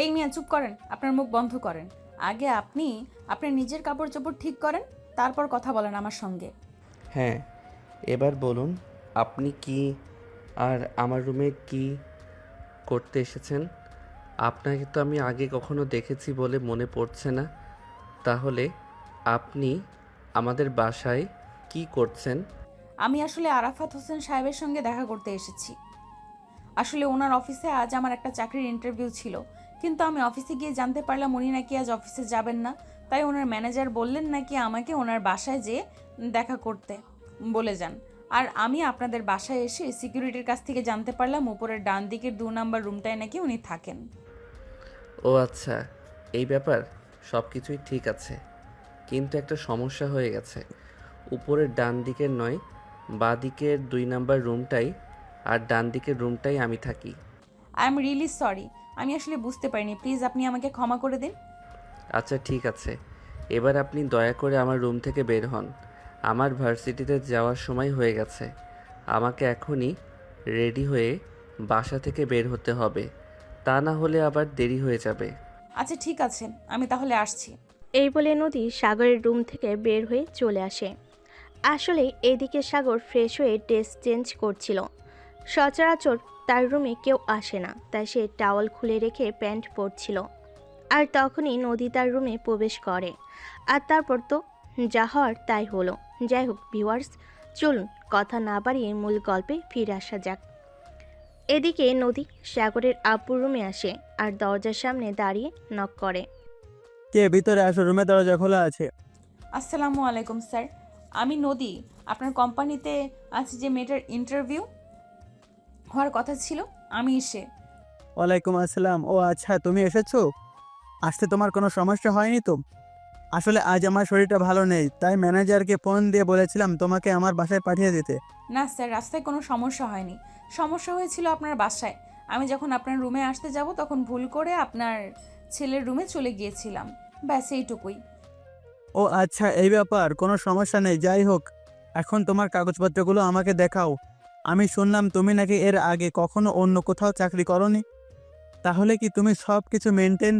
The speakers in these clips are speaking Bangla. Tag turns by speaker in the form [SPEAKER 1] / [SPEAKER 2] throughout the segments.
[SPEAKER 1] এই মিয়া চুপ করেন, আপনার মুখ বন্ধ করেন। আগে আপনি আপনার নিজের কাপড় চোপড় ঠিক করেন, তারপর কথা বলেন আমার সঙ্গে।
[SPEAKER 2] হ্যাঁ, এবার বলুন আপনি কি আর আমার রুমে কি করতে এসেছেন? আপনাকে তো আমি আগে কখনো দেখেছি বলে মনে পড়ছে না। তাহলে আপনি আমাদের বাসায় কি করছেন?
[SPEAKER 1] আমি আসলে আরাফাত হোসেন সাহেবের সঙ্গে দেখা করতে এসেছি। আসলে ওনার অফিসে আজ আমার একটা চাকরির ইন্টারভিউ ছিল, কিন্তু আমি অফিসে গিয়ে জানতে পারলাম উনি নাকি আজ অফিসে যাবেন না। তাই ওনার ম্যানেজার বললেন নাকি আমাকে ওনার বাসায় যেয়ে দেখা করতে বলে যান। আর আমি আপনাদের বাসায় এসে সিকিউরিটির কাছ থেকে জানতে পারলাম উপরের ডান দিকের 2 নম্বর রুমটায় নাকি উনি থাকেন।
[SPEAKER 2] ও আচ্ছা, এই ব্যাপার। সব কিছুই ঠিক আছে, কিন্তু একটা সমস্যা হয়ে গেছে। উপরের ডান দিকের নয়, বাঁ দিকের 2 নাম্বার রুমটাই, আর ডান দিকের রুমটাই আমি থাকি।
[SPEAKER 1] আই এম রিয়েলি সরি, আমি আসলে বুঝতে পারিনি, প্লিজ আপনি আমাকে ক্ষমা করে দিন।
[SPEAKER 2] আচ্ছা ঠিক আছে, এবার আপনি দয়া করে আমার রুম থেকে বের হন। আমার ভার্সিটিতে যাওয়ার সময় হয়ে গেছে। আমাকে এখনই রেডি হয়ে বাসা থেকে বের হতে হবে, তা না হলে আবার দেরি হয়ে যাবে।
[SPEAKER 1] আচ্ছা ঠিক আছে, আমি তাহলে আসছি।
[SPEAKER 3] এই বলে নদী সাগরের রুম থেকে বের হয়ে চলে আসে। আসলে এদিকে সাগর ফ্রেশ হয়ে ড্রেস চেঞ্জ করছিল। সচরাচর তার রুমে কেউ আসে না, তাই সে টাওয়াল খুলে রেখে প্যান্ট পরছিল। আর তখনই নদী তার রুমে প্রবেশ করে। আর তারপর তো যা হওয়ার তাই হলো। যাই হোক ভিউয়ার্স, চলুন কথা না বাড়িয়ে মূল গল্পে ফিরে আসা যাক। এদিকে নদী সাগরের আব্বুর রুমে আসে আর দরজার সামনে দাঁড়িয়ে নক করে।
[SPEAKER 4] কে? ভিতরে আসো, রুমের দরজা খোলা আছে।
[SPEAKER 1] আসসালামু আলাইকুম স্যার, আমি নদী। আপনার কোম্পানিতে আজ যে মেয়েটার ইন্টারভিউ হওয়ার কথা ছিল, আমি সে।
[SPEAKER 4] ওয়ালাইকুম আসসালাম। ও আচ্ছা, তুমি এসেছো। আসতে তোমার কোনো সমস্যা হয়নি তো? আসলে আজ আমার শরীরটা ভালো নেই, তাই ম্যানেজারকে ফোন দিয়ে বলেছিলাম তোমাকে আমার বাসায় পাঠিয়ে দিতে।
[SPEAKER 1] না স্যার, রাস্তায় কোনো সমস্যা হয়নি। সমস্যা হয়েছিল আপনার বাসায়। আমি যখন আপনার রুমে আসতে যাব তখন ভুল করে আপনার ছেলের রুমে চলে গিয়েছিলাম, ব্যাস এইটুকুই।
[SPEAKER 4] ও আচ্ছা, এই ব্যাপার, কোনো সমস্যা নেই। যাই হোক, এখন তোমার কাগজপত্রগুলো আমাকে দেখাও। আমি শুনলাম তুমি নাকি এর আগে কখনো অন্য কোথাও চাকরি করনি। তাহলে কি তুমি সব কিছু মেনটেন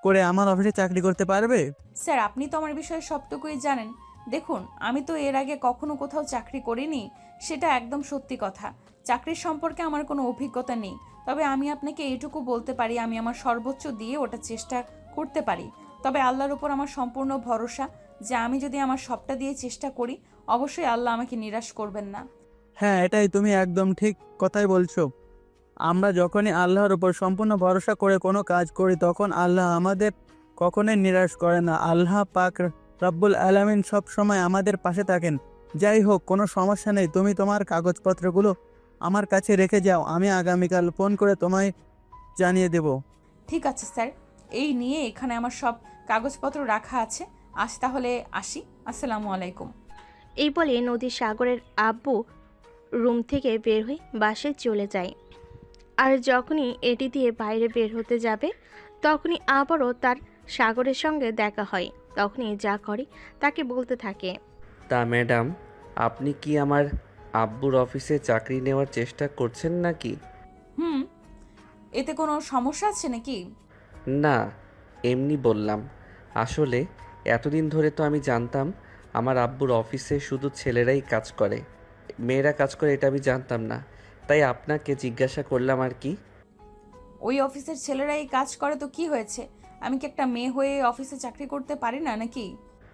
[SPEAKER 4] করে আমার অফিসে চাকরি করতে পারবে?
[SPEAKER 1] স্যার, আপনি তো আমার বিষয়ে সবটুকুই জানেন। দেখুন, আমি তো এর আগে কখনো কোথাও চাকরি করিনি, সেটা একদম সত্যি কথা। চাকরির সম্পর্কে আমার কোনো অভিজ্ঞতা নেই। তবে আমি আপনাকে এইটুকু বলতে পারি, আমি আমার সর্বোচ্চ দিয়ে ওটা চেষ্টা করতে পারি। তবে আল্লাহর উপর আমার সম্পূর্ণ ভরসা যে আমি যদি আমার সবটা দিয়ে চেষ্টা করি, অবশ্যই আল্লাহ আমাকে নিরাশ করবেন না।
[SPEAKER 4] হ্যাঁ, এটাই তুমি একদম ঠিক কথাই বলছো। আমরা যখনই আল্লাহর উপর সম্পূর্ণ ভরসা করে কোনো কাজ করি, তখন আল্লাহ আমাদের কখনোই নিরাশ করে না। আল্লাহ পাক রব্বুল আলামিন সব সময় আমাদের পাশে থাকেন। যাই হোক, কোনো সমস্যা নেই, তুমি তোমার কাগজপত্রগুলো আমার কাছে রেখে যাও, আমি আগামীকাল ফোন করে তোমায় জানিয়ে দেব।
[SPEAKER 1] ঠিক আছে স্যার, এই নিয়ে এখানে আমার সব কাগজপত্র রাখা আছে। আজ তাহলে আসি। আসসালামু আলাইকুম।
[SPEAKER 3] এই বলে নদী সাগরের আব্বু রুম থেকে বের হয়ে বাসায় চলে যায়। আর যখনই এটি দিয়ে বাইরে বের হতে যাবে, তখনই আবারও তার সাগরের সঙ্গে দেখা হয়। তখনই যা করে তাকে বলতে থাকে।
[SPEAKER 2] তা ম্যাডাম, আপনি কি আমার আব্বুর অফিসে চাকরি নেওয়ার চেষ্টা করছেন নাকি?
[SPEAKER 1] হুম, এতে কোনো সমস্যা আছে নাকি?
[SPEAKER 2] না, এমনি বললাম। আসলে এতদিন ধরে তো আমি জানতাম আমার আব্বুর অফিসে শুধু ছেলেরাই কাজ করে, মেয়েরা কাজ করে এটা আমি জানতাম না। তাই আপনাকে জিজ্ঞাসা করলাম আর কি।
[SPEAKER 1] ওই অফিসের ছেলেরা এই কাজ করে তো কি হয়েছে? আমি কি একটা মেয়ে হয়ে অফিসে চাকরি করতে পারি না নাকি?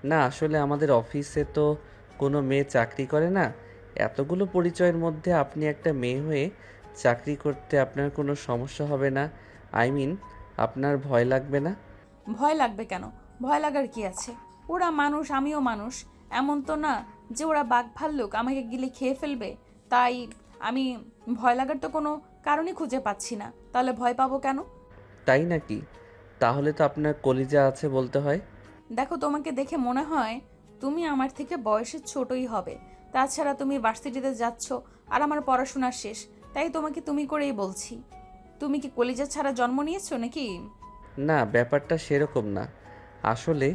[SPEAKER 2] না, আসলে আমাদের অফিসে তো কোনো মেয়ে চাকরি করে না। এতগুলো পরিচয়ের মধ্যে আপনি একটা মেয়ে হয়ে চাকরি করতে আপনার কোনো সমস্যা হবে না? আই মিন, আপনার ভয় লাগবে না?
[SPEAKER 1] ভয় লাগবে কেন? ভয় লাগার কি আছে? ওরা মানুষ, আমিও মানুষ। এমন তো না যে ওরা বাঘ ভাল্লুক আমাকে গিলে খেয়ে ফেলবে। তাই আমি ভয় লাগার তো কোনো কারণই খুঁজে পাচ্ছি না। তাহলে ভয় পাবো কেন?
[SPEAKER 2] তাই নাকি? তাহলে তো আপনার কলিজা আছে বলতে হয়।
[SPEAKER 1] দেখো, তোমাকে দেখে মনে হয় তুমি আমার থেকে বয়সে ছোটই হবে। তাছাড়া তুমি ভার্সিটিতে যাচ্ছ আর আমার পড়াশোনা শেষ, তাই তোমাকে তুমি করেই বলছি। তুমি কি কলিজা ছাড়া জন্ম নিয়েছো নাকি?
[SPEAKER 2] না, ব্যাপারটা সেরকম না। আসলে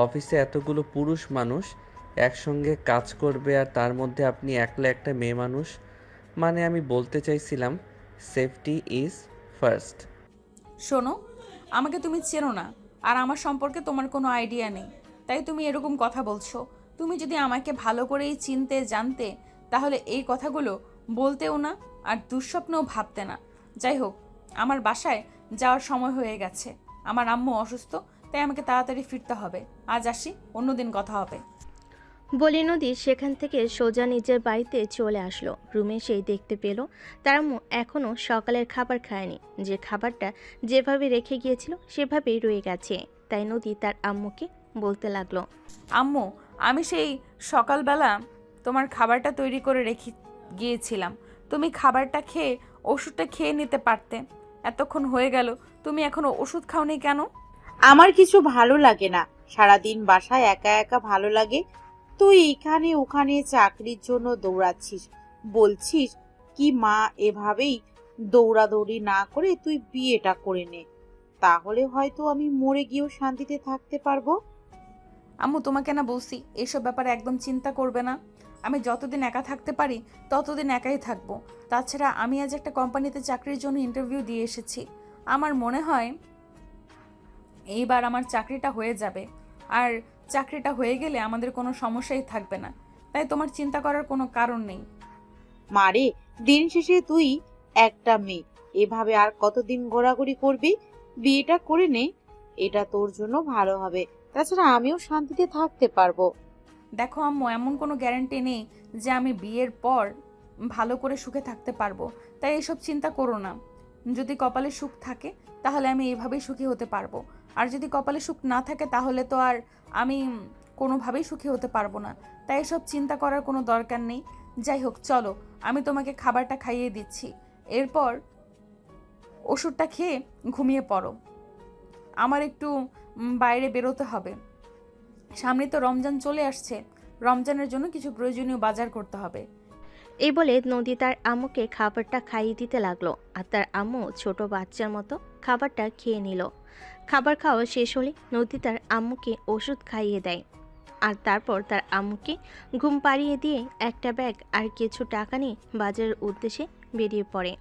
[SPEAKER 2] অফিসে এতগুলো পুরুষ মানুষ একসঙ্গে কাজ করবে, আর তার মধ্যে আপনি একলা একটা মেয়ে মানুষ। মানে আমি বলতে চাইছিলাম সেফটি ইজ ফার্স্ট।
[SPEAKER 1] শোনো, আমাকে তুমি চেনো না, আর আমার সম্পর্কে তোমার কোনো আইডিয়া নেই, তাই তুমি এরকম কথা বলছো। তুমি যদি আমাকে ভালো করেই চিনতে জানতে, তাহলে এই কথাগুলো বলতেও না, আর দুঃস্বপ্নও ভাবতে না। যাই হোক, আমার বাসায় যাওয়ার সময় হয়ে গেছে। আমার আম্মু অসুস্থ, তাই আমাকে তাড়াতাড়ি ফিরতে হবে। আজ আসি, অন্যদিন কথা হবে।
[SPEAKER 3] বলে নদী সেখান থেকে সোজা নিজের বাড়িতে চলে আসলো। রুমে সেই দেখতে পেল তার আম্মু এখনও সকালের খাবার খায়নি। যে খাবারটা যেভাবে রেখে গিয়েছিল সেভাবেই রয়ে গেছে। তাই নদী তার আম্মুকে বলতে লাগলো,
[SPEAKER 1] আম্মু, আমি সেই সকালবেলা তোমার খাবারটা তৈরি করে রেখে গিয়েছিলাম। তুমি খাবারটা খেয়ে ওষুধটা খেয়ে নিতে পারতে। এতক্ষণ হয়ে গেল, তুমি এখনো ওষুধ খাওনি কেন?
[SPEAKER 5] আমার কিছু ভালো লাগে না, সারাদিন বাসায় একা একা ভালো লাগে। তুই এখানে ওখানে চাকরির জন্য দৌড়াচ্ছিস, বলছিস কি মা এভাবেই দৌড়াদৌড়ি না করে তুই বিয়েটা করে নে, তাহলে হয়তো আমি মরে গিয়েও শান্তিতে থাকতে পারবো।
[SPEAKER 1] আম্মু, তোমাকে না বলছি এইসব ব্যাপারে একদম চিন্তা করবে না। আমি যতদিন একা থাকতে পারি ততদিন একাই থাকবো। তাছাড়া আমি আজ একটা কোম্পানিতে চাকরির জন্য ইন্টারভিউ দিয়ে এসেছি। আমার মনে হয় এইবার আমার চাকরিটা হয়ে যাবে, আর চাকরিটা হয়ে গেলে আমাদের কোনো সমস্যাই থাকবে না। তাই তোমার চিন্তা করার কোনো কারণ নেই।
[SPEAKER 5] মারে, দিন শেষে তুই একটা মেয়ে, এভাবে আর কতদিন ঘোরাঘুরি করবি? বিয়েটা করে নে, এটা তোর জন্য ভালো হবে, তাছাড়া আমিও শান্তিতে থাকতে পারবো।
[SPEAKER 1] দেখো আম্মু, এমন কোনো গ্যারান্টি নেই যে আমি বিয়ের পর ভালো করে সুখে থাকতে পারবো। তাই এসব চিন্তা করো না। যদি কপালে সুখ থাকে তাহলে আমি এইভাবেই সুখী হতে পারবো, আর যদি কপালে সুখ না থাকে তাহলে তো আর আমি কোনোভাবেই সুখী হতে পারবো না। তাই এসব চিন্তা করার কোনো দরকার নেই। যাই হোক, চলো, আমি তোমাকে খাবারটা খাইয়ে দিচ্ছি। এরপর ওষুধটা খেয়ে ঘুমিয়ে পড়ো। আমার একটু বাইরে বেরোতে হবে। সামনে তো রমজান চলে আসছে, রমজানের জন্য কিছু প্রয়োজনীয় বাজার করতে হবে।
[SPEAKER 3] এই বলে নদী তার আম্মুকে খাবারটা খাইয়ে দিতে লাগলো। আর তার আম্মু ছোট বাচ্চার মতো খাবারটা খেয়ে নিল। খাবার খাওয়া শেষ হলে নদী তার আম্মুকে ওষুধ খাইয়ে দেয়। আর তারপর তার আম্মুকে ঘুম পাড়িয়ে দিয়ে একটা ব্যাগ আর কিছু টাকা নিয়ে বাজারের উদ্দেশ্যে বেরিয়ে পড়ে।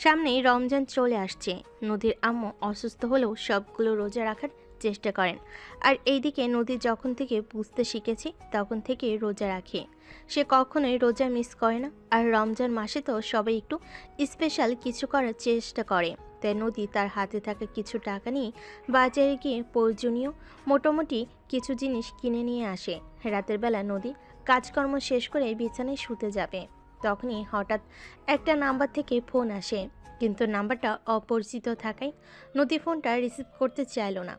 [SPEAKER 3] সামনেই রমজান চলে আসছে। নদীর আম্মু অসুস্থ হলেও সবগুলো রোজা রাখার চেষ্টা করেন। আর এইদিকে নদী যখন থেকে বুঝতে শিখেছে তখন থেকে রোজা রাখে। সে কখনোই রোজা মিস করে না। আর রমজান মাসে তো সবাই একটু স্পেশাল কিছু করার চেষ্টা করে। তাই নদী তার হাতে থাকা কিছু টাকা নিয়ে বাজারে গিয়ে প্রয়োজনীয় মোটামুটি কিছু জিনিস কিনে নিয়ে আসে। রাতের বেলা নদী কাজকর্ম শেষ করে বিছানায় শুতে যাবে। তখনই হঠাৎ একটা নাম্বার থেকে ফোন আসে, কিন্তু নাম্বারটা অপরিচিত থাকায় নদী ফোনটা রিসিভ করতে চাইল না।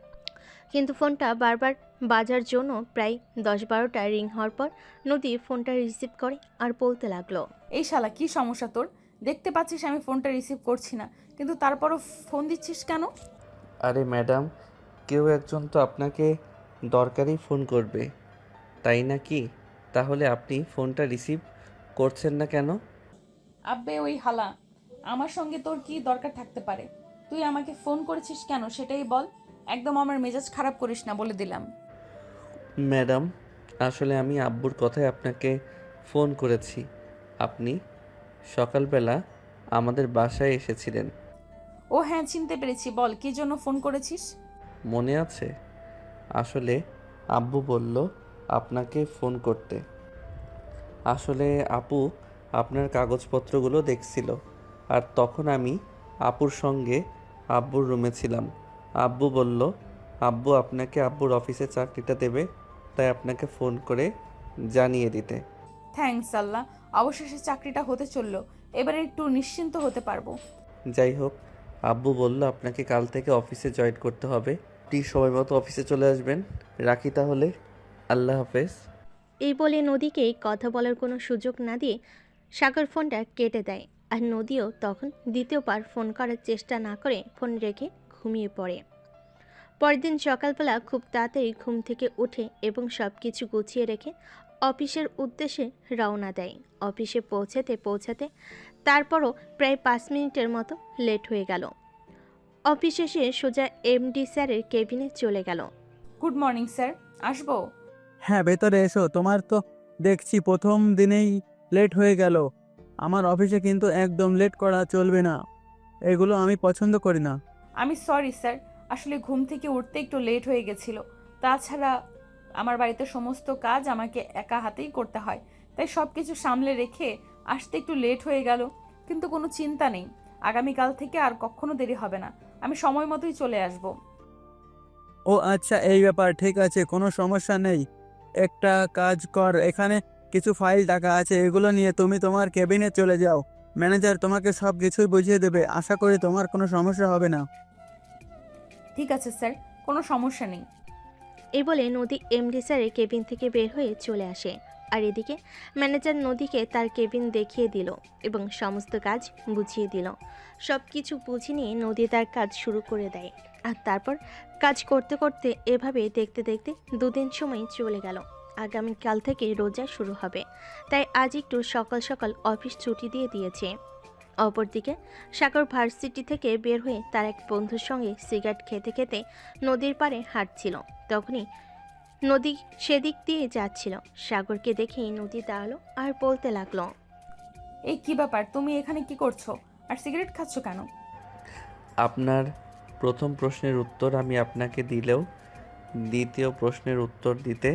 [SPEAKER 3] কিন্তু ফোনটা বারবার বাজার জন্য প্রায় 10-12টা রিং হওয়ার পর নদী ফোনটা রিসিভ করে আর বলতে লাগলো,
[SPEAKER 1] এই শালা, কি সমস্যা তোর? দেখতে পাচ্ছিস আমি ফোনটা রিসিভ করছি না, কিন্তু তারপরও ফোন দিচ্ছিস কেন?
[SPEAKER 2] আরে ম্যাডাম, কেউ একজন তো আপনাকে দরকারি ফোন করবে, তাই না কি? তাহলে আপনি ফোনটা রিসিভ করছেন না কেন?
[SPEAKER 1] আব্বে ওই হালা, আমার সঙ্গে তোর কি দরকার থাকতে পারে? তুই আমাকে ফোন করেছিস কেন সেটাই বল। একদম আমার মেজাজ খারাপ করিস না, বলে দিলাম।
[SPEAKER 2] ম্যাডাম, আসলে আমি আব্বুর কথায় আপনাকে ফোন করেছি। আপনি সকালবেলা আমাদের বাসায় এসেছিলেন,
[SPEAKER 1] ও হ্যাঁ, চিনতে পেরেছি। বল, কি জন্য ফোন করেছিস?
[SPEAKER 2] মনে আছে? আসলে আব্বু বলল আপনাকে ফোন করতে। আসলে আপু আপনার কাগজপত্রগুলো দেখছিল, আর তখন আমি আপুর সঙ্গে আব্বুর রুমে ছিলাম। আব্বু বলল আব্বু আপনাকে আব্বুর অফিসে চাকরিটা দেবে, তাই আপনাকে ফোন করে জানিয়ে দিতে।
[SPEAKER 1] থ্যাঙ্কস আল্লাহ, অবশেষে চাকরিটা হতে চললো। এবারে একটু নিশ্চিন্ত হতে পারবো।
[SPEAKER 2] যাই হোক, আব্বু বলল আপনাকে কাল থেকে অফিসে জয়েন করতে হবে। আপনি সময় মতো অফিসে চলে আসবেন। রাখি তাহলে, আল্লাহ হাফেজ।
[SPEAKER 3] এই বলে নদীকে কথা বলার কোনো সুযোগ না দিয়ে সাগর ফোনটা কেটে দেয়। আর নদীও তখন দ্বিতীয়বার ফোন করার চেষ্টা না করে ফোন রেখে ঘুমিয়ে পড়ে। পরের দিন সকালবেলা খুব তাড়াতাড়ি ঘুম থেকে উঠে এবং সব কিছু গুছিয়ে রেখে অফিসের উদ্দেশ্যে রওনা দেয়। অফিসে পৌঁছাতে পৌঁছাতে তারপরও প্রায় 5 মিনিটের মতো লেট হয়ে গেল। অফিস এসে সোজা এমডি স্যারের কেবিনে চলে গেল।
[SPEAKER 1] গুড মর্নিং স্যার, আসবো?
[SPEAKER 4] হ্যাঁ, ভেতরে এসো। তোমার তো দেখছি প্রথম দিনেই লেট হয়ে গেল। আমার অফিসে কিন্তু একদম লেট করা চলবে না, এগুলো আমি পছন্দ করি না।
[SPEAKER 1] আমি সরি স্যার, আসলে ঘুম থেকে উঠতে একটু লেট হয়ে গেছিল। তাছাড়া আমার বাড়িতে সমস্ত কাজ আমাকে একা হাতেই করতে হয়, তাই সব কিছু সামলে রেখে আসতে একটু লেট হয়ে গেল। কিন্তু কোনো চিন্তা নেই, আগামীকাল থেকে আর কখনো দেরি হবে না, আমি সময় মতোই চলে আসব।
[SPEAKER 4] ও আচ্ছা, এই ব্যাপার, ঠিক আছে, কোনো সমস্যা নেই। একটা কাজ কর, এখানে কিছু ফাইল টাকা আছে, এগুলো নিয়ে তুমি তোমার কেবিনে চলে যাও। ম্যানেজার তোমাকে সব কিছুই বুঝিয়ে দেবে, আশা করি তোমার কোনো সমস্যা হবে না।
[SPEAKER 1] ঠিক আছে স্যার, কোনো সমস্যা নেই।
[SPEAKER 3] এই বলে নদী এমডি স্যারের কেবিন থেকে বের হয়ে চলে আসে। আর এদিকে ম্যানেজার নদীকে তার কেবিন দেখিয়ে দিল এবং সমস্ত কাজ বুঝিয়ে দিল। সব কিছু বুঝে নিয়ে নদী তার কাজ শুরু করে দেয়। আর তারপর কাজ করতে করতে এভাবে দেখতে দেখতে 2 দিন সময় চলে গেল। আগামীকাল থেকে রোজা শুরু হবে, তাই আজ একটু সকাল সকাল অফিস ছুটি দিয়ে দিয়েছে। অপরদিকে সাগর ভার্সিটি থেকে বের হয়ে তার এক বন্ধুর সঙ্গে সিগারেট খেতে খেতে নদীর পাড়ে হাঁটছিল। তখনই নদী সেদিক দিয়ে যাচ্ছিল। সাগরকে দেখেই নদী দাঁড়ালো আর বলতে লাগলো,
[SPEAKER 1] এই কি ব্যাপার, তুমি এখানে কি করছো আর সিগারেট খাচ্ছ কেন?
[SPEAKER 2] আপনার প্রথম প্রশ্নের উত্তর আমি আপনাকে দিলেও দ্বিতীয় প্রশ্নের উত্তর দিতে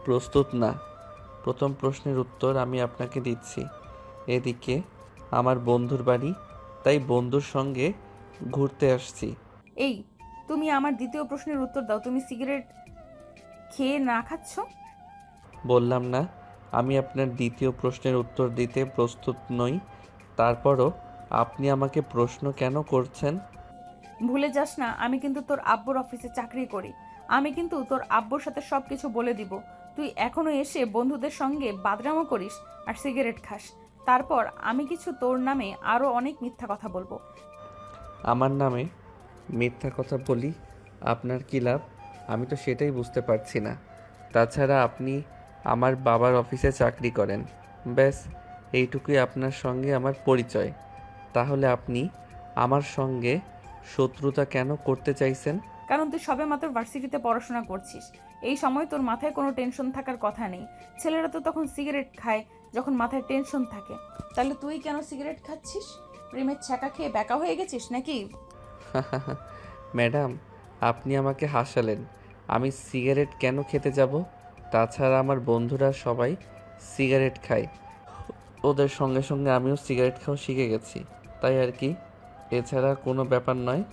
[SPEAKER 2] প্রস্তুত না। প্রথম প্রশ্নের উত্তর আমি আপনাকে দিচ্ছি। এদিকে আমার বন্ধুর বাড়ি, তাই বন্ধুর সঙ্গে ঘুরতে আসছি।
[SPEAKER 1] এই, তুমি আমার দ্বিতীয় প্রশ্নের উত্তর দাও, তুমি সিগারেট খেয়ে না খাচ্ছ?
[SPEAKER 2] বললাম না আমি আপনার দ্বিতীয় প্রশ্নের উত্তর দিতে প্রস্তুত নই। তারপরও আপনি আমাকে প্রশ্ন কেন করছেন?
[SPEAKER 1] ভুলে যাস না, আমি কিন্তু তোর আব্বুর অফিসে চাকরি করি। আমি কিন্তু তোর আব্বুর সাথে সব কিছু বলে দিব। তুই এখনো এসে বন্ধুদের সঙ্গে বাদরামো করিস আর সিগারেট খাস। তারপর আমি কিছু তোর নামে আরো অনেক মিথ্যা কথা বলবো।
[SPEAKER 2] আমার নামে মিথ্যা কথা বলি আপনার কী লাভ? আমি তো সেটাই বুঝতে পারছি না। তাছাড়া আপনি আমার বাবার অফিসে চাকরি করেন, ব্যাস এইটুকুই আপনার সঙ্গে আমার পরিচয়। তাহলে আপনি আমার সঙ্গে শত্রুতা কেন করতে চাইছেন?
[SPEAKER 1] কারণ তুই সবেমাত্র ভার্সিটিতে পড়াশোনা করছিস। এই সময় তোর মাথায় কোনো টেনশন থাকার কথা নেই। ছেলেরা তো তখন সিগারেট খায় যখন মাথায় টেনশন থাকে। তাহলে তুই কেন সিগারেট খাচ্ছিস? প্রেমের ছ্যাঁকা খেয়ে ব্যাকা হয়ে গেছিস নাকি?
[SPEAKER 2] ম্যাডাম, আপনি আমাকে হাসালেন। আমি সিগারেট কেন খেতে যাব? তাছাড়া আমার বন্ধুরা সবাই সিগারেট খায়, ওদের সঙ্গে সঙ্গে আমিও সিগারেট খাওয়া শিখে গেছি, তাই আর কি। এছাড়া কোনো ব্যাপার নয়।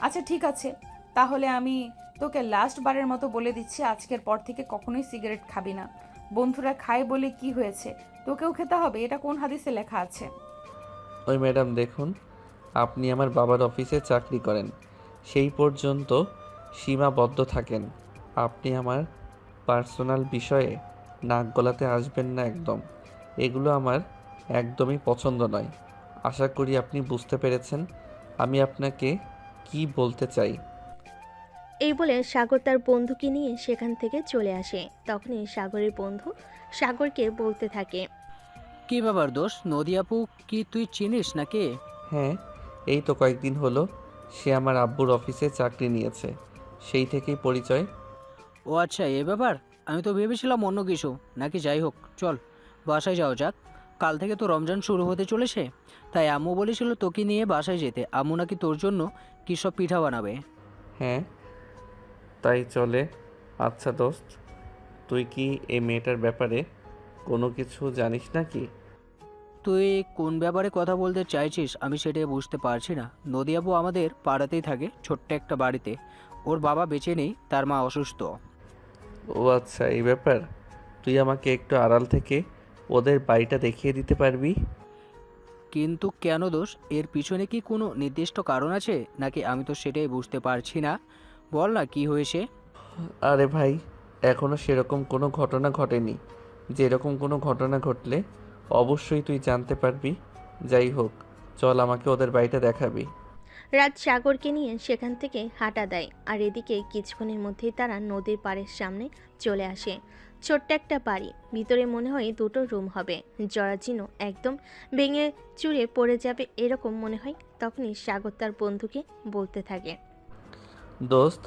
[SPEAKER 1] আচ্ছা ঠিক আছে, তাহলে আমি তোকে লাস্ট বারের মতো বলে দিচ্ছি, আজকের পর থেকে কখনোই সিগারেট খাবি না। বন্ধুরা খায় বলে কি হয়েছে, তোকেও খেতে হবে? এটা কোন হাদিসে লেখা আছে?
[SPEAKER 2] ওই ম্যাডাম দেখুন, আপনি আমার বাবার অফিসে চাকরি করেন, সেই পর্যন্ত সীমাবদ্ধ থাকেন। আপনি আমার পার্সোনাল বিষয়ে নাক গলাতে আসবেন না একদম। এগুলো আমার একদমই পছন্দ নয়। আশা করি আপনি বুঝতে পেরেছেন আমি আপনাকে কি বলতে চাই।
[SPEAKER 3] এই বলে সাগর তার বন্ধুকে নিয়ে সেখান থেকে চলে আসে। তখনই সাগরের বন্ধু সাগরকে বলতে থাকে,
[SPEAKER 6] কি ব্যাপার দোষ, নদী আপু কি তুই চিনিস নাকি?
[SPEAKER 2] হ্যাঁ, এই তো কয়েকদিন হলো সে আমার আব্বুর অফিসে চাকরি নিয়েছে, সেই থেকেই পরিচয়।
[SPEAKER 6] ও আচ্ছা, এ ব্যাপার। আমি তো ভেবেছিলাম অন্য কিছু নাকি। যাই হোক, চল বাসায় যাও যাক। কাল থেকে তো রমজান শুরু হতে চলেছে, তাই আম্মু বলেছিল তোকে নিয়ে বাসায় যেতে। আম্মু নাকি তোর জন্য কী সব পিঠা বানাবে।
[SPEAKER 2] হ্যাঁ, তাই চলে। আচ্ছা দোস্ত, তুই কি এই মেয়েটার ব্যাপারে কোনো কিছু জানিস নাকি?
[SPEAKER 6] তুই কোন ব্যাপারে কথা বলতে চাইছিস আমি সেটাই বুঝতে পারছি না। নদী আপু আমাদের পাড়াতেই থাকে, ছোট্ট একটা বাড়িতে। ওর বাবা বেঁচে নেই, তার মা অসুস্থ।
[SPEAKER 2] ও আচ্ছা, এই ব্যাপার। তুই আমাকে একটু আড়াল থেকে ওদের বাড়িটা দেখিয়ে দিতে পারবি?
[SPEAKER 6] কিন্তু কেন দোষ? এর পিছনে কি কোনো নির্দিষ্ট কারণ আছে নাকি? আমি তো সেটাই বুঝতে পারছি না। বল না কি হয়েছে।
[SPEAKER 2] আরে ভাই, এখনও সেরকম কোনো ঘটনা ঘটেনি। যেরকম কোনো ঘটনা ঘটলে অবশ্যই তুই জানতে পারবি। যাই হোক, চল আমাকে ওদের বাড়িটা দেখাবি।
[SPEAKER 3] রাত সাগরকে নিয়ে সেখান থেকে হাঁটা দেয়। আর এদিকে কিছুক্ষণের মধ্যেই তারা নদীর পাড়ের সামনে চলে আসে। ছোট্ট একটা বাড়ি, ভিতরে মনে হয় 2টো রুম হবে। জরাজীর্ণ, একদম ভেঙে চুরে পড়ে যাবে এরকম মনে হয়। তখনই সাগর তার বন্ধুকে বলতে থাকে,
[SPEAKER 2] দোস্ত,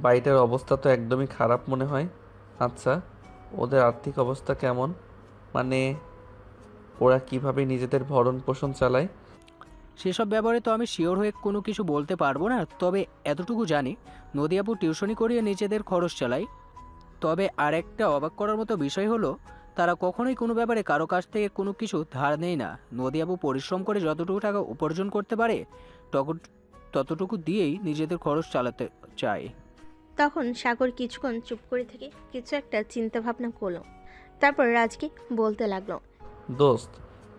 [SPEAKER 2] বাড়িটার অবস্থা তো একদমই খারাপ মনে হয়। আচ্ছা, ওদের আর্থিক অবস্থা কেমন? মানে ওরা কিভাবে নিজেদের ভরণ পোষণ চালায়?
[SPEAKER 6] সেসব ব্যাপারে তো আমি শিওর হয়ে কোনো কিছু বলতে পারবো না, তবে এতটুকু জানি নদী আপু টিউশনি করিয়ে নিজেদের খরচ চালায়। তবে আরেকটা অবাক করার মতো বিষয় হলো তারা কখনোই কোনো ব্যাপারে কারো কাছ থেকে কোনো কিছু ধার নেয় না। নদী আপু পরিশ্রম করে যতটুকু টাকা উপার্জন করতে পারে ততটুকু দিয়েই নিজেদের খরচ চালাতে চায়।
[SPEAKER 3] তখন সাগর কিছুক্ষণ চুপ করে থেকে কিছু একটা চিন্তা ভাবনা করলো। তারপর রাজকে বলতে লাগলো।
[SPEAKER 2] দোস্ত,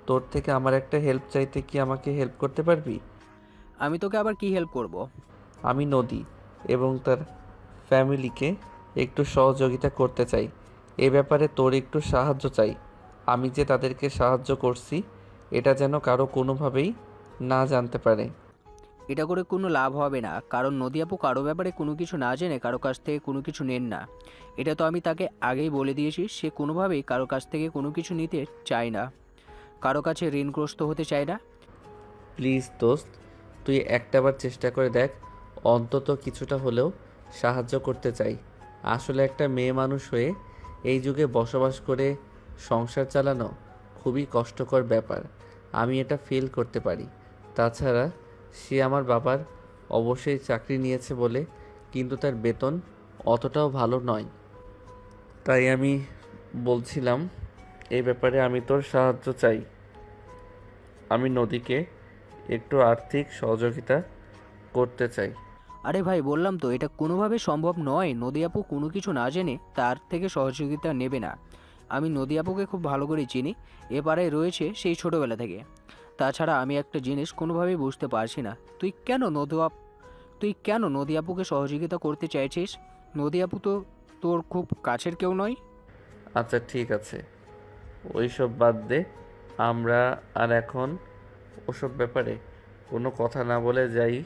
[SPEAKER 2] তোর থেকে আমার একটা হেল্প চাইতে কি আমাকে হেল্প করতে পারবি?
[SPEAKER 6] আমি তোকে আবার কি হেল্প করব?
[SPEAKER 2] আমি নদী এবং তার ফ্যামিলিকে একটু সহযোগিতা করতে চাই। এ ব্যাপারে তোর একটু সাহায্য চাই। আমি যে তাদেরকে সাহায্য করছি এটা যেন কারো কোনোভাবেই না জানতে পারে।
[SPEAKER 6] এটা করে কোনো লাভ হবে না, কারণ নদী আপু কারো ব্যাপারে কোনো কিছু না জেনে কারো কাছ থেকে কোনো কিছু নেন না। এটা তো আমি তাকে আগেই বলে দিয়েছি। সে কোনোভাবেই কারো কাছ থেকে কোনো কিছু নিতে চায় না, কারো কাছে ঋণগ্রস্ত হতে চায় না।
[SPEAKER 2] প্লিজ দোস্ত, তুই একটাবার চেষ্টা করে দেখ, অন্তত কিছুটা হলেও সাহায্য করতে চাই। আসলে একটা মেয়ে মানুষ হয়ে এই যুগে বসবাস করে সংসার চালানো খুবই কষ্টকর ব্যাপার। আমি এটা ফিল করতে পারি। তাছাড়া সে আমার বাবার অবশ্যই চাকরি নিয়েছে বলে, কিন্তু তার বেতন অতটাও ভালো নয়। তাই আমি বলছিলাম এই ব্যাপারে আমি তোর সাহায্য চাই। আমি নদীকে একটু আর্থিক সহযোগিতা করতে চাই।
[SPEAKER 6] আরে ভাই, বললাম তো এটা কোনোভাবে সম্ভব নয়। নদী আপু কোনো কিছু না জেনে তার থেকে সহযোগিতা নেবে না। আমি নদী আপুকে খুব ভালো করে চিনি, এ পাড়ায় রয়েছে সেই ছোটোবেলা থেকে। তাছাড়া আমি একটা জিনিস কোনোভাবেই বুঝতে পারছি না, তুই কেন নদী আপুকে সহযোগিতা করতে চাইছিস? নদী আপু তো তোর খুব কাছের কেউ নয়।
[SPEAKER 2] আচ্ছা ঠিক আছে, ওইসব বাদ দে। আমরা আর এখন ওসব ব্যাপারে কোনো কথা না বলে যাই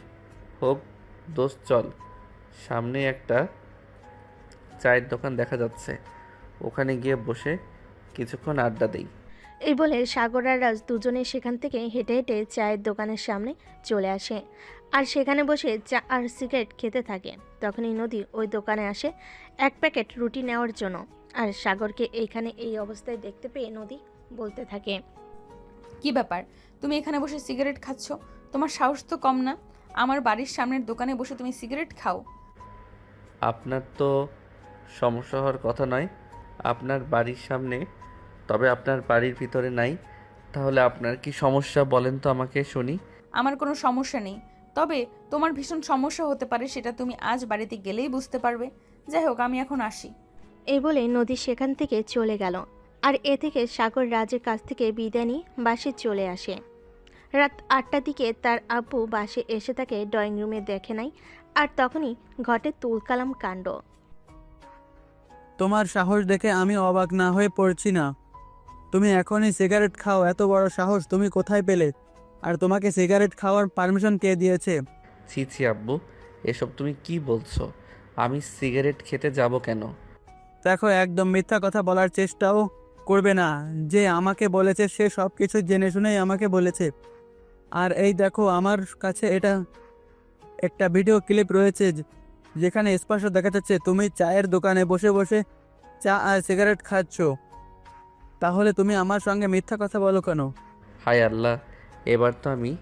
[SPEAKER 2] হোক। দোস্ত চল, সামনে একটা চায়ের দোকান দেখা যাচ্ছে, ওখানে গিয়ে বসে কিছুক্ষণ আড্ডা দেই।
[SPEAKER 3] এই বলে সাগর আর রাজ দুজনে সেখান থেকে হেঁটে হেঁটে চায়ের দোকানের সামনে চলে আসে আর সেখানে বসে চা আর সিগারেট খেতে থাকে। তখনই নদী ওই দোকানে আসে এক প্যাকেট রুটি নেওয়ার জন্য। আর সাগরকে এইখানে এই অবস্থায় দেখতে পেয়ে নদী বলতে থাকে।
[SPEAKER 1] কি ব্যাপার, তুমি এখানে বসে সিগারেট খাচ্ছ? তোমার সাহস তো কম না, আমার বাড়ির সামনের দোকানে বসে তুমি সিগারেট খাও?
[SPEAKER 2] আপনার তো সমস্যা হওয়ার কথা নয় আপনার বাড়ির সামনে, তবে আপনার বাড়ির ভিতরে নাই। তাহলে আপনার কি সমস্যা বলেন তো আমাকে শুনি।
[SPEAKER 1] আমার কোনো সমস্যা নেই, তবে তোমার ভীষণ সমস্যা হতে পারে, সেটা তুমি আজ বাড়িতে গেলেই বুঝতে পারবে। যাই হোক, আমি এখন আসি।
[SPEAKER 3] এই বলে নদী সেখান থেকে চলে গেল। আর এ থেকে সাগর রাজের কাছ থেকে বিদায় নিয়ে বাসে চলে আসে। রাত 8টার দিকে তার আব্বু বাসে এসে তাকে ড্রয়িং রুমে দেখে নাই। আর তখনই ঘটে তুলকালাম কাণ্ড।
[SPEAKER 4] তোমার সাহস দেখে আমি অবাক না হয়ে পড়ছি না। তুমি এখনই সিগারেট খাও? এত বড় সাহস তুমি কোথায় পেলে? আর তোমাকে সিগারেট খাওয়ার পারমিশন কে দিয়েছে?
[SPEAKER 2] ছি ছি আব্বু, এসব তুমি কি বলছো? আমি সিগারেট খেতে যাব কেন?
[SPEAKER 4] দেখো, একদম মিথ্যা কথা বলার চেষ্টাও করবে না। যে আমাকে বলেছে সে সব কিছু জেনে শুনেই আমাকে বলেছে। আর এই দেখো, আমার কাছে এটা একটা ভিডিও ক্লিপ রয়েছে যেখানে স্পষ্ট দেখা যাচ্ছে তুমি চায়ের দোকানে বসে বসে চা আর সিগারেট খাচ্ছ। তাহলে তুমি আমার সঙ্গে মিথ্যা কথা বলো কেন?
[SPEAKER 2] হায় আল্লাহ, এবার তো আমি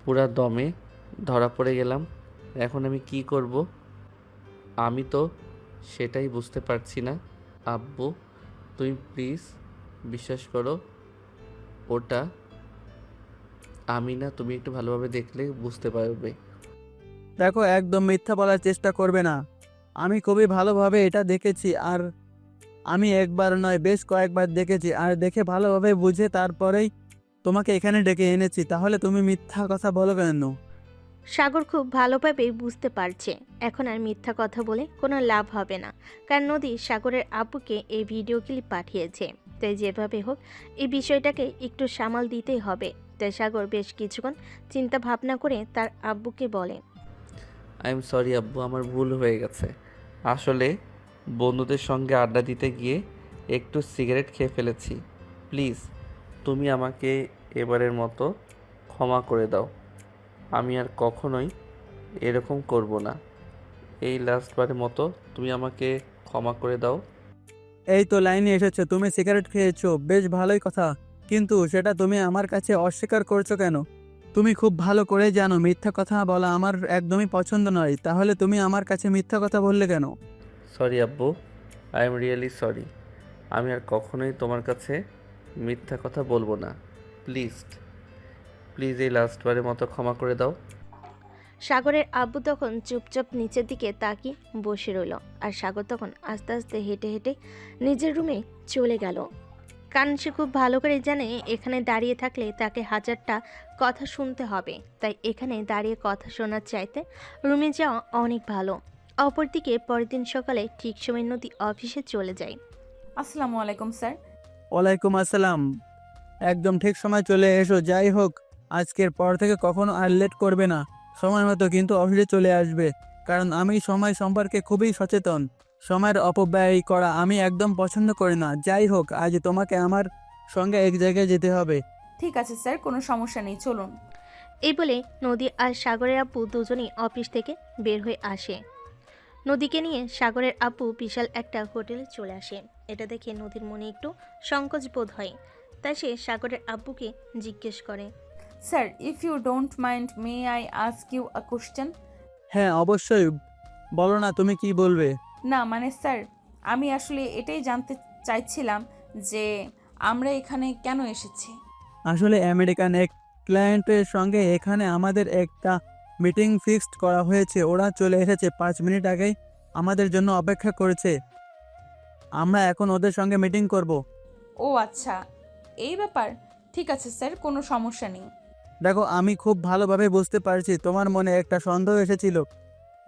[SPEAKER 2] পুরা দমে ধরা পড়ে গেলাম। এখন আমি কি করব? আমি তো সেটাই বুঝতে পারছি না। আব্বু, তুমি প্লিজ বিশ্বাস করো, ওটা আমি না। তুমি একটু ভালোভাবে দেখলে বুঝতে পারবে।
[SPEAKER 4] দেখো, একদম মিথ্যা বলার চেষ্টা করবে না। আমি খুবই ভালোভাবে এটা দেখেছি, আর আমি একবার নয় বেশ কয়েকবার দেখেছি, আর দেখে ভালোভাবে বুঝে তারপরেই তোমাকে এখানে ডেকে এনেছি। তাহলে তুমি মিথ্যা কথা বলো কেন?
[SPEAKER 3] সাগর খুব ভালোভাবে বুঝতে পারছে এখন আর মিথ্যা কথা বলে কোনো লাভ হবে না, কারণ নদী সাগরের আব্বুকে এই ভিডিও ক্লিপ পাঠিয়েছে। তাই যেভাবে হোক এই বিষয়টাকে একটু সামাল দিতেই হবে। তাই সাগর বেশ কিছুক্ষণ চিন্তা ভাবনা করে তার আব্বুকে বলে।
[SPEAKER 2] আই এম সরি আব্বু, আমার ভুল হয়ে গেছে। আসলে বন্ধুদের সঙ্গে আড্ডা দিতে গিয়ে একটু সিগারেট খেয়ে ফেলেছি। প্লিজ তুমি আমাকে এবারের মতো ক্ষমা করে দাও। আমি আর কখনোই এরকম করব না। এই লাস্টবারের মতো তুমি আমাকে ক্ষমা করে দাও।
[SPEAKER 4] এই তো লাইনে এসেছো, তুমি সিগারেট খেয়েছো, বেশ ভালোই কথা, কিন্তু সেটা তুমি আমার কাছে অস্বীকার করছো কেন? তুমি খুব ভালো করে জানো মিথ্যা কথা বলা আমার একদমই পছন্দ নয়, তাহলে তুমি আমার কাছে মিথ্যা কথা বললে কেন?
[SPEAKER 2] সরি আব্বু, আই এম রিয়েলি সরি। আমি আর কখনোই তোমার কাছে মিথ্যা কথা বলবো না। প্লিজ প্লিজ এই লাস্টবারের মতো ক্ষমা করে দাও।
[SPEAKER 3] সাগরের আব্বু তখন চুপচাপ নিচের দিকে তাকিয়ে বসে রইল, আর সাগর তখন আস্তে আস্তে হেঁটে হেঁটে নিজের রুমে চলে গেল। কারণ সে খুব ভালো করে জানে এখানে দাঁড়িয়ে থাকলে তাকে হাজারটা কথা শুনতে হবে, তাই এখানে দাঁড়িয়ে কথা শোনার চাইতে রুমে যাওয়া অনেক ভালো। অপরদিকে পরের দিন সকালে ঠিক সময় নদী অফিসে চলে যায়।
[SPEAKER 1] আসসালামু আলাইকুম স্যার।
[SPEAKER 4] ওয়ালাইকুম আসসালাম। একদম ঠিক সময় চলে এসো। যাই হোক, আজকের পর থেকে কখনো আর লেট করবে না, সময় মতো কিন্তু অফিসে চলে আসবে, কারণ আমি সময় সম্পর্কে খুবই সচেতন। সময়ের অপব্যয় করা আমি একদম পছন্দ করি না। যাই হোক, আজ তোমাকে আমার সঙ্গে এক জায়গায় যেতে হবে।
[SPEAKER 1] ঠিক আছে স্যার, কোনো সমস্যা নেই, চলুন।
[SPEAKER 3] এই বলে নদী আর সাগরের আব্বু দুজনেই অফিস থেকে বের হয়ে আসে। নদীকে নিয়ে সাগরের আব্বু বিশাল একটা হোটেলে চলে আসে। এটা দেখে নদীর মনে একটু সংকোচ বোধ হয়, তাই সে সাগরের আব্বুকে জিজ্ঞেস করে।
[SPEAKER 1] Sir, if you don't mind may I ask you a question?
[SPEAKER 4] হ্যাঁ অবশ্যই, বলো না তুমি কি বলবে।
[SPEAKER 1] না মানে স্যার, আমি আসলে এটাই জানতে চাইছিলাম যে আমরা এখানে কেন এসেছি।
[SPEAKER 4] আসলে আমেরিকান এক ক্লায়েন্টের সঙ্গে এখানে আমাদের একটা মিটিং ফিক্সড করা হয়েছে। ওরা চলে এসেছে 5 মিনিট আগেই, আমাদের জন্য অপেক্ষা করেছে। আমরা এখন ওদের সঙ্গে মিটিং করব।
[SPEAKER 1] ও আচ্ছা, এই ব্যাপার। ঠিক আছে স্যার, কোনো সমস্যা নেই।
[SPEAKER 4] দেখো, আমি খুব ভালোভাবে বুঝতে পারছি তোমার মনে একটা সন্দেহ এসেছিল।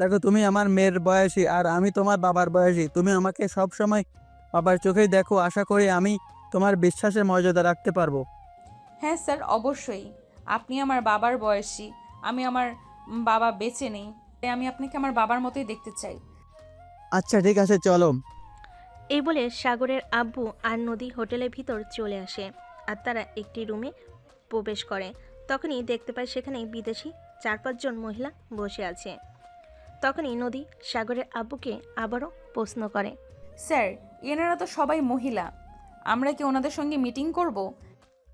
[SPEAKER 4] দেখো, তুমি আমার মেয়ের বয়সী আর আমি তোমার বাবার বয়সী। তুমি আমাকে সব সময় বাবার চোখেই দেখো। আশা করি আমি তোমার বিশ্বাসের মর্যাদা রাখতে পারবো।
[SPEAKER 1] হ্যাঁ স্যার, অবশ্যই। আপনি আমার বাবার বয়সী, আমি আমার বাবা বেঁচে নেই, তাই আমি আপনাকে আমার বাবার মতোই দেখতে চাই।
[SPEAKER 4] আচ্ছা ঠিক আছে, চলো।
[SPEAKER 3] এই বলে সাগরের আব্বু আর নদী হোটেলের ভিতর চলে আসে, আর তারা একটি রুমে প্রবেশ করে। তখনই দেখতে পায় সেখানে বিদেশি 4-5 জন মহিলা বসে আছে। তখনই নদী সাগরের আব্বুকে আবারও প্রশ্ন করে।
[SPEAKER 1] স্যার, এনারা তো সবাই মহিলা, আমরা কি ওনাদের সঙ্গে মিটিং করব?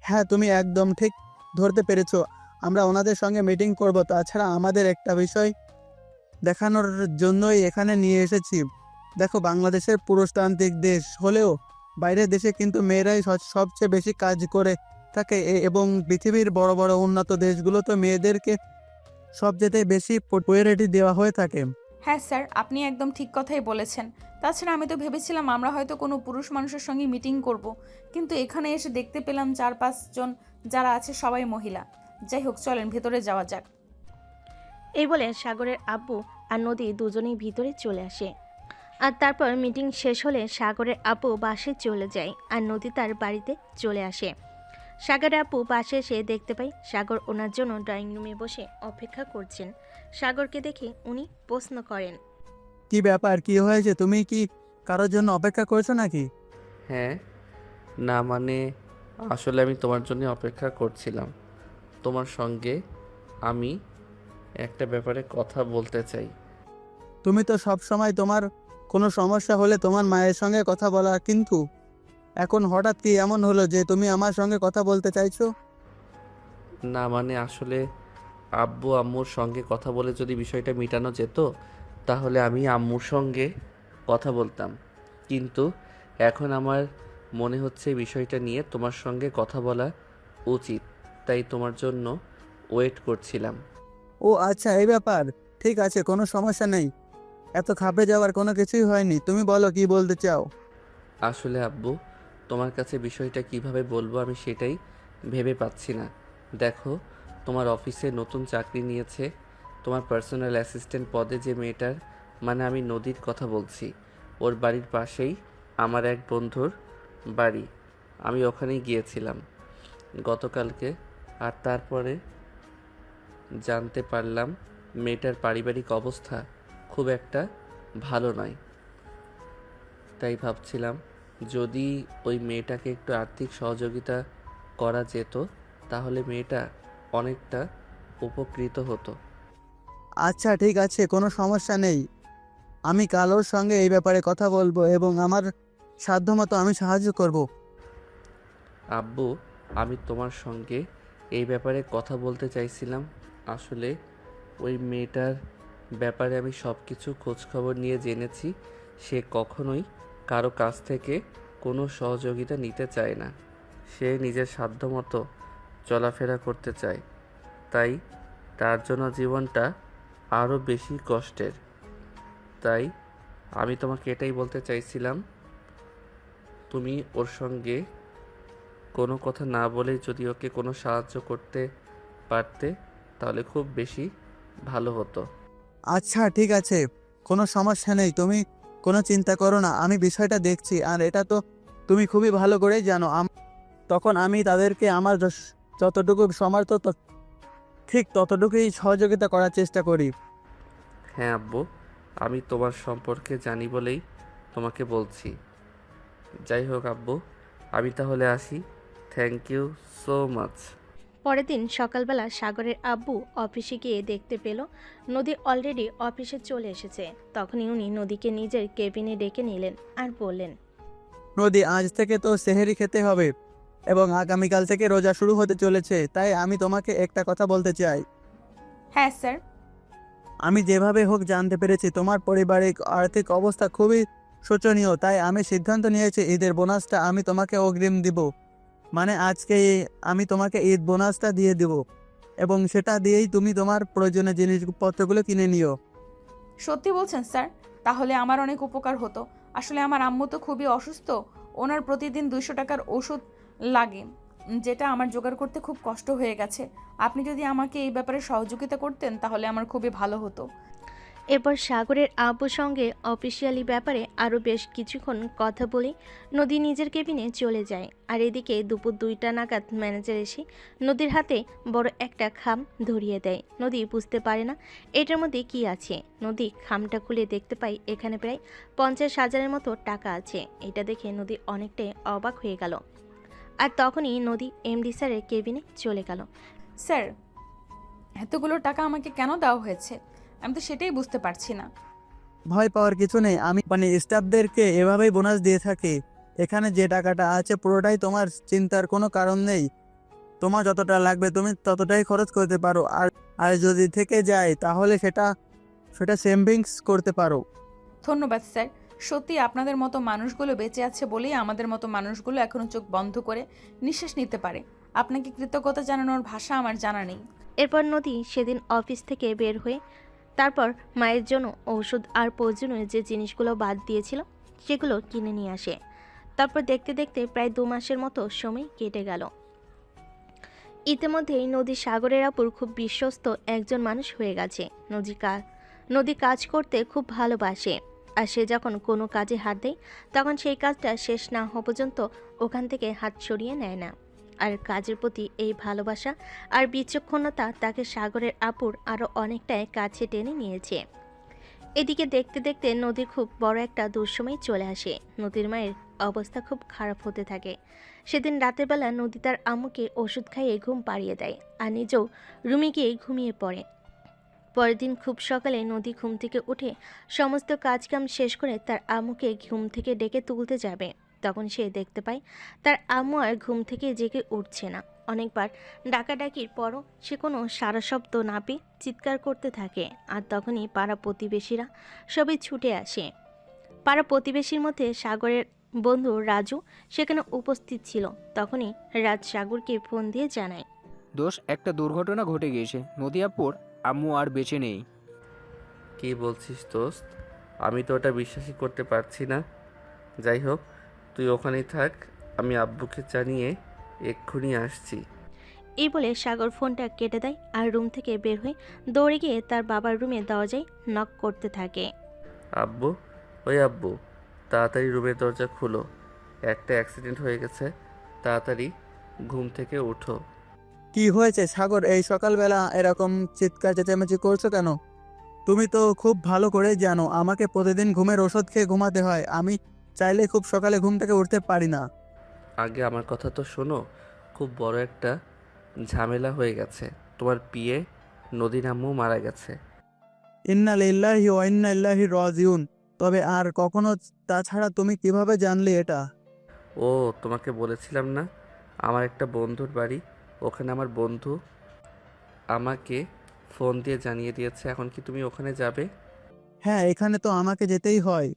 [SPEAKER 4] হ্যাঁ, তুমি একদম ঠিক ধরতে পেরেছো। আমরা ওনাদের সঙ্গে মিটিং করব। তাছাড়া আমাদের একটা বিষয় দেখানোর জন্যই এখানে নিয়ে এসেছি। দেখো, বাংলাদেশের পুরুষতান্ত্রিক দেশ হলেও বাইরের দেশে কিন্তু মেয়েরাই সবচেয়ে বেশি কাজ করে থাকে, এবং পৃথিবীর বড় বড় উন্নত দেশগুলোতে মেয়েদেরকে সবচেয়ে বেশি প্রায়োরিটি দেওয়া হয়ে থাকে।
[SPEAKER 1] হ্যাঁ স্যার, আপনি একদম ঠিক কথাই বলেছেন। তাছাড়া আমি তো ভেবেছিলাম আমরা হয়তো কোনো পুরুষ মানুষের সঙ্গে মিটিং করব, কিন্তু এখানে এসে দেখতে পেলাম 4-5 জন যারা আছে সবাই মহিলা। যাই হোক, চলেন ভেতরে যাওয়া যাক।
[SPEAKER 3] এই বলে সাগরের আব্বু আর নদী দুজনেই ভিতরে চলে আসে। আর তারপর মিটিং শেষ হলে সাগরের আব্বু বাসে চলে যায়, আর নদী তার বাড়িতে চলে আসে। সাগরের আব্বু বাসে এসে দেখতে পায় সাগর ওনার জন্য ড্রয়িং রুমে বসে অপেক্ষা করছেন। সাগরকে দেখে উনি প্রশ্ন করেন।
[SPEAKER 4] কি ব্যাপার, কি হয়েছে? তুমি কি কারোর জন্য অপেক্ষা করছো নাকি?
[SPEAKER 2] হ্যাঁ, না মানে আসলে আমি তোমার জন্য অপেক্ষা করছিলাম। তোমার সঙ্গে আমি একটা ব্যাপারে কথা বলতে চাই।
[SPEAKER 4] তুমি তো সব সময় তোমার কোনো সমস্যা হলে তোমার মায়ের সঙ্গে কথা বলা, কিন্তু এখন হঠাৎ কি এমন হলো যে তুমি আমার সঙ্গে কথা বলতে চাইছো?
[SPEAKER 2] না মানে আসলে আব্বু আম্মুর সঙ্গে কথা বলে যদি বিষয়টা মেটানো যেত তাহলে আমি আম্মুর সঙ্গে কথা বলতাম, কিন্তু এখন আমার মনে হচ্ছে বিষয়টা নিয়ে তোমার সঙ্গে কথা বলা উচিত, তাই তোমার জন্য ওয়েট করছিলাম।
[SPEAKER 4] ও আচ্ছা, এই ব্যাপার। ঠিক আছে, কোনো সমস্যা নেই। এত খাপে যাওয়ার কোনো কিছুই হয়নি। তুমি বলো কি বলতে চাও।
[SPEAKER 2] আসলে আব্বু, তোমার কাছে বিষয়টা কিভাবে বলবো আমি সেটাই ভেবে পাচ্ছি না। দেখো, তোমার অফিসে নতুন চাকরি নিয়েছে, তোমার পার্সোনাল অ্যাসিস্ট্যান্ট পদে যে মেয়েটার, মানে আমি নদীর কথা বলছি, ওর বাড়ির পাশেই আমার এক বন্ধুর বাড়ি। আমি ওখানেই গিয়েছিলাম গতকালকে, আর তারপরে জানতে পারলাম মেয়েটার পারিবারিক অবস্থা খুব একটা ভালো নয়। তাই ভাবছিলাম যদি ওই মেয়েটাকে একটু আর্থিক সহযোগিতা করা যেত তাহলে মেয়েটা অনেকটা উপকৃত হতো।
[SPEAKER 4] আচ্ছা ঠিক আছে, কোনো সমস্যা নেই। আমি কালোর সঙ্গে এই ব্যাপারে কথা বলবো এবং আমার সাধ্যমতো আমি সাহায্য করব।
[SPEAKER 2] আব্বু, আমি তোমার সঙ্গে এই ব্যাপারে কথা বলতে চাইছিলাম। আসলে ওই মেয়েটার ব্যাপারে আমি সব কিছু খোঁজখবর নিয়ে জেনেছি। সে কখনোই কারো কাছ থেকে কোনো সহযোগিতা নিতে চায় না। সে নিজের সাধ্যমতো চলাফেরা করতে চায়, তাই তার জন্য জীবনটা আরও বেশি কষ্টের। তাই আমি তোমাকে এটাই বলতে চাইছিলাম, তুমি ওর সঙ্গে কোনো কথা না বলেই যদি ওকে কোনো সাহায্য করতে পারতে তাহলে খুব বেশি ভালো হতো।
[SPEAKER 4] আচ্ছা ঠিক আছে, কোনো সমস্যা নেই, তুমি কোনো চিন্তা করো না, আমি বিষয়টা দেখছি। আর এটা তো তুমি খুবই ভালো করেই জানো, তখন আমি তাদেরকে আমার যতটুকু সমর্থ ঠিক ততটুকুই সহযোগিতা করার চেষ্টা করি।
[SPEAKER 2] হ্যাঁ আব্বু, আমি তোমার সম্পর্কে জানি বলেই তোমাকে বলছি। যাই হোক আব্বু, আমি তাহলে আসি। Thank you so much.
[SPEAKER 3] পরের দিন সকালবেলা সাগরের আব্বু অফিসে গিয়ে দেখতে পেল নদী অলরেডি অফিসে চলে এসেছে। তখনই উনি নদীকে নিজের কেবিনে ডেকে নিলেন আর বললেন,
[SPEAKER 4] নদী, আজ থেকে তো সেহেরি খেতে হবে এবং আগামীকাল থেকে রোজা শুরু হতে চলেছে, তাই আমি তোমাকে একটা কথা বলতে চাই।
[SPEAKER 1] হ্যাঁ স্যার।
[SPEAKER 4] আমি যেভাবে হোক জানতে পেরেছি তোমার পারিবারিক আর্থিক অবস্থা খুবই শোচনীয়, তাই আমি সিদ্ধান্ত নিয়েছি ঈদের বোনাসটা আমি তোমাকে অগ্রিম দিব। মানে আজকে আমি তোমাকে ঈদ বোনাসটা দিয়ে দিব এবং সেটা দিয়েই তুমি তোমার প্রয়োজনীয় জিনিসপত্রগুলো কিনে নিও।
[SPEAKER 1] সত্যি বলছেন স্যার? তাহলে আমার অনেক উপকার হতো। আসলে আমার আম্মু তো খুবই অসুস্থ, ওনার প্রতিদিন 200 টাকার ওষুধ লাগে, যেটা আমার জোগাড় করতে খুব কষ্ট হয়ে গেছে। আপনি যদি আমাকে এই ব্যাপারে সহযোগিতা করতেন তাহলে আমার খুবই ভালো হতো।
[SPEAKER 3] এরপর সাগরের আব্বুর সঙ্গে অফিসিয়ালি ব্যাপারে আরও বেশ কিছুক্ষণ কথা বলে নদী নিজের কেবিনে চলে যায়। আর এদিকে দুপুর 2টা নাগাদ ম্যানেজার এসে নদীর হাতে বড় একটা খাম ধরিয়ে দেয়। নদী বুঝতে পারে না এটার মধ্যে কি আছে। নদী খামটা খুলে দেখতে পায় এখানে প্রায় 50,000-এর মতো টাকা আছে। এটা দেখে নদী অনেকটাই অবাক হয়ে গেল। আর তখনই নদী এমডি স্যারের কেবিনে চলে গেল।
[SPEAKER 1] স্যার, এতগুলো টাকা আমাকে কেন দেওয়া হয়েছে? আমি তো সেটাই বুঝতে পারছি না।
[SPEAKER 4] ভয় পাওয়ার কিছু নেই, আমি স্টাফদেরকে এভাবেই বোনাস দিয়ে থাকি। এখানে যে টাকাটা আছে পুরোটাই তোমার, চিন্তার কোনো কারণ নেই। তোমার যতটা লাগবে তুমি ততটাই খরচ করতে পারো, আর আর যদি থেকে যায় তাহলে সেটা সেটা সেভিংস করতে পারো।
[SPEAKER 1] ধন্যবাদ স্যার। সত্যি আপনাদের মতো মানুষগুলো বেঁচে আছে বলেই আমাদের মতো মানুষগুলো এখনো চোখ বন্ধ করে নিঃশ্বাস নিতে পারে। আপনাকে কৃতজ্ঞতা জানানোর ভাষা আমার জানা নেই।
[SPEAKER 3] এরপর নদী সেদিন অফিস থেকে বের হয়ে তারপর মায়ের জন্য ঔষধ আর প্রয়োজনীয় যে জিনিসগুলো বাদ দিয়েছিল সেগুলো কিনে নিয়ে আসে। তারপর দেখতে দেখতে প্রায় 2 মাসের মতো সময় কেটে গেল। ইতিমধ্যেই নদী সাগরের আপুর খুব বিশ্বস্ত একজন মানুষ হয়ে গেছে। নদী কাজ করতে খুব ভালোবাসে, আর সে যখন কোনো কাজে হাত দেয় তখন সেই কাজটা শেষ না হওয়া পর্যন্ত ওখান থেকে হাত সরিয়ে নেয় না। আর কাজের প্রতি এই ভালোবাসা আর বিচক্ষণতা তাকে সাগরের আপুর আরও অনেকটাই কাছে টেনে নিয়েছে। এদিকে দেখতে দেখতে নদীর খুব বড় একটা দুঃসময় চলে আসে। নদীর মায়ের অবস্থা খুব খারাপ হতে থাকে। সেদিন রাতের বেলা নদী তার আম্মুকে ওষুধ খাইয়ে ঘুম পাড়িয়ে দেয় আর নিজেও রুমে গিয়ে ঘুমিয়ে পড়ে। পরের দিন খুব সকালে নদী ঘুম থেকে উঠে সমস্ত কাজকাম শেষ করে তার আম্মুকে ঘুম থেকে ডেকে তুলতে যাবে। তখন সে দেখতে পায় তার আম্মু আর ঘুম থেকে জেগে উঠছে না। অনেকবার ডাকাডাকির পরও সে কোনো সারা শব্দ না পেয়ে চিৎকার করতে থাকে। আর তখনই পাড়া প্রতিবেশীরা সবাই ছুটে আসে। পাড়া প্রতিবেশীর মধ্যে সাগরের বন্ধু রাজু সেখানে উপস্থিত ছিল। তখনই রাজ সাগরকে ফোন দিয়ে জানায়,
[SPEAKER 6] দোষ, একটা দুর্ঘটনা ঘটে গিয়েছে। নদী আপুর আম্মু আর বেঁচে নেই।
[SPEAKER 2] কি বলছিস দোস্ত? আমি তো ওটা বিশ্বাসই করতে পারছি না। যাই হোক, তুই ওখানেই থাক, আমি আব্বুকে জানিয়ে এক্ষুনি আসছি।
[SPEAKER 3] এই বলে সাগর ফোনটা কেটে দেয় আর রুম থেকে বের হয়ে দৌড়ে গিয়ে তার বাবার রুমে দরজায় নক করতে থাকে।
[SPEAKER 2] আব্বু, ওই আব্বু, তাড়াতাড়ি রুমের দরজা খুলো, একটা অ্যাক্সিডেন্ট হয়ে গেছে, তাড়াতাড়ি ঘুম থেকে উঠো।
[SPEAKER 4] কি হয়েছে সাগর, এই সকালবেলা এরকম চিৎকার চেঁচামেচি করছো কেন? তুমি তো খুব ভালো করে জানো আমাকে প্রতিদিন ঘুমের ওষুধ খেয়ে ঘুমাতে হয়, আমি চাইলে খুব সকালে ঘুম থেকে উঠতে পারি না।
[SPEAKER 2] আগে আমার কথা তো শোনো, খুব বড় একটা ঝামেলা হয়ে গেছে। তোমার পিয়ে নদীর আম্মু মারা গেছে।
[SPEAKER 4] ইন্না লিল্লাহি ওয়া ইন্না ইলাইহি রাজিউন। তবে আর কখনো, তাছাড়া তুমি কিভাবে জানলে এটা?
[SPEAKER 2] ও, তোমাকে বলেছিলাম না, আমার একটা বন্ধুর বাড়ি ওখানে আমার বন্ধু আমাকে ফোন দিয়ে জানিয়ে দিয়েছে। এখন কি তুমি ওখানে যাবে?
[SPEAKER 4] হ্যাঁ, এখানে তো আমাকে যেতেই হয়।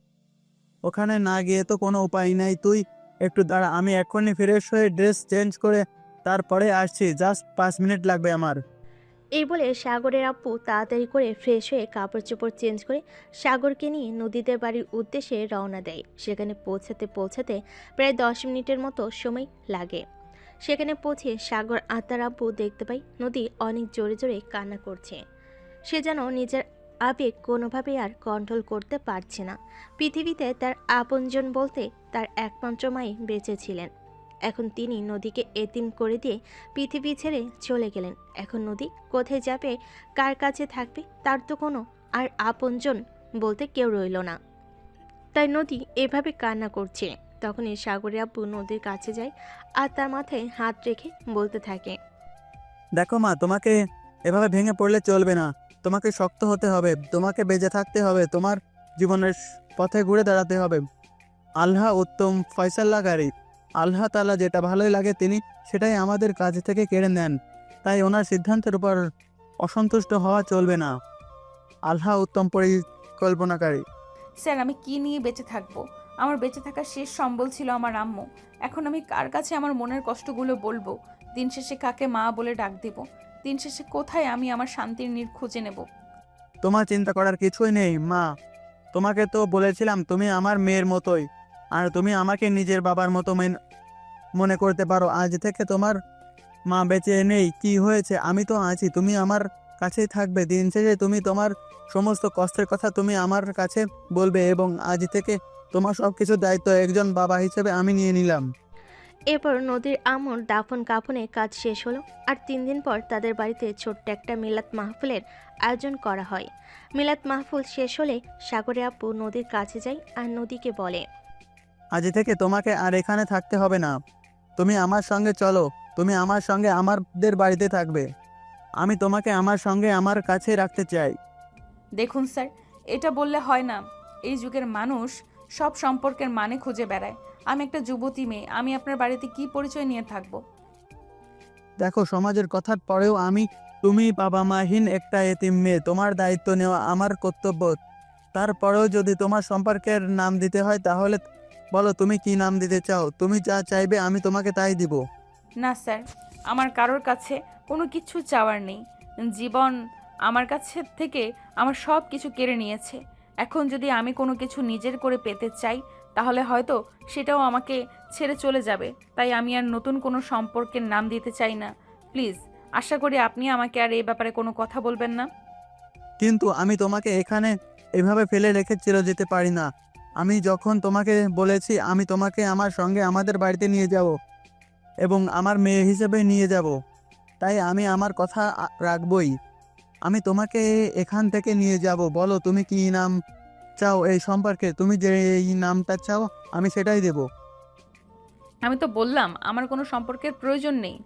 [SPEAKER 4] ওখানে না গিয়ে তো কোনো উপায় নাই। তুই একটু দাঁড়া, আমি এক্ষুনি ফ্রেশ হয়ে ড্রেস চেঞ্জ করে তারপরে আসছি। জাস্ট 5 মিনিট লাগবে আমার।
[SPEAKER 3] এই বলে সাগরের আব্বু তাড়াতাড়ি করে ফ্রেশ হয়ে কাপড় চোপড় চেঞ্জ করে সাগরকে নিয়ে নদীদের বাড়ির উদ্দেশ্যে রওনা দেয়। সেখানে পৌঁছাতে পৌঁছাতে প্রায় 10 মিনিটের মতো সময় লাগে। সেখানে পৌঁছে সাগর আর তার আব্বু দেখতে পায় নদী অনেক জোরে জোরে কান্না করছে। সে যেন নিজের আবেগ কোনোভাবেই আর কন্ট্রোল করতে পারছে না। পৃথিবীতে তার আপনজন বলতে তার একমাত্র মাই বেঁচে ছিলেন। এখন তিনি নদীকে এতিম করে দিয়ে পৃথিবী ছেড়ে চলে গেলেন। এখন নদী কোথায় যাবে, কার কাছে থাকবে, তার তো কোনো আর আপনজন বলতে কেউ রইল না। তাই নদী এভাবে কান্না করছে। তখনই সাগরের আব্বু নদীর কাছে যায় আর তার মাথায় হাত রেখে বলতে থাকে,
[SPEAKER 4] দেখো মা, তোমাকে এভাবে ভেঙে পড়লে চলবে না। তোমাকে শক্ত হতে হবে, তোমাকে বেঁচে থাকতে হবে, তোমার জীবনের পথে ঘুরে দাঁড়াতে হবে। আল্লাহ উত্তম ফয়সালাকারী। আল্লাহ তাআলা যেটা ভালোই লাগে তিনি সেটাই আমাদের কাছ থেকে কেড়ে নেন। তাই ওনার সিদ্ধান্তের উপর অসন্তুষ্ট হওয়া চলবে না। আল্লাহ উত্তম পরিকল্পনাকারী।
[SPEAKER 1] স্যার, আমি কি নিয়ে বেঁচে থাকবো? আমার বেঁচে থাকার শেষ সম্বল ছিল আমার আম্মু। এখন আমি কার কাছে আমার মনের কষ্টগুলো বলবো? দিন শেষে কাকে মা বলে ডাক দিব? দিন শেষে কোথায় আমি আমার শান্তির নীড় খুঁজে নেব?
[SPEAKER 4] তোমার চিন্তা করার কিছুই নেই মা। তোমাকে তো বলেছিলাম তুমি আমার মেয়ের মতোই, আর তুমি আমাকে নিজের বাবার মতো মনে করতে পারো। আজ থেকে তোমার মা বেঁচে নেই, কি হয়েছে? আমি তো আছি, তুমি আমার কাছেই থাকবে। দিন শেষে তুমি তোমার সমস্ত কষ্টের কথা তুমি আমার কাছে বলবে, এবং আজ থেকে তোমার সব কিছুর দায়িত্ব একজন বাবা হিসেবে আমি নিয়ে নিলাম।
[SPEAKER 3] এরপর নদীর আম্মুর দাফন কাফনের কাজ শেষ হলো। আর 3 দিন পর তাদের বাড়িতে ছোট্ট একটা মিলাদ মাহফিলের আয়োজন করা হয়। মিলাদ মাহফিল শেষ হলে সাগরের আব্বু নদীর কাছে যায় আর নদীকে বলে,
[SPEAKER 4] আজ থেকে তোমাকে আর এখানে থাকতে হবে না। তুমি আমার সঙ্গে চলো, তুমি আমার সঙ্গে আমাদের বাড়িতে থাকবে। আমি তোমাকে আমার সঙ্গে আমার কাছে রাখতে চাই।
[SPEAKER 1] দেখুন স্যার, এটা বললে হয় না। এই যুগের মানুষ সব সম্পর্কের মানে খুঁজে বেড়ায়। আমি একটা যুবতী মেয়ে, আমি আপনার বাড়িতে কি পরিচয় নিয়ে থাকবো?
[SPEAKER 4] দেখো, সমাজের কথার পরেও তুমি বাবা মাহীন একটা এতিম মেয়ে, তোমার দায়িত্ব নেওয়া আমার কর্তব্য। তারপরেও যদি তোমার সম্পর্কের নাম দিতে হয় তাহলে বলো তুমি কি নাম দিতে চাও। তুমি যা চাইবে আমি তোমাকে তাই দিব।
[SPEAKER 1] না স্যার, আমার কারোর কাছে কোনো কিছু চাওয়ার নেই। জীবন আমার কাছে থেকে আমার সব কিছু কেড়ে নিয়েছে। এখন যদি আমি কোনো কিছু নিজের করে পেতে চাই তাহলে হয়তো সেটাও আমাকে ছেড়ে চলে যাবে। তাই আমি আর নতুন কোনো সম্পর্কের নাম দিতে চাই না। প্লিজ, আশা করি আপনি আমাকে আর এই ব্যাপারে কোনো কথা বলবেন না।
[SPEAKER 4] কিন্তু আমি তোমাকে এখানে এভাবে ফেলে রেখে চলে যেতে পারি না। আমি যখন তোমাকে বলেছি আমি তোমাকে আমার সঙ্গে আমাদের বাড়িতে নিয়ে যাব এবং আমার মেয়ে হিসেবে নিয়ে যাব, তাই আমি আমার কথা রাখবই। আমি তোমাকে এখান থেকে নিয়ে যাব। বলো তুমি কি নাম চাও এই সম্পর্কে? তুমি যে এই নামটা চাও আমি সেটাই দেব।
[SPEAKER 1] আমি তো বললাম আমার কোনো সম্পর্কের প্রয়োজন নেই।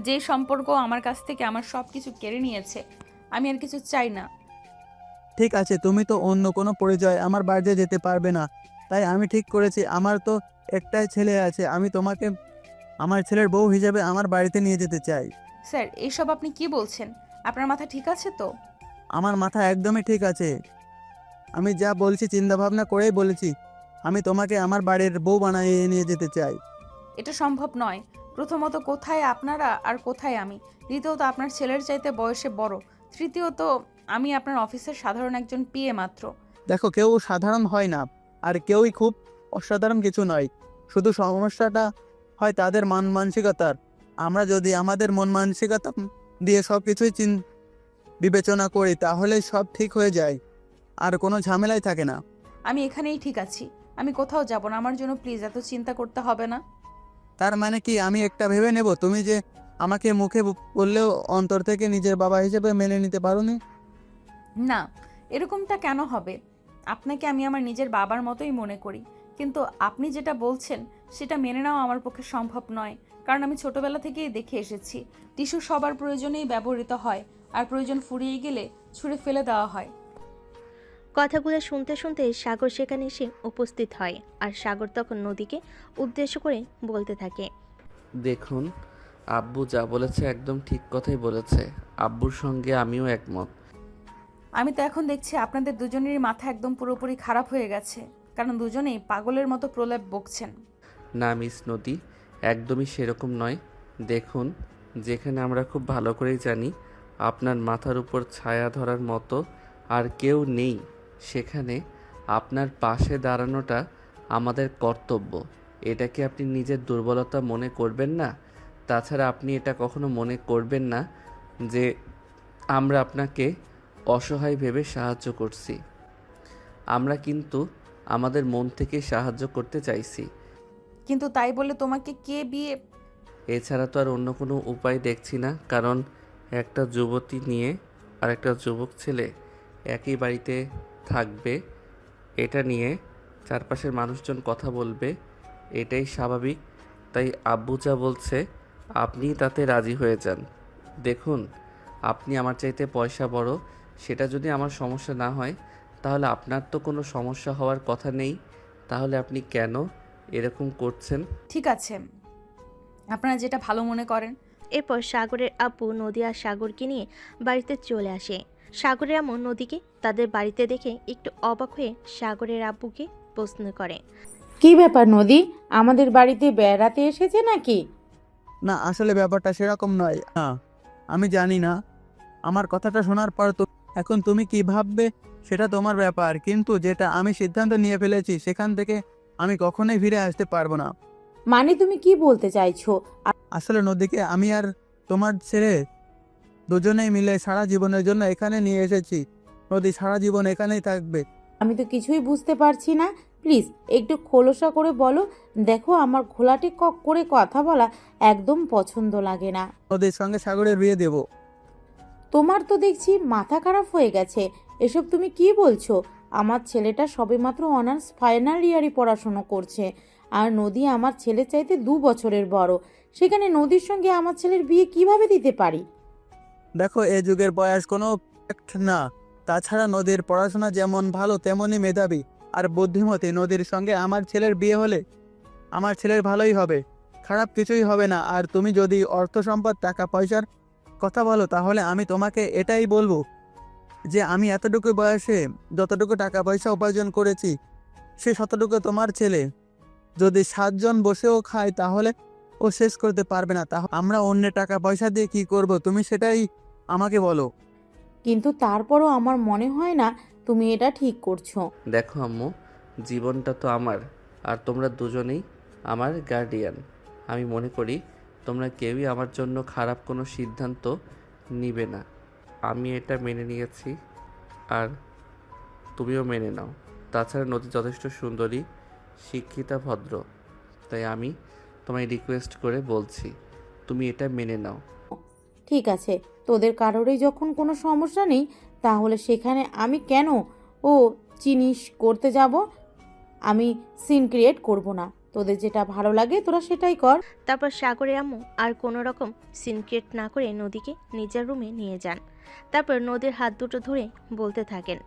[SPEAKER 1] যে সম্পর্ক আমার কাছ থেকে আমার সব কিছু কেড়ে নিয়েছে, আমি আর কিছু চাই না।
[SPEAKER 4] ঠিক আছে, তুমি তো অন্য কোনো পরিচয় আমার বাড়িতে যেতে পারবে না। তাই আমি ঠিক করেছি, আমার তো একটাই ছেলে আছে, আমি তোমাকে আমার ছেলের বউ হিসেবে আমার বাড়িতে নিয়ে যেতে চাই।
[SPEAKER 1] স্যার, এইসব আপনি কি বলছেন? আপনার মাথা ঠিক আছে তো?
[SPEAKER 4] আমার মাথা একদমই ঠিক আছে। আমি যা বলছি চিন্তা ভাবনা করেই বলেছি। আমি তোমাকে আমার বাড়ির বউ বানিয়ে নিয়ে যেতে চাই।
[SPEAKER 1] এটা সম্ভব নয়। প্রথমত, কোথায় আপনারা আর কোথায় আমি? দ্বিতীয়ত, আপনার ছেলের চাইতে বয়সে বড়। তৃতীয়ত, আমি আপনার অফিসের সাধারণ একজন পিএ মাত্র।
[SPEAKER 4] দেখো, কেউ সাধারণ হয় না, আর কেউই খুব অসাধারণ কিছু নয়। শুধু সমস্যাটা হয় তাদের মন মানসিকতার। আমরা যদি আমাদের মন মানসিকতা দিয়ে সব কিছুই বিবেচনা করি তাহলে সব ঠিক হয়ে যায়, আর কোনো ঝামেলাই থাকে না।
[SPEAKER 1] আমি এখানেই ঠিক আছি, আমি কোথাও যাব না। আমার জন্য প্লিজ এত চিন্তা করতে হবে না।
[SPEAKER 4] তার মানে কি আমি একটা ভেবে নেব তুমি যে আমাকে মুখে বললেও অন্তর থেকে নিজের বাবা হিসেবে মেনে নিতে পারোনি?
[SPEAKER 1] না, এরকমটা কেন হবে? আপনাকে আমি আমার নিজের বাবার মতোই মনে করি, কিন্তু আপনি যেটা বলছেন সেটা মেনে নেওয়া আমার পক্ষে সম্ভব নয়। কারণ আমি ছোটবেলা থেকেই দেখে এসেছি টিস্যু সবার প্রয়োজনেই ব্যবহৃত হয়, আর প্রয়োজন ফুরিয়ে গেলে ছুঁড়ে ফেলে দেওয়া হয়।
[SPEAKER 3] কথাগুলো শুনতে শুনতে সাগর সেখানে এসে উপস্থিত হয়। আর সাগর তখন নদীকে উদ্দেশ্য করে বলতে থাকে,
[SPEAKER 2] দেখুন, আব্বু যা বলেছে একদম ঠিক কথাই বলেছে। আব্বুর সঙ্গে আমিও একমত।
[SPEAKER 1] আমি তো এখন দেখছি আপনাদের দুজনেরই মাথা একদম পুরোপুরি খারাপ হয়ে গেছে, কারণ দুজনেই পাগলের মতো প্রলেপ বকছেন।
[SPEAKER 2] না মিস নদী, একদমই সেরকম নয়। দেখুন, যেখানে আমরা খুব ভালো করেই জানি আপনার মাথার উপর ছায়া ধরার মতো আর কেউ নেই, সেখানে আপনার পাশে দাঁড়ানোটা আমাদের কর্তব্য। এটা কি আপনি নিজের দুর্বলতা মনে করবেন না? তাছাড়া আপনি এটা কখনো মনে করবেন না যে আমরা আপনাকে অসহায় ভেবে সাহায্য করছি। আমরা কিন্তু আমাদের মন থেকে সাহায্য করতে চাইছি।
[SPEAKER 1] কিন্তু তাই বলে তোমাকে কে বিয়ে?
[SPEAKER 2] এছাড়া তো আর অন্য কোনো উপায় দেখছি না, কারণ একটা যুবতী নিয়ে আর একটা যুবক ছেলে একই বাড়িতে থাকবে, এটা নিয়ে চারপাশের মানুষজন কথা বলবে, এটাই স্বাভাবিক। তাই আব্বু যা বলছে আপনি তাতে রাজি হয়ে যান। দেখুন, আপনি আমার চাইতে পয়সা বড়, সেটা যদি আমার সমস্যা না হয় তাহলে আপনার তো কোনো সমস্যা হওয়ার কথা নেই। তাহলে আপনি কেন এরকম করছেন?
[SPEAKER 1] ঠিক আছে, আপনারা যেটা ভালো মনে করেন।
[SPEAKER 3] এরপর সাগরের আব্বু নদী আর সাগরকে নিয়ে বাড়িতে চলে আসে। সাগরের আম্মু নদীকে তাদের বাড়িতে দেখে একটু অবাক হয়ে সাগরের আব্বুকে প্রশ্ন করে।
[SPEAKER 5] কি ব্যাপার নদী, আমাদের বাড়িতে বেড়াতে এসেছে নাকি?
[SPEAKER 4] না, আসলে ব্যাপারটা সেরকম নয়। না, আমি জানি না। আমার কথাটা শোনার পর তো এখন তুমি কি ভাববে সেটা তোমার ব্যাপার, কিন্তু যেটা আমি সিদ্ধান্ত নিয়ে ফেলেছি সেখান থেকে আমি কখনোই ফিরে আসতে পারবো না।
[SPEAKER 5] মানে তুমি কি বলতে চাইছো?
[SPEAKER 4] আসলে নদীকে আমি আর তোমার ছেলে দুজনেই মিলে সারা জীবনের জন্য এখানে নিয়ে এসেছি। নদী সারা জীবন এখানেই থাকবে।
[SPEAKER 5] আমি তো কিছুই বুঝতে পারছি না, প্লিজ একটু খোলসা করে বলো। দেখো, আমার ঘোলাটে করে কথা বলা একদম পছন্দ লাগে না।
[SPEAKER 4] নদীর সঙ্গে সাগরের বিয়ে দেব।
[SPEAKER 5] তোমার তো দেখছি মাথা খারাপ হয়ে গেছে। এসব তুমি কি বলছো? আমার ছেলেটা সবেমাত্র অনার্স ফাইনাল ইয়ারে পড়াশোনা করছে, আর নদী আমার ছেলের চাইতে 2 বছরের বড়। সেখানে নদীর সঙ্গে আমার ছেলের বিয়ে কিভাবে দিতে পারি?
[SPEAKER 4] দেখো, এ যুগের বয়স কোনো fact না। তাছাড়া নদীর পড়াশোনা যেমন ভালো তেমনই মেধাবী আর বুদ্ধিমতী। নদীর সঙ্গে আমার ছেলের বিয়ে হলে আমার ছেলের ভালোই হবে, খারাপ কিছুই হবে না। আর তুমি যদি অর্থ সম্পদ টাকা পয়সার কথা বলো তাহলে আমি তোমাকে এটাই বলবো যে আমি এতটুকু বয়সে যতটুকু টাকা পয়সা উপার্জন করেছি সে ততটুকু তোমার ছেলে যদি 7 জন বসেও খায় তাহলে ও শেষ করতে পারবে না। তাহলে আমরা অন্যের টাকা পয়সা দিয়ে কি করব, তুমি সেটাই আমাকে বলো।
[SPEAKER 5] কিন্তু তারপরও আমার মনে হয় না তুমি এটা ঠিক করছো।
[SPEAKER 2] দেখো আম্মু, জীবনটা তো আমার, আর তোমরা দুজনেই আমার গার্ডিয়ান। আমি মনে করি তোমরা কেউই আমার জন্য খারাপ কোনো সিদ্ধান্ত নিবে না। আমি এটা মেনে নিয়েছি, আর তুমিও মেনে নাও। তাছাড়া নদী যথেষ্ট সুন্দরী, শিক্ষিতা, ভদ্র। তাই আমি তোমায় রিকোয়েস্ট করে বলছি, তুমি এটা মেনে নাও।
[SPEAKER 5] ঠিক আছে, তোদের কারোরই যখন কোনো সমস্যা নেই তাহলে সেখানে আমি কেন ও জিনিস করতে যাব? আমি সিন ক্রিয়েট করব না। তোদের যেটা ভালো লাগে তোরা সেটাই কর।
[SPEAKER 3] তারপর সাগরের আম্মু আর কোনো রকম সিনক্রেট না করে নদীকে নিজের রুমে নিয়ে যান। তারপর নদীর হাত দুটো ধরে বলতে থাকেন।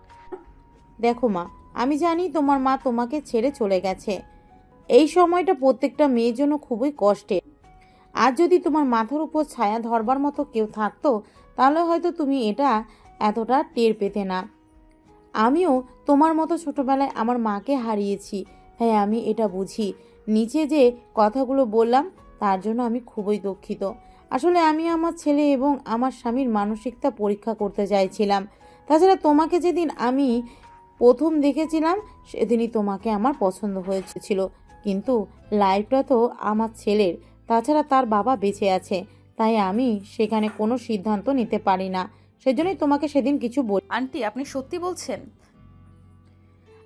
[SPEAKER 5] দেখো মা, আমি জানি তোমার মা তোমাকে ছেড়ে চলে গেছে। এই সময়টা প্রত্যেকটা মেয়ের জন্য খুবই কষ্টের। আর যদি তোমার মাথার উপর ছায়া ধরবার মতো কেউ থাকতো তাহলে হয়তো তুমি এটা এতটা টের পেতে না। আমিও তোমার মতো ছোটবেলায় আমার মাকে হারিয়েছি, তাই আমি এটা বুঝি। নিচে যে কথাগুলো বললাম তার জন্য আমি খুবই দুঃখিত। আসলে আমি আমার ছেলে এবং আমার স্বামীর মানসিকতা পরীক্ষা করতে চাইছিলাম। তাছাড়া তোমাকে যেদিন আমি প্রথম দেখেছিলাম সেদিনই তোমাকে আমার পছন্দ হয়েছিল। কিন্তু লাইফটা তো আমার ছেলের, তাছাড়া তার বাবা বেঁচে আছে, তাই আমি সেখানে কোনো সিদ্ধান্ত নিতে পারি না। সেজন্যই তোমাকে সেদিন কিছু বলি।
[SPEAKER 1] আন্টি, আপনি সত্যি বলছেন?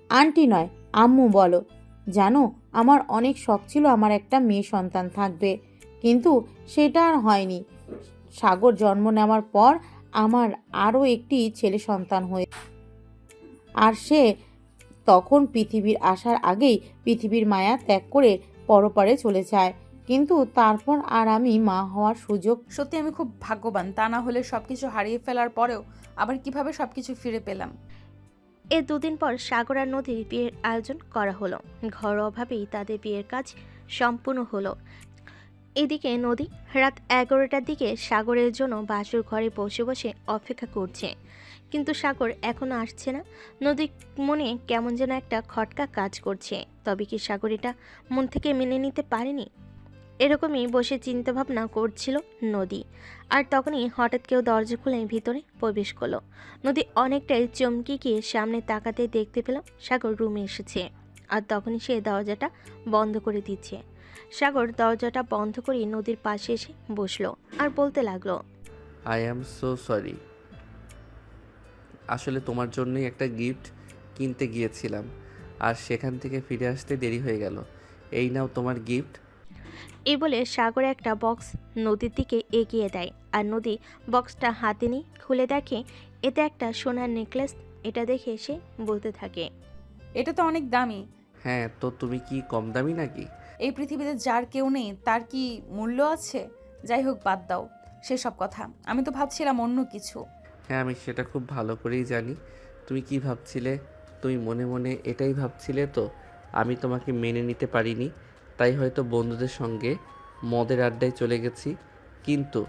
[SPEAKER 5] আন্টি নয়, আম্মু বলো। জানো, আমার অনেক শখ ছিল আমার একটা মেয়ে সন্তান থাকবে, কিন্তু সেটা আর হয়নি। সাগর জন্ম নেওয়ার পর আমার আরও একটি ছেলে সন্তান হয়ে, আর সে তখন পৃথিবীর আসার আগেই পৃথিবীর মায়া ত্যাগ করে পরপারে চলে যায়। কিন্তু তারপর আর আমি মা হওয়ার সুযোগ।
[SPEAKER 1] সত্যি আমি খুব ভাগ্যবান, তা না হলে সবকিছু হারিয়ে ফেলার পরেও আবার কিভাবে সবকিছু ফিরে পেলাম।
[SPEAKER 3] এর 2 দিন পর সাগর আর নদীর বিয়ের আয়োজন করা হলো। ঘরোয়াভাবেই তাদের বিয়ের কাজ সম্পূর্ণ হলো। এদিকে নদী রাত 11টার দিকে সাগরের জন্য বাসুর ঘরে বসে বসে অপেক্ষা করছে, কিন্তু সাগর এখনো আসছে না। নদী মনে কেমন যেন একটা খটকা কাজ করছে। তবে কি সাগর এটা মন থেকে মেনে নিতে পারেনি? এরকমই বসে চিন্তাভাবনা করছিল নদী। আর তখনই হঠাৎ কেউ দরজা খুলে ভিতরে প্রবেশ করলো। নদী অনেকটাই চমকে গিয়ে সামনে তাকাতে দেখতে পেল সাগর রুমে এসেছে। আর তখনই সে দরজাটা বন্ধ করে দিচ্ছে। সাগর দরজাটা বন্ধ করে নদীর পাশে এসে বসলো আর বলতে লাগলো,
[SPEAKER 2] আই অ্যাম সো সরি। আসলে তোমার জন্যই একটা গিফট কিনতে গিয়েছিলাম, আর সেখান থেকে ফিরে আসতে দেরি হয়ে গেল। এই নাও তোমার গিফট।
[SPEAKER 3] এই বলে সাগর একটা বক্স নদীর দিকে এগিয়ে দেয়। আর নদী বক্সটা হাতে নিয়ে খুলে দেখে এতে একটা সোনার নেকলেস। এটা দেখে সে বলতে থাকে,
[SPEAKER 1] এটা তো অনেক দামি।
[SPEAKER 2] হ্যাঁ, তো তুমি কি কম দামি নাকি?
[SPEAKER 1] এই পৃথিবীতে যার কেউ নেই তার কি মূল্য আছে? যাই হোক, বাদ দাও সেসব কথা। আমি তো ভাবছিলাম অন্য কিছু।
[SPEAKER 2] হ্যাঁ, আমি সেটা খুব ভালো করেই জানি তুমি কি ভাবছিলে। তুমি মনে মনে এটাই ভাবছিলে তো আমি তোমাকে মেনে নিতে পারিনি, তাই হয়তো বন্ধুদের সঙ্গে মদের আড্ডায় চলে গেছি। কিন্তু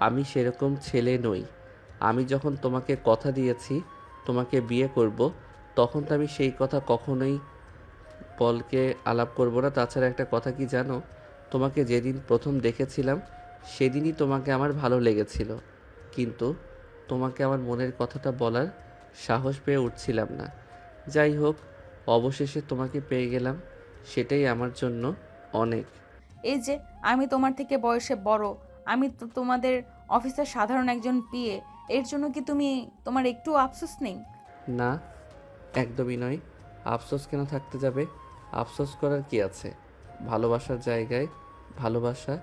[SPEAKER 2] আমি সেরকম ছেলে নই। আমি যখন তোমাকে কথা দিয়েছি তোমাকে বিয়ে করব, তখন তো আমি সেই কথা কখনোই পলকে আলাপ করব না। তাছাড়া একটা কথা কি জানো, তোমাকে যেদিন প্রথম দেখেছিলাম সেদিনই তোমাকে আমার ভালো লেগেছিল, কিন্তু তোমাকে আমার মনের কথাটা বলার সাহস পেয়ে উঠছিলাম না। যাই হোক, অবশেষে তোমাকে পেয়ে গেলাম, সেটাই আমার জন্য অনেক।
[SPEAKER 1] এই যে আমি তোমার থেকে বয়সে বড়, আমি তো তোমাদের অফিসের সাধারণ একজন পিএ, এর জন্য কি তোমার একটু আফসোস নেই?
[SPEAKER 2] না, একদমই নয়। আফসোস কেন থাকতে যাবে? আফসোস করার কি আছে? ভালোবাসার জায়গায় ভালোবাসা,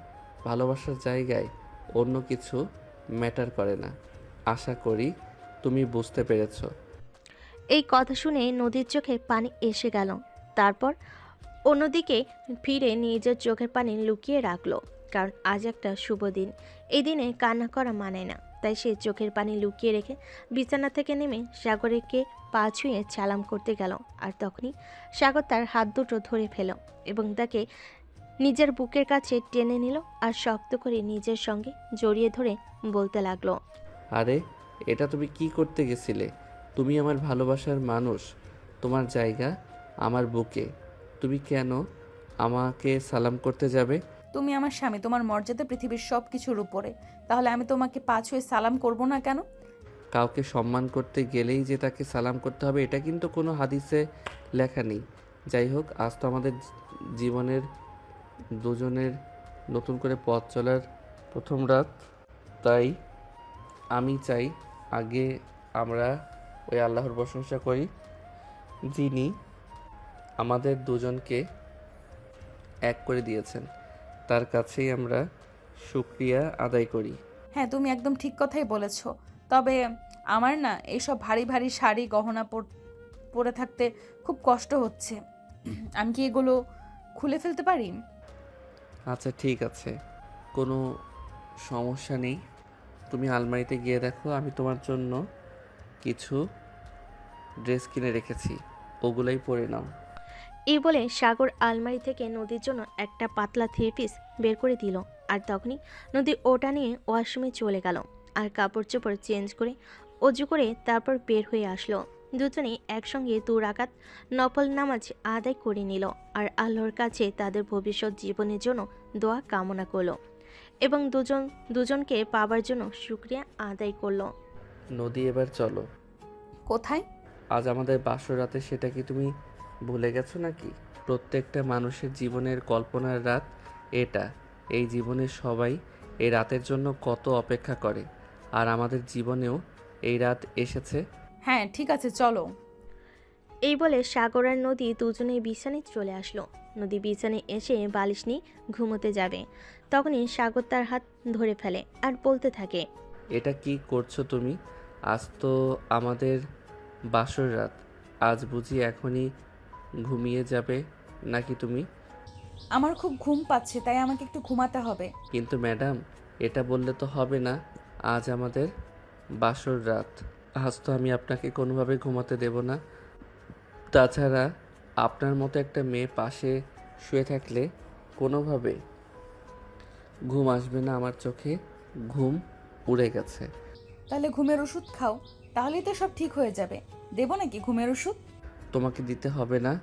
[SPEAKER 2] ভালোবাসার জায়গায় অন্য কিছু ম্যাটার করে না। আশা করি তুমি বুঝতে পেরেছো।
[SPEAKER 3] এই কথা শুনে নদীর চোখে পানি এসে গেল। তারপর অন্যদিকে ফিরে নিজের চোখের পানি লুকিয়ে রাখলো, কারণ আজ একটা শুভ দিন। এই দিনে কান্না করা মানে না, তাই সে চোখের পানি লুকিয়ে রেখে বিছানা থেকে নেমে সাগরকে পা ছুঁয়ে সালাম করতে গেল। আর তখনই সাগর তার হাত দুটো ধরে ফেল এবং তাকে নিজের বুকের কাছে টেনে নিল আর শক্ত করে নিজের সঙ্গে জড়িয়ে ধরে বলতে লাগলো,
[SPEAKER 2] আরে, এটা তুমি কি করতে গেছিলে? তুমি আমার ভালোবাসার মানুষ, তোমার জায়গা আমার বুকে। তুমি কেন আমাকে সালাম করতে যাবে?
[SPEAKER 1] তুমি আমার স্বামী, তোমার মর্যাদা পৃথিবীর সব কিছুর উপরে। তাহলে আমি তোমাকে পা ছুঁয়ে সালাম করব না কেন?
[SPEAKER 2] কাউকে সম্মান করতে গেলেই যে তাকে সালাম করতে হবে এটা কিন্তু কোনো হাদিসে লেখা নেই। যাই হোক, আজ তো আমাদের জীবনের দুজনের নতুন করে পথ চলার প্রথম রাত, তাই আমি চাই আগে আমরা ওই আল্লাহর প্রশংসা করি যিনি আমাদের দুজনকে এক করে দিয়েছেন। তার কাছেই আমরা শুকরিয়া আদায় করি।
[SPEAKER 1] হ্যাঁ, তুমি একদম ঠিক কথাই বলেছ। তবে আমার না এইসব ভারী ভারী শাড়ি গহনা পরে থাকতে খুব কষ্ট হচ্ছে। আমি কি এগুলো খুলে ফেলতে পারি?
[SPEAKER 2] আচ্ছা, ঠিক আছে, কোনো সমস্যা নেই। তুমি আলমারিতে গিয়ে দেখো, আমি তোমার জন্য কিছু ড্রেস কিনে রেখেছি, ওগুলাই পরে নাও।
[SPEAKER 3] এই বলে সাগর আলমারি থেকে নদীর জন্য একটা পাতলা থ্রি পিস বের করে দিল। আর তখনই নদী ওটা নিয়ে ওয়াশরুমে চলে গেল আর কাপড় চোপড় চেঞ্জ করে অজু করে তারপর বের হয়ে আসলো। দুজনেই একসঙ্গে 2 রাকাত নফল নামাজ আদায় করে নিল আর আল্লাহর কাছে তাদের ভবিষ্যৎ জীবনের জন্য দোয়া কামনা করলো এবং দুজনকে পাবার জন্য শুকরিয়া আদায় করলো।
[SPEAKER 2] নদী, এবার চলো।
[SPEAKER 1] কোথায়?
[SPEAKER 2] আজ আমাদের বাসর রাতে, সেটা কি তুমি ভুলে গেছো নাকি? প্রত্যেকটা মানুষের জীবনের কল্পনার রাত এটা। এই জীবনে সবাই এই রাতের জন্য কত অপেক্ষা করে, আর আমাদের জীবনেও এই রাত এসেছে।
[SPEAKER 1] হ্যাঁ, ঠিক আছে, চলো।
[SPEAKER 3] এই বলে সাগর আর নদী দুজনেই বিছানায় চলে আসলো। নদী বিছানায় এসে বালিশ নিয়ে ঘুমোতে যাবে, তখনই সাগর তার হাত ধরে ফেলে আর বলতে থাকে,
[SPEAKER 2] এটা কি করছো তুমি? আজ তো আমাদের বাসর রাত, আজ বুঝি এখনই ঘুমিয়ে যাবে নাকি তুমি?
[SPEAKER 1] আমার খুব ঘুম পাচ্ছে, তাই আমাকে একটু ঘুমাতে হবে।
[SPEAKER 2] কিন্তু ম্যাডাম, এটা বললে তো হবে না। আজ আমাদের বাসর রাত, আজ তো আমি আপনাকে কোনোভাবে ঘুমাতে দেব না। তাছাড়া আপনার মতো একটা মেয়ে পাশে শুয়ে থাকলে কোনোভাবে ঘুম আসবে না আমার চোখে, ঘুম উড়ে গেছে।
[SPEAKER 1] তাহলে ঘুমের ওষুধ খাও, তাহলেই তো সব ঠিক হয়ে যাবে। দেবো নাকি ঘুমের ওষুধ?
[SPEAKER 2] তোমাকে দিতে হবে না,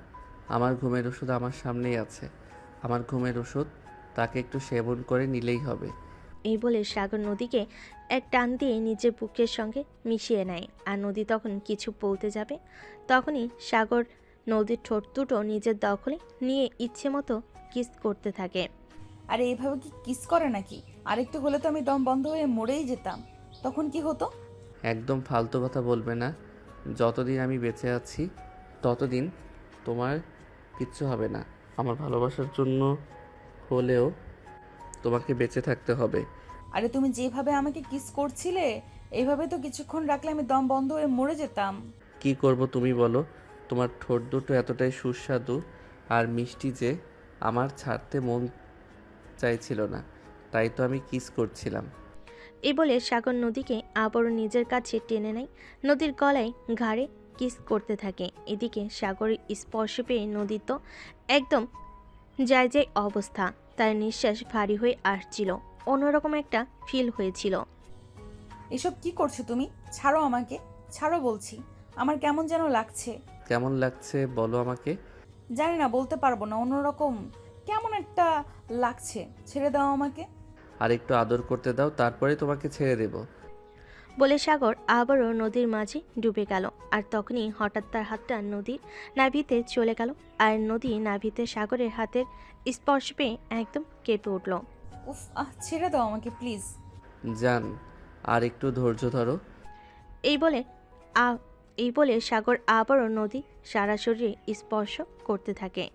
[SPEAKER 2] আমার ঘুমের ওষুধ আমার সামনেই আছে। আমার ঘুমের ওষুধ তাকে একটু সেবন করে নিলেই হবে।
[SPEAKER 3] এই বলে সাগর নদীকে এক টান দিয়ে নিজের বুকের সঙ্গে মিশিয়ে নেয়। আর নদী তখন কিছু বলতে যাবে, তখনই সাগর নদীর ঠোঁট দুটো নিজের দখলে নিয়ে ইচ্ছে মতো কিস করতে থাকে।
[SPEAKER 1] আরে এইভাবে কি কিস করে নাকি? আরেকটু হলে তো আমি দম বন্ধ হয়ে মরেই যেতাম। তখন কি হতো?
[SPEAKER 2] একদম ফালতু কথা বলবে না। যতদিন আমি বেঁচে আছি ততদিন তোমার কিচ্ছু হবে না। আমার ভালোবাসার জন্য হলেও তোমাকে বেঁচে থাকতে হবে।
[SPEAKER 1] আরে তুমি যেভাবে আমাকে কিস করছিলে, এইভাবে তো কিছুক্ষণ রাখলে আমি দম বন্ধ হয়ে মরে যেতাম।
[SPEAKER 2] কি করব তুমি বলো? তোমার ঠোঁট দুটো এতটাই সুস্বাদু আর মিষ্টি যে আমার ছাড়তে মন চাইছিল না, তাই তো আমি কিস করছিলাম।
[SPEAKER 3] এই বলে সাগর নদীকে আবারও নিজের কাছে টেনে নেয়, নদীর গলায় ঘাড়ে কিস করতে থাকে। এদিকে সাগরের স্পর্শ পেয়ে নদীর তো একদম যায় যায় অবস্থা। তার নিঃশ্বাস ভারী হয়ে আসছিল, অন্যরকম একটা ফিল হয়েছিল।
[SPEAKER 1] এসব কি করছো তুমি? ছাড়ো আমাকে, ছাড়ো বলছি। আমার কেমন যেন লাগছে।
[SPEAKER 2] কেমন লাগছে বলো আমাকে?
[SPEAKER 1] জানি না, বলতে পারবো না, অন্যরকম কেমন একটা লাগছে। ছেড়ে দাও আমাকে।
[SPEAKER 2] আর একটু আদর করতে দাও, তারপরে তোমাকে ছেড়ে দেব।
[SPEAKER 3] বলে সাগর আবারও নদীর মাঝে ডুবে গেল। আর তখনই হঠাৎ তার হাতটা নদীর নাভিতে চলে গেল। আর নদী নাভিতে সাগরের হাতের স্পর্শ পেয়ে একদম কেঁপে উঠল।
[SPEAKER 1] উফ, ছেড়ে দাও আমাকে প্লিজ।
[SPEAKER 2] জান, আর একটু ধৈর্য ধরো।
[SPEAKER 3] এই বলে আ এই বলে সাগর আবারও নদী সারা শরীরে স্পর্শ করতে থাকে।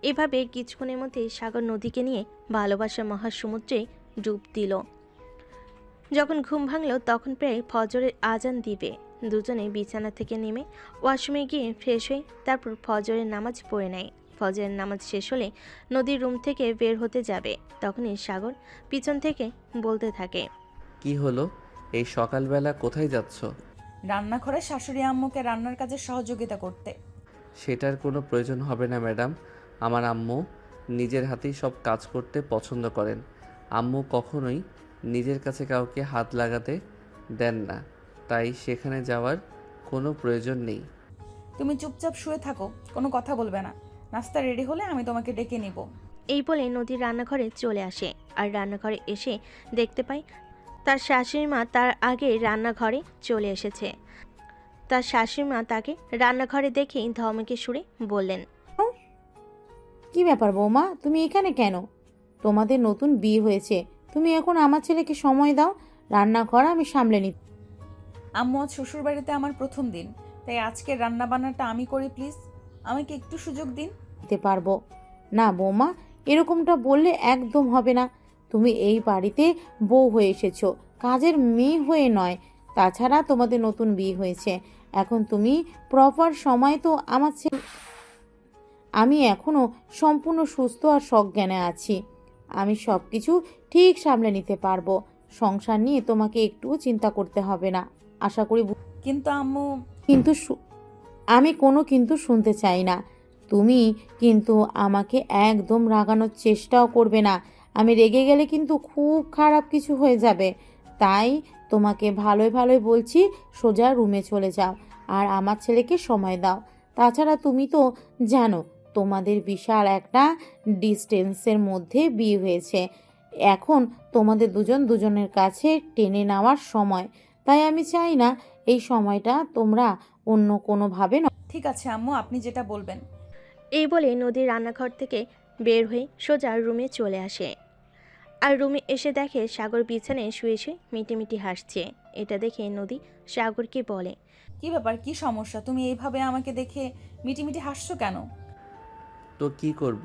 [SPEAKER 3] এভাবে কিছুক্ষণের মধ্যে সাগর নদীকে নিয়ে ভালোবাসার মহাসমুদ্রে ডুব দিল। যখন ঘুম ভাঙল তখন প্রায় ফজরের আজান দিবে। দুজনে বিছানা থেকে নেমে ওয়াশরুমে গিয়ে ফ্রেশ হয়ে তারপর ফজরের নামাজ পড়ে নেয়। ফজরের নামাজ শেষ হলে নদীর রুম থেকে বের হতে যাবে, তখনই সাগর পিছন থেকে বলতে থাকে,
[SPEAKER 2] কি হলো? এই সকালবেলা কোথায় যাচ্ছ?
[SPEAKER 1] রান্নাঘরে শাশুড়ি আম্মুকে রান্নার কাজে সহযোগিতা করতে।
[SPEAKER 2] সেটার কোনো প্রয়োজন হবে না ম্যাডাম। আমার আম্মু নিজের হাতেই সব কাজ করতে পছন্দ করেন। আম্মু কখনোই নিজের কাছে কাউকে হাত লাগাতে দেন না, তাই সেখানে যাওয়ার কোনো প্রয়োজন নেই।
[SPEAKER 1] তুমি চুপচাপ শুয়ে থাকো, কোনো কথা বলবে না। নাস্তা রেডি হলে আমি তোমাকে ডেকে নিব।
[SPEAKER 3] এই বলে নদী রান্নাঘরে চলে আসে। আর রান্নাঘরে এসে দেখতে পায় তার শাশুড়ি মা তার আগে রান্নাঘরে চলে এসেছে। তার শাশুড়ি মা তাকে রান্নাঘরে দেখেই ধমকে সুরে বললেন,
[SPEAKER 5] কি ব্যাপার বৌমা, তুমি এখানে কেন? তোমাদের নতুন বিয়ে হয়েছে, তুমি এখন আমার ছেলেকে সময় দাও, রান্নাঘর আমি সামলে
[SPEAKER 1] আম্মু আজ শ্বশুরবাড়িতে আমার প্রথম দিন, তাই আজকের রান্না বান্নাটা আমি করি প্লিজ। আমাকে একটু সুযোগ দিন।
[SPEAKER 5] নিতে পারবো না বৌমা, এরকমটা বললে একদম হবে না। তুমি এই বাড়িতে বউ হয়ে এসেছো, কাজের মেয়ে হয়ে নয়। তাছাড়া তোমাদের নতুন বিয়ে হয়েছে, এখন তুমি প্রপার সময় তো আমার ছেলে। আমি এখনো সম্পূর্ণ সুস্থ আর সজ্ঞানে আছি, আমি সব কিছু ঠিক সামলে নিতে পারবো। সংসার নিয়ে তোমাকে একটুও চিন্তা করতে হবে না, আশা করি
[SPEAKER 1] কিন্তু আম্মু।
[SPEAKER 5] কিন্তু আমি কোনো কিন্তু শুনতে চাই না। তুমি কিন্তু আমাকে একদম রাগানোর চেষ্টাও করবে না। আমি রেগে গেলে কিন্তু খুব খারাপ কিছু হয়ে যাবে। তাই তোমাকে ভালোই ভালোই বলছি, সোজা রুমে চলে যাও আর আমার ছেলেকে সময় দাও। তাছাড়া তুমি তো জানো তোমাদের বিশাল একটা ডিস্টেন্সের মধ্যে বিয়ে হয়েছে, এখন তোমাদের দুজন দুজনের কাছে টেনে নেওয়ার সময়। তাই আমি চাই না এই সময়টা তোমরা অন্য কোনোভাবে
[SPEAKER 1] ঠিক আছে আম্মু, আপনি যেটা বলবেন।
[SPEAKER 3] এই বলে নদী রান্নাঘর থেকে বের হয়ে সোজা রুমে চলে আসে। আর রুমে এসে দেখে সাগর বিছানায় শুয়ে শুয়ে মিটিমিটি হাসছে। এটা দেখে নদী সাগরকে বলে,
[SPEAKER 1] কি ব্যাপার, কি সমস্যা? তুমি এইভাবে আমাকে দেখে মিটিমিটি হাসছো কেন?
[SPEAKER 2] তো কি করব?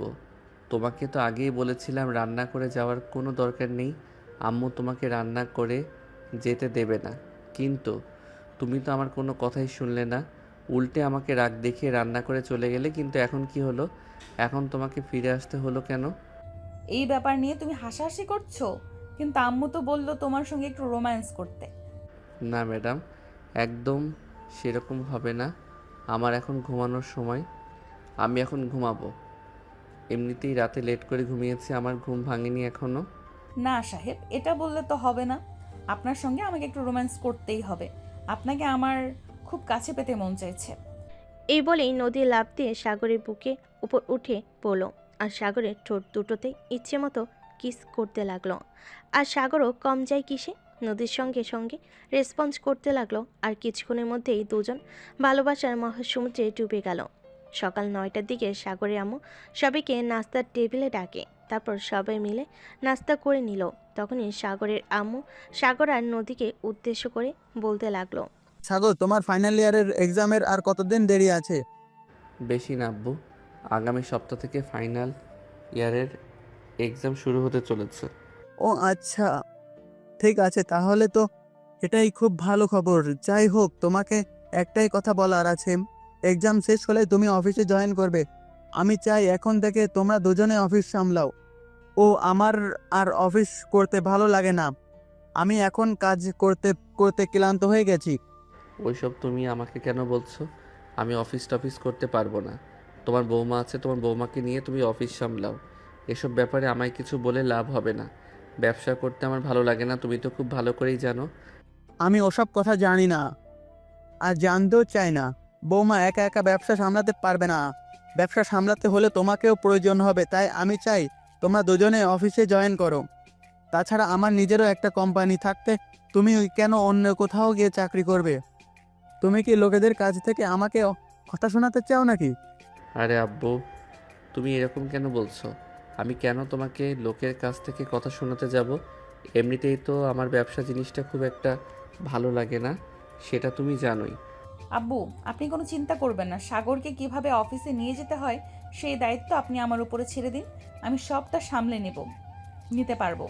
[SPEAKER 2] তোমাকে তো আগেই বলেছিলাম রান্না করে যাওয়ার কোনো দরকার নেই। আম্মু তোমাকে রান্না করে যেতে দেবে না, কিন্তু তুমি তো আমার কোনো কথাই শুনলে না। উল্টে আমাকে রাগ দেখিয়ে রান্না করে চলে গেলে। কিন্তু এখন কি হলো? এখন তোমাকে ফিরে আসতে হলো কেন?
[SPEAKER 1] এই ব্যাপার নিয়ে তুমি হাসাহাসি করছো, কিন্তু আম্মু তো বললো তোমার সঙ্গে একটু রোম্যান্স করতে।
[SPEAKER 2] না ম্যাডাম, একদম সেরকম হবে না। আমার এখন ঘুমানোর সময়, আমি এখন ঘুমাবো। এমনিতেই রাতে লেট করে ঘুমিয়েছি, আমার ঘুম ভাঙেনি এখনও।
[SPEAKER 1] না সাহেব, এটা বললে তো হবে না। আপনার সঙ্গে আমাকে একটু রোম্যান্স করতেই হবে। আপনাকে আমার খুব কাছে পেতে মন চাইছে।
[SPEAKER 3] এই বলেই নদী লাফ দিয়ে সাগরের বুকে উপর উঠে পড়ল আর সাগরের ঠোঁট দুটোতে ইচ্ছে মতো কিস করতে লাগলো। আর সাগরও কম যায় কিসে, নদীর সঙ্গে সঙ্গে রেসপন্স করতে লাগলো। আর কিছুক্ষণের মধ্যেই দুজন ভালোবাসার মহাসমুদ্রে ডুবে গেল। সকাল 9টার দিকে সাগরের আম্মু সবাইকে নাস্তার টেবিলে ডাকে। তারপর সবাই মিলে নাস্তা করে নিল। তখনই সাগরের আম্মু সাগর আর নদীকে উদ্দেশ্য করে বলতে লাগলো,
[SPEAKER 4] সাগর, তোমার ফাইনাল ইয়ারের এক্সামের আর কতদিন দেরি আছে?
[SPEAKER 2] বেশি না আব্বু, আগামী সপ্তাহ থেকে ফাইনাল ইয়ারের এক্সাম শুরু হতে চলেছে।
[SPEAKER 4] ও আচ্ছা, ঠিক আছে, তাহলে তো এটাই খুব ভালো খবর। যাই হোক, তোমাকে একটাই কথা বলার আছে। এক্সাম শেষ হলে তুমি অফিসে জয়েন করবে। আমি চাই এখন থেকে তোমরা দুজনে অফিস সামলাও। ও আমার আর অফিস করতে ভালো লাগে না। আমি এখন কাজ করতে করতে ক্লান্ত হয়ে গেছি।
[SPEAKER 2] ওইসব তুমি আমাকে কেন বলছো? আমি অফিস টফিস করতে পারবো না। তোমার বৌমা আছে, তোমার বৌমাকে নিয়ে তুমি অফিস সামলাও। এসব ব্যাপারে আমায় কিছু বলে লাভ হবে না। ব্যবসা করতে আমার ভালো লাগে না, তুমি তো খুব ভালো করেই জানো।
[SPEAKER 4] আমি ওসব কথা জানি না আর জানতেও চাই না। বৌমা একা একা ব্যবসা সামলাতে পারবে না। ব্যবসা সামলাতে হলে তোমাকেও প্রয়োজন হবে। তাই আমি চাই তোমরা দুজনে অফিসে জয়েন করো। তাছাড়া আমার নিজেরও একটা কোম্পানি থাকতে তুমি কেন অন্য কোথাও গিয়ে চাকরি করবে? তুমি কি লোকেদের কাছ থেকে আমাকে কথা শোনাতে চাও নাকি?
[SPEAKER 2] আরে আব্বু, তুমি এরকম কেন বলছো? আমি কেন তোমাকে লোকের কাছ থেকে কথা শোনাতে যাব? এমনিতেই তো আমার ব্যবসা জিনিসটা খুব একটা ভালো লাগে না, সেটা তুমি জানোই।
[SPEAKER 1] আব্বু, আপনি কোনো চিন্তা করবেন না। সাগরকে কিভাবে অফিসে নিয়ে যেতে হয় সেই দায়িত্ব আপনি আমার উপরে ছেড়ে দিন। আমি সবটা সামলে নিতে পারবো।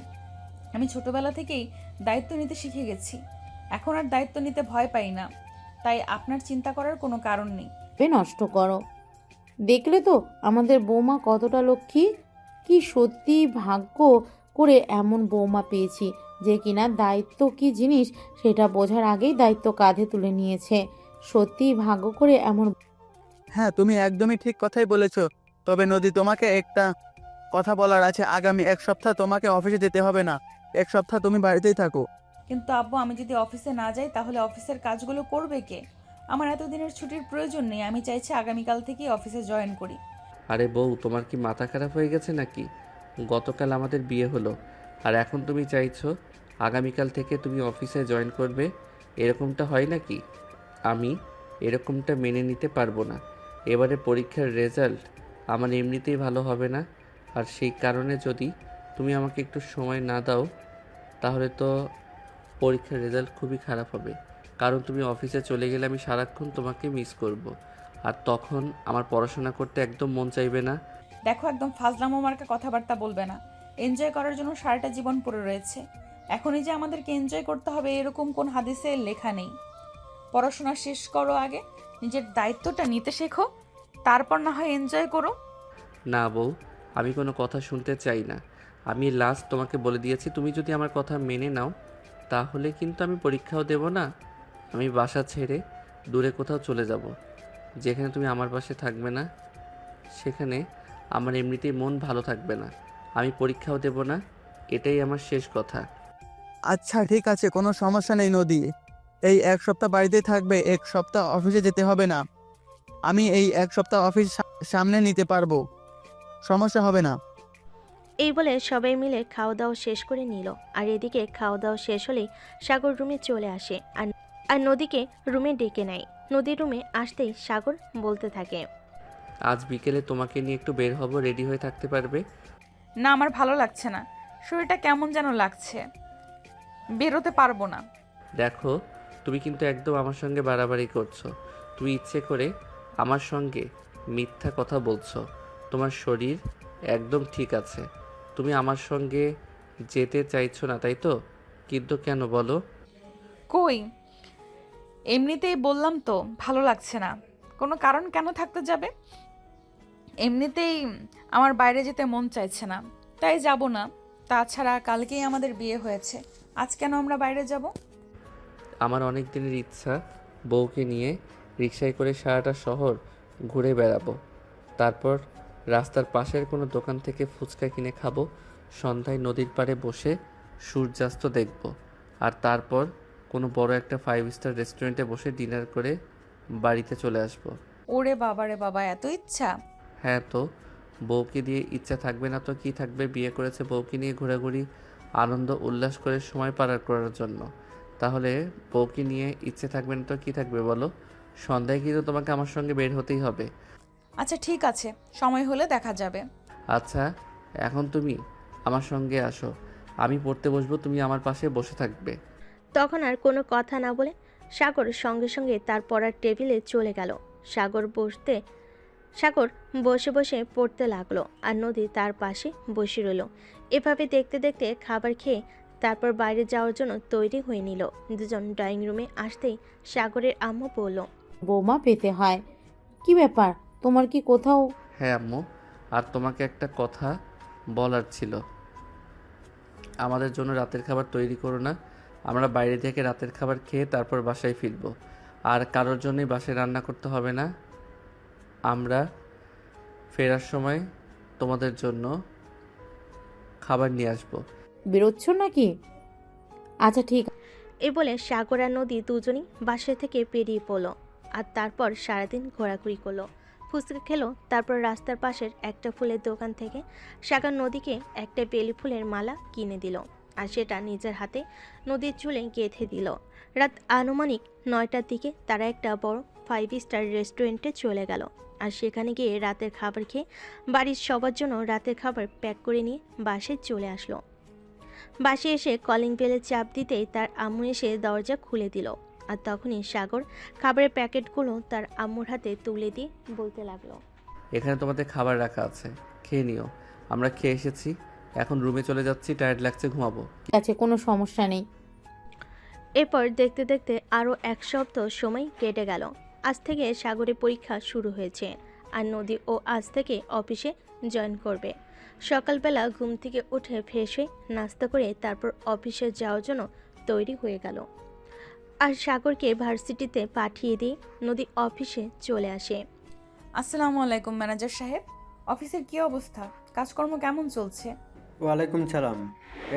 [SPEAKER 1] আমি ছোটবেলা থেকেই দায়িত্ব নিতে শিখে গেছি। এখন আর দায়িত্ব নিতে ভয় পাই না। তাই আপনার চিন্তা করার কোনো কারণ নেই।
[SPEAKER 5] নষ্ট করো। দেখলে তো আমাদের বৌমা কতটা লক্ষ্মী। কি সত্যি ভাগ্য করে এমন বৌমা পেয়েছি যে কিনা দায়িত্ব কি জিনিস সেটা বোঝার আগেই দায়িত্ব কাঁধে তুলে নিয়েছে। সত্যি ভাগ্য করে এমন।
[SPEAKER 4] হ্যাঁ, তুমি একদমই ঠিক কথাই বলেছো। তবে নদী, তোমাকে একটা কথা বলার আছে। আগামী এক সপ্তাহ তোমাকে অফিসে যেতে হবে না। এক সপ্তাহ তুমি বাড়িতেই থাকো।
[SPEAKER 1] কিন্তু আব্বু, আমি যদি অফিসে না যাই তাহলে অফিসের কাজগুলো করবে কে? আমার এতদিনের ছুটির প্রয়োজন নেই। আমি চাইছি আগামীকাল থেকেই অফিসে জয়েন করি।
[SPEAKER 2] আরে বউ, তোমার কি মাথা খারাপ হয়ে গেছে নাকি? গতকাল আমাদের বিয়ে হলো, আর এখন তুমি চাইছো আগামীকাল থেকে তুমি অফিসে জয়েন করবে? এরকমটা হয় নাকি? আমি এরকমটা মেনে নিতে পারবো না। এবারে পরীক্ষার রেজাল্ট আমার এমনিতেই ভালো হবে না, আর সেই কারণে যদি তুমি আমাকে একটু সময় না দাও তাহলে তো পরীক্ষার রেজাল্ট খুবই খারাপ হবে। কারণ তুমি অফিসে চলে গেলে আমি সারাক্ষণ তোমাকে মিস করব, আর তখন আমার পড়াশোনা করতে একদম মন চাইবে না।
[SPEAKER 1] দেখো, একদম ফাজলামো মার্কা কথাবার্তা বলবে না। এনজয় করার জন্য সারাটা জীবন পড়ে রয়েছে। এখনই যে আমাদেরকে এনজয় করতে হবে এরকম কোন হাদিসে লেখা নেই। পড়াশোনা শেষ করো আগে, নিজের দায়িত্বটা নিতে শেখো, তারপর না হয় এনজয় করো।
[SPEAKER 2] না বউ, আমি কোনো কথা শুনতে চাই না। আমি লাস্ট তোমাকে বলে দিয়েছি, তুমি যদি আমার কথা মেনে নাও তাহলে কিন্তু আমি পরীক্ষাও দেব না। আমি বাসা ছেড়ে দূরে কোথাও চলে যাব, যেখানে তুমি আমার পাশে থাকবে না। সেখানে আমার এমনিতেই মন ভালো থাকবে না। আমি পরীক্ষাও দেব না, এটাই আমার শেষ কথা।
[SPEAKER 4] আচ্ছা, ঠিক আছে, কোনো সমস্যা নেই নদী। এই এক সপ্তাহ বাড়িতেই থাকবে, এক সপ্তাহ অফিসে যেতে হবে না। আমি এই এক সপ্তাহ অফিস সামনে নিতে পারবো, সমস্যা হবে না।
[SPEAKER 3] এই বলে সবাই মিলে খাওয়া দাওয়া শেষ করে নিল। আর এদিকে খাওয়া দাওয়া শেষ হলেই সাগর রুমে চলে আসে আর নদীকে রুমে ডেকে নেয়। নদীর রুমে আসতেই সাগর বলতে থাকে,
[SPEAKER 2] আজ বিকেলে তোমাকে নিয়ে একটু বের হব, রেডি হয়ে থাকতে পারবে?
[SPEAKER 1] না, আমার ভালো লাগছে না। শরীরটা কেমন যেন লাগছে, বেরোতে পারবো না।
[SPEAKER 2] দেখো, তুমি কিন্তু একদম আমার সঙ্গে বাড়াবাড়ি করছো। তুমি ইচ্ছে করে আমার সঙ্গে মিথ্যা কথা বলছো। তোমার শরীর একদম ঠিক আছে, তুমি আমার সঙ্গে যেতে চাইছো না, তাই তো? কিন্তু কেন বলো?
[SPEAKER 1] কই, এমনিতেই বললাম তো ভালো লাগছে না। কোনো কারণ কেন থাকতে যাবে? এমনিতেই আমার বাইরে যেতে মন চাইছে না, তাই যাব না। তাছাড়া কালকেই আমাদের বিয়ে হয়েছে, আজ কেন আমরা বাইরে যাব?
[SPEAKER 2] আমার অনেক দিনের ইচ্ছা বউকে নিয়ে রিকশায় করে সারাটা শহর ঘুরে বেড়াবো। তারপর রাস্তার পাশের কোনো দোকান থেকে ফুচকা কিনে খাবো, সন্ধ্যায় নদীর পাড়ে বসে সূর্যাস্ত দেখব, আর তারপর কোনো বড় একটা 5 স্টার রেস্টুরেন্টে বসে ডিনার করে বাড়িতে চলে আসব।
[SPEAKER 1] ওরে বাবা রে বাবা, এত ইচ্ছা!
[SPEAKER 2] হ্যাঁ তো, বউকে দিয়ে ইচ্ছা থাকবে না তো কি থাকবে? বিয়ে করেছে বউকে নিয়ে ঘোরাঘুরি, আনন্দ উল্লাস করে সময় পার করার জন্য। তাহলে বউকে নিয়ে ইচ্ছে থাকবে না তো কি থাকবে বলো? সন্ধ্যায় কিন্তু তোমাকে আমার সঙ্গে বের হতেই হবে।
[SPEAKER 1] আচ্ছা ঠিক আছে, সময় হলে দেখা যাবে।
[SPEAKER 2] আচ্ছা, এখন তুমি আমার সঙ্গে আসো, আমি পড়তে বসবো, তুমি আমার পাশে বসে থাকবে।
[SPEAKER 3] তখন আর কোনো কথা না বলে সাগর সঙ্গে সঙ্গে তার পড়ার টেবিলে চলে গেল। সাগর বসে বসে পড়তে লাগলো আর নদী তার পাশে বসে রইল। এভাবে দেখতে দেখতে খাবার খেয়ে তারপর বাইরে যাওয়ার জন্য তৈরি হয়ে নিল। দুজন ড্রয়িং রুমে আসতেই সাগরের আম্মু বলল,
[SPEAKER 5] বৌমা পেতে হয়। কি ব্যাপার, তোমার কি কোথাও?
[SPEAKER 2] হ্যাঁ আম্মু, আর তোমাকে একটা কথা বলার ছিল। আমাদের জন্য রাতের খাবার তৈরি করো না, আমরা বাইরে থেকে রাতের খাবার খেয়ে তারপর বাসায় ফিরবো। আর কারোর জন্যই বাসায় রান্না করতে হবে না, আমরা ফেরার সময় তোমাদের জন্য খাবার নিয়ে আসবো।
[SPEAKER 5] বেরোচ্ছ নাকি? আচ্ছা ঠিক।
[SPEAKER 3] এই বলে সাগর আর নদী দুজনই বাসা থেকে বেরিয়ে পড়লো আর তারপর সারাদিন ঘোরাঘুরি করলো, ফুচকা খেলো। তারপর রাস্তার পাশের একটা ফুলের দোকান থেকে সাগর নদীকে একটা বেলি ফুলের মালা কিনে দিল আর সেটা নিজের হাতে নদীর চুলে গেঁথে দিল। রাত আনুমানিক 9টার দিকে তারা একটা বড় 5 স্টার রেস্টুরেন্টে চলে গেল আর সেখানে গিয়ে রাতের খাবার খেয়ে বাড়ির সবার জন্য রাতের খাবার প্যাক করে নিয়ে বাসে চলে আসলো। বাসে এসে কলিং বেলে চাপ দিতেই তার আম্মু এসে দরজা খুলে দিল আর তখনই সাগর খাবারের প্যাকেটগুলো তার আম্মুর হাতে তুলে দিয়ে বলতে লাগলো,
[SPEAKER 2] এখানে তোমাদের খাবার রাখা আছে, খেয়ে নিও। আমরা খেয়ে এসেছি, এখন রুমে চলে যাচ্ছি, টায়ার্ড লাগছে, ঘুমাবো।
[SPEAKER 5] ঠিক আছে, কোনো সমস্যা নেই।
[SPEAKER 3] এরপর দেখতে দেখতে আরও 1 সপ্তাহ সময় কেটে গেল। আজ থেকে সাগরের পরীক্ষা শুরু হয়েছে আর নদী ও আজ থেকে অফিসে জয়েন করবে। সকালবেলা ঘুম থেকে উঠে ফ্রেশ হয়ে নাস্তা করে তারপর অফিসে যাওয়ার জন্য তৈরি হয়ে গেল আর সাগরকে ভার্সিটিতে পাঠিয়ে দিয়ে নদী অফিসে চলে আসে।
[SPEAKER 1] আসসালামু আলাইকুম ম্যানেজার সাহেব, অফিসের কি অবস্থা? কাজকর্ম কেমন চলছে?
[SPEAKER 7] ওয়ালাইকুম সালাম।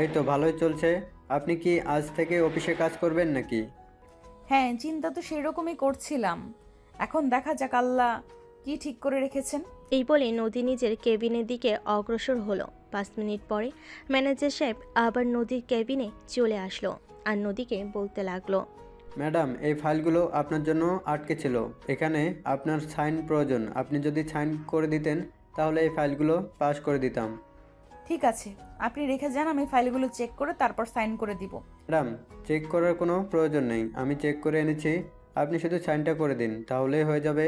[SPEAKER 7] এই তো ভালোই চলছে। আপনি কি আজ থেকে অফিসে কাজ করবেন নাকি?
[SPEAKER 1] হ্যাঁ, চিন্তা তো সেই রকমই করছিলাম। এখন দেখা যাক আল্লাহ কি ঠিক করে রেখেছেন।
[SPEAKER 3] এই বলে নদী নিজের কেবিনের দিকে অগ্রসর হলো। 5 মিনিট পরে ম্যানেজার সাহেব আবার নদীর কেবিনে চলে আসলো আর নদীকে বলতে লাগলো,
[SPEAKER 7] ম্যাডাম, এই ফাইলগুলো আপনার জন্য আটকে ছিল। এখানে আপনার সাইন প্রয়োজন। আপনি যদি সাইন করে দিতেন তাহলে এই ফাইলগুলো পাস করে দিতাম।
[SPEAKER 1] ঠিক আছে, আপনি রেখে যান, আমি ফাইলগুলো চেক করে তারপর সাইন করে দিব।
[SPEAKER 7] ম্যাডাম, চেক করার কোনো প্রয়োজন নেই, আমি চেক করে এনেছি। আপনি শুধু সাইনটা করে দিন, তাহলেই হয়ে যাবে।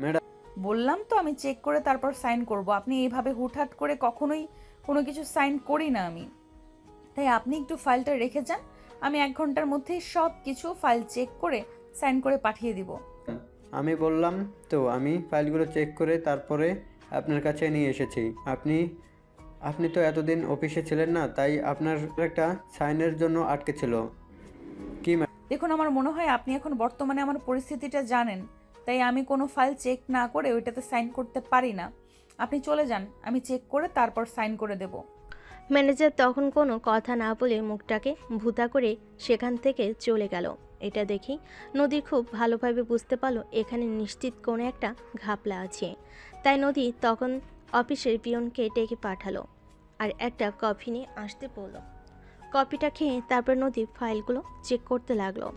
[SPEAKER 7] ম্যাডাম,
[SPEAKER 1] বললাম তো আমি চেক করে তারপর সাইন করব। আপনি এইভাবে হুটহাট করে কখনোই কোনো কিছু সাইন করি না আমি। তাই আপনি একটু ফাইলটা রেখে যান, আমি 1 ঘন্টার মধ্যেই সব কিছু ফাইল চেক করে সাইন করে পাঠিয়ে দিব।
[SPEAKER 7] আমি বললাম তো, আমি ফাইলগুলো চেক করে তারপরে আপনার কাছে নিয়ে এসেছি। আপনি তো এতদিন অফিসে ছিলেন না, তাই আপনার একটা সাইনের জন্য আটকে ছিল। কি
[SPEAKER 1] দেখুন, আমার মনে হয় আপনি এখন বর্তমানে আমার পরিস্থিতিটা জানেন, তাই আমি কোনো ফাইল চেক না করে ওইটাতে সাইন করতে পারি না। আপনি চলে যান, আমি চেক করে তারপর সাইন করে দেব।
[SPEAKER 3] ম্যানেজার তখন কোনো কথা না বলে মুখটাকে ভুতা করে সেখান থেকে চলে গেল। এটা দেখি নদী খুব ভালোভাবে বুঝতে পারলো এখানে নিশ্চিত কোনো একটা ঘাপলা আছে। তাই নদী তখন অফিসের পিয়নকে ডেকে পাঠালো আর একটা কফি নিয়ে আসতে বলল। কফিটা খেয়ে তারপর নদী ফাইলগুলো চেক করতে লাগলো।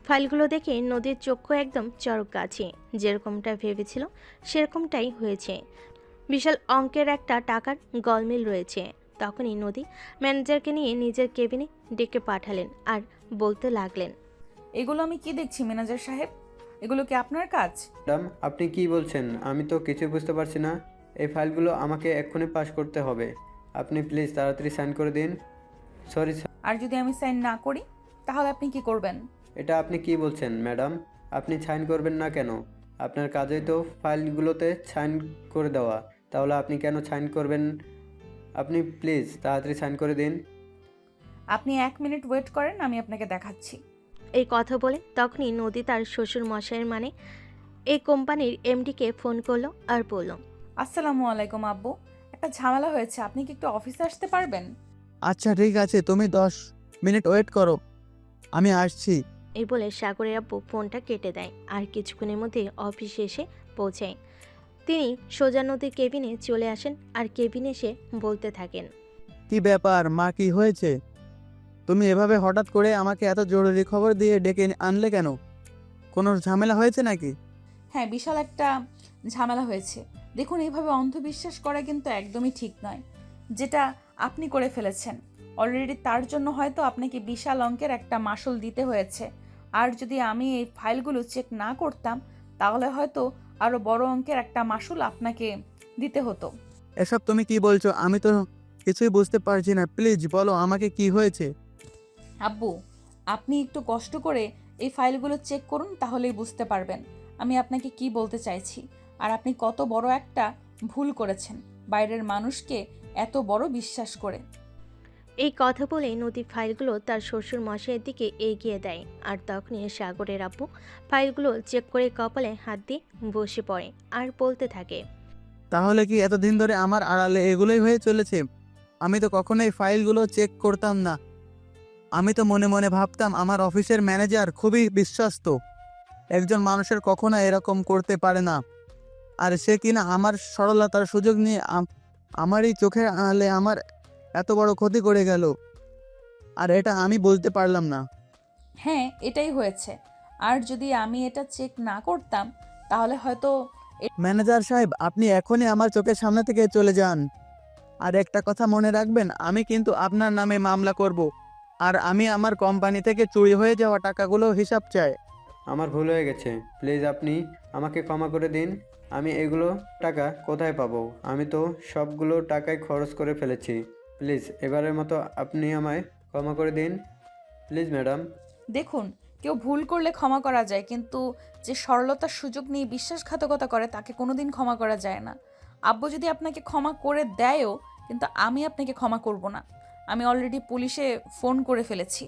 [SPEAKER 3] ফাইলগুলো দেখে নদীর চক্ষু একদম চরক গাছে। যেরকমটা ভেবেছিল সেরকমটাই হয়েছে। বিশাল অঙ্কের একটা টাকার গলমিল রয়েছে। তখনই নদী ম্যানেজারকে নিয়ে নিজের কেবিনে ডেকে পাঠালেন আর বলতে লাগলেন,
[SPEAKER 1] এগুলো আমি কি দেখছি ম্যানেজার সাহেব? এগুলো কি আপনার কাজ?
[SPEAKER 7] ম্যাডাম, আপনি কি বলছেন? আমি তো কিছু বুঝতে পারছি না। এই ফাইলগুলো আমাকে এক্ষুনি পাস করতে হবে। আপনি প্লিজ তাড়াতাড়ি সাইন করে দিন। Sorry sir.
[SPEAKER 1] আর যদি আমি সাইন না করি তাহলে আপনি কি করবেন?
[SPEAKER 7] এটা আপনি কি বলছেন ম্যাডাম? আপনি সাইন করবেন না কেন? আপনার কাজই তো ফাইলগুলোতে সাইন করে দেওয়া, তাহলে আপনি কেন সাইন করবেন? আপনি প্লিজ তাড়াতাড়ি সাইন করে দিন।
[SPEAKER 1] আপনি 1 মিনিট ওয়েট করেন, আমি আপনাকে দেখাচ্ছি।
[SPEAKER 3] এই কথা বলে তখনই নদী তার শ্বশুর মশাইয়ের মানে এই কোম্পানির এমডিকে ফোন করলো আর বলল,
[SPEAKER 1] আসসালামু আলাইকুম আব্বু, একটা ঝামেলা হয়েছে, আপনি কি একটু অফিসে আসতে পারবেন?
[SPEAKER 4] আচ্ছা ঠিক আছে, তুমি 10 মিনিট ওয়েট করো, আমি আসছি।
[SPEAKER 3] এই বলে সাগরের আব্বু ফোনটা কেটে দেয় আর কিছুক্ষণের মধ্যে অফিসে এসে পৌঁছায়। তিনি সোজা নদীর কেবিনে চলে আসেন আর কেবিনে এসে বলতে থাকেন।
[SPEAKER 4] কি ব্যাপার মা, কি হয়েছে? তুমি এভাবে হঠাৎ করে আমাকে এত জরুরি খবর দিয়ে ডেকে আনলে কেন? কোনো ঝামেলা হয়েছে নাকি?
[SPEAKER 1] হ্যাঁ, বিশাল একটা ঝামেলা হয়েছে। দেখুন, এইভাবে অন্ধবিশ্বাস করা কিন্তু একদমই ঠিক নয়, যেটা আপনি করে ফেলেছেন। অলরেডি তার জন্য হয়তো আপনাকে বিশাল অঙ্কের একটা মাসুল দিতে হয়েছে। আর যদি আমি এই ফাইলগুলো চেক না করতাম, তাহলে হয়তো আরও বড় অঙ্কের একটা মাসুল আপনাকে দিতে হতো।
[SPEAKER 4] এসব তুমি কি বলছো? আমি তো কিছুই বুঝতে পারছি না, প্লিজ বলো আমাকে কি হয়েছে।
[SPEAKER 1] আব্বু, আপনি একটু কষ্ট করে এই ফাইলগুলো চেক করুন, তাহলেই বুঝতে পারবেন আমি আপনাকে কি বলতে চাইছি। আর আপনি কত বড় একটা ভুল করেছেন বাইরের মানুষকে এত বড় বিশ্বাস করে।
[SPEAKER 3] এই কথা বলে নদী ফাইলগুলো তার শ্বশুর মশাইয়ের দিকে এগিয়ে দেয় আর তখনই সাগরের আব্বু ফাইলগুলো চেক করে কপালে হাত দিয়ে বসে পড়ে আর বলতে থাকে।
[SPEAKER 4] তাহলে কি এতদিন ধরে আমার আড়ালে এগুলোই হয়ে চলেছে? আমি তো কখনোই ফাইলগুলো চেক করতাম না। আমি তো মনে মনে ভাবতাম আমার অফিসের ম্যানেজার খুবই বিশ্বস্ত, একজন মানুষের কখনো এরকম করতে পারে না। আর সে কিনা আমার সরলতার সুযোগ নিয়ে আমারই চোখের আড়ালে আমার এত বড় ক্ষতি করে গেল, আর এটা আমি বুঝতে পারলাম না।
[SPEAKER 1] হ্যাঁ, এটাই হয়েছে। আর যদি আমি এটা চেক না করতাম, তাহলে হয়তো
[SPEAKER 4] ম্যানেজার সাহেব, আপনি এখনই আমার চোখের সামনে থেকে চলে যান। আর একটা কথা মনে রাখবেন, আমি কিন্তু আপনার নামে মামলা করব, আর আমি আমার কোম্পানি থেকে চুরি হয়ে যাওয়া টাকাগুলো হিসাব চাই।
[SPEAKER 7] আমার ভুল হয়ে গেছে, প্লিজ আপনি আমাকে ক্ষমা করে দিন। আমি এগুলো টাকা কোথায় পাবো? আমি তো সবগুলো টাকাই খরচ করে ফেলেছি। প্লিজ এবারের মতো আপনি আমায় ক্ষমা করে দিন, প্লিজ ম্যাডাম।
[SPEAKER 1] দেখুন, কেউ ভুল করলে ক্ষমা করা যায়, কিন্তু যে সরলতার সুযোগ নিয়ে বিশ্বাসঘাতকতা করে তাকে কোনোদিন ক্ষমা করা যায় না। আব্বু যদি আপনাকে ক্ষমা করে দেয়ও, কিন্তু আমি আপনাকে ক্ষমা করব না। আমি অলরেডি পুলিশে ফোন করে ফেলেছি,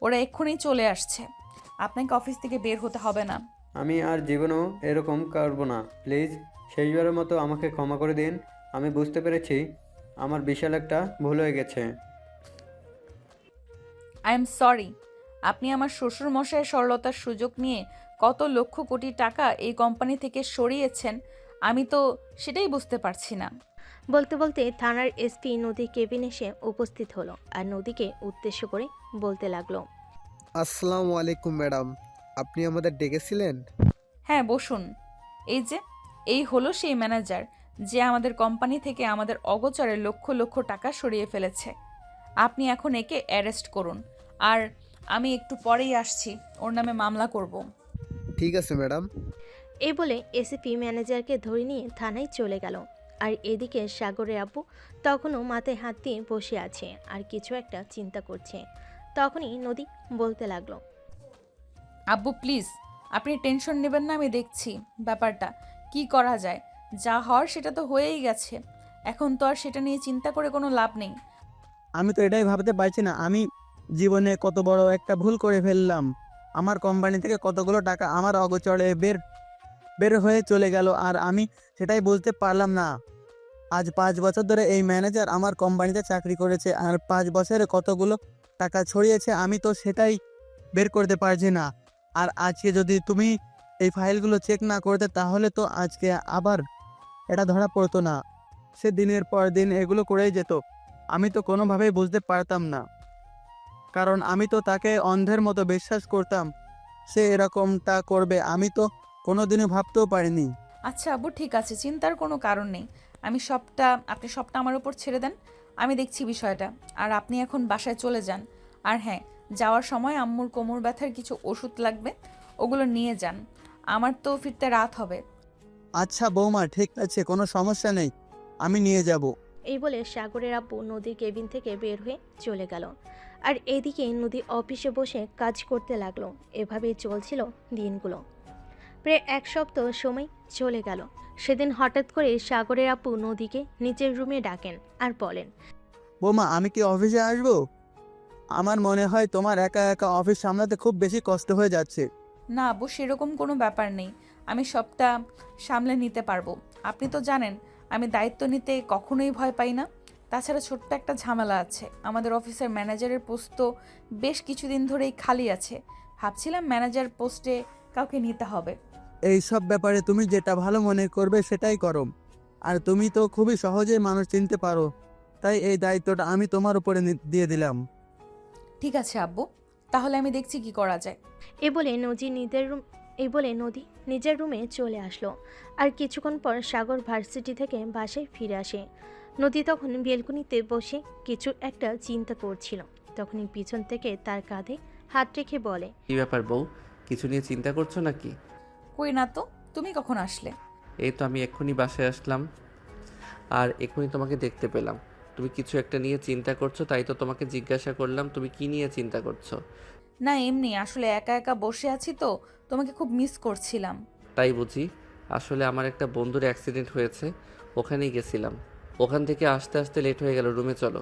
[SPEAKER 1] ওরা এক্ষুনি চলে আসছে। আপনাকে অফিস থেকে বের হতে হবে না।
[SPEAKER 7] আমি আর জীবনেও এরকম করব না, প্লিজ শেষবারের মতো আমাকে ক্ষমা করে দিন। আমি বুঝতে পেরেছি আমার বিশাল একটা ভুল হয়ে গেছে।
[SPEAKER 1] I am sorry. আপনি আমার শ্বশুর মশাইয়ের সরলতার সুযোগ নিয়ে কত লক্ষ কোটি টাকা এই কোম্পানি থেকে সরিয়েছেন, আমি তো সেটাই বুঝতে পারছি না।
[SPEAKER 3] বলতে বলতে থানার এসপি নদীর কেবিন এসে উপস্থিত হলো আর নদীকে উদ্দেশ্য করে বলতে লাগলো।
[SPEAKER 8] আসসালামু আলাইকুম ম্যাডাম, আপনি আমাদের ডেকেছিলেন?
[SPEAKER 1] হ্যাঁ, বসুন। এই হলো সেই ম্যানেজার যে আমাদের কোম্পানি থেকে আমাদের অগোচরে লক্ষ লক্ষ টাকা সরিয়ে ফেলেছে। আপনি এখন একে অ্যারেস্ট করুন, আর আমি একটু পরেই আসছি, ওর নামে মামলা করব।
[SPEAKER 8] ঠিক আছে ম্যাডাম।
[SPEAKER 3] এই বলে এসপি ম্যানেজারকে ধরে নিয়ে থানায় চলে গেল। আর এদিকে সাগরের আব্বু তখনও মাথায় হাত দিয়ে বসে আছে আর কিছু একটা চিন্তা করছে। তখনই নদী বলতে লাগলো।
[SPEAKER 1] আব্বু প্লিজ, আপনি টেনশন নেবেন না, আমি দেখছি ব্যাপারটা কি করা যায়। যা হওয়ার সেটা তো হয়েই গেছে, এখন তো আর সেটা নিয়ে চিন্তা করে কোনো লাভ নেই।
[SPEAKER 4] আমি তো এটাই ভাবতে পারছি না, আমি জীবনে কত বড় একটা ভুল করে ফেললাম। আমার কোম্পানি থেকে কতগুলো টাকা আমার অগোচরে বের হয়ে চলে গেল, আর আমি সেটাই বুঝতে পারলাম না। আজ 5 বছর ধরে এই ম্যানেজার আমার কোম্পানিতে চাকরি করেছে, আর 5 বছরে কতগুলো টাকা ছড়িয়েছে আমি তো সেটাই বের করতে পারছি না। আর আজকে যদি তুমি এই ফাইলগুলো চেক না করতে, তাহলে তো আজকে আবার এটা ধরা পড়তো না। সে দিনের পর দিন এগুলো করেই যেত, আমি তো কোনোভাবেই বুঝতে পারতাম না, কারণ আমি তো তাকে অন্ধের মতো বিশ্বাস করতাম। সে এরকমটা করবে আমি তো কোনোদিনও ভাবতেও পারিনি।
[SPEAKER 1] আচ্ছা আব্বু, ঠিক আছে, চিন্তার কোনো কারণ নেই। আপনি সবটা আমার উপর ছেড়ে দেন, আমি দেখছি বিষয়টা। আর আপনি এখন বাসায় চলে যান। আর হ্যাঁ, যাওয়ার সময় আম্মুর কোমর ব্যথার কিছু ওষুধ লাগবে, ওগুলো নিয়ে যান। আমার তো ফিরতে রাত হবে।
[SPEAKER 4] আচ্ছা বৌমা, ঠিক আছে, কোনো সমস্যা নেই, আমি নিয়ে যাব।
[SPEAKER 3] এই বলে সাগরের আব্বু নদীর কেবিন থেকে বের হয়ে চলে গেল। আর এদিকে নদী অফিসে বসে কাজ করতে লাগলো। এভাবেই চলছিল দিনগুলো। প্রায় 1 সপ্তাহ সময় চলে গেল। সেদিন হঠাৎ করে সাগরের আব্বু নদীকে নিচের রুমে ডাকেন আর বলেন।
[SPEAKER 4] বৌমা, আমি কি অফিসে আসবো? আমার মনে হয় তোমার একা একা অফিস সামলাতে খুব বেশি কষ্ট হয়ে যাচ্ছে।
[SPEAKER 1] না আব্বু, সেরকম কোনো ব্যাপার নেই, আমি সবটা সামলে নিতে পারবো। আপনি তো জানেন আমি দায়িত্ব নিতে কখনোই ভয় পাই না। তাছাড়া ছোট্ট একটা ঝামেলা আছে, আমাদের অফিসের ম্যানেজারের পোস্ট তো বেশ কিছুদিন ধরেই খালি আছে। ভাবছিলাম ম্যানেজার পোস্টে কাউকে নিতে হবে।
[SPEAKER 4] এই সব ব্যাপারে তুমি যেটা ভালো মনে করবে সেটাই করো। আর তুমি তো খুবই সহজেই মানুষ চিনতে পারো, তাই এই দায়িত্বটা আমি তোমার উপরে দিয়ে দিলাম।
[SPEAKER 1] ঠিক আছে আব্বু, তাহলে আমি দেখছি কি করা যায়।
[SPEAKER 3] এই বলে নদী নিজের রুমে চলে আসলো। আর কিছুক্ষণ পর সাগর ভার্সিটি থেকে বাসায় ফিরে আসে। নদী তখন বেলকনিতে বসে কিছু একটা চিন্তা করছিল। তখনই পিছন থেকে তার কাঁধে হাত রেখে বলে,
[SPEAKER 2] কি ব্যাপার বউ, কিছু নিয়ে চিন্তা করছো নাকি?
[SPEAKER 1] কই না তো, তুমি কখন আসলে?
[SPEAKER 2] এই তো আমি এক্ষুনি বাসায় আসলাম, আর এক্ষুনি তোমাকে দেখতে পেলাম। তুমি কিছু একটা নিয়ে চিন্তা করছো, তাই তো তোমাকে জিজ্ঞাসা করলাম তুমি কি নিয়ে চিন্তা করছো।
[SPEAKER 1] না এমনি, আসলে একা একা বসে আছি তো, তোমাকে খুব মিস করছিলাম।
[SPEAKER 2] তাই বুঝি? আসলে আমার একটা বন্ধুর অ্যাক্সিডেন্ট হয়েছে, ওখানেই গেছিলাম। ওখান থেকে আসতে আসতে লেট হয়ে গেল, রুমে চলো।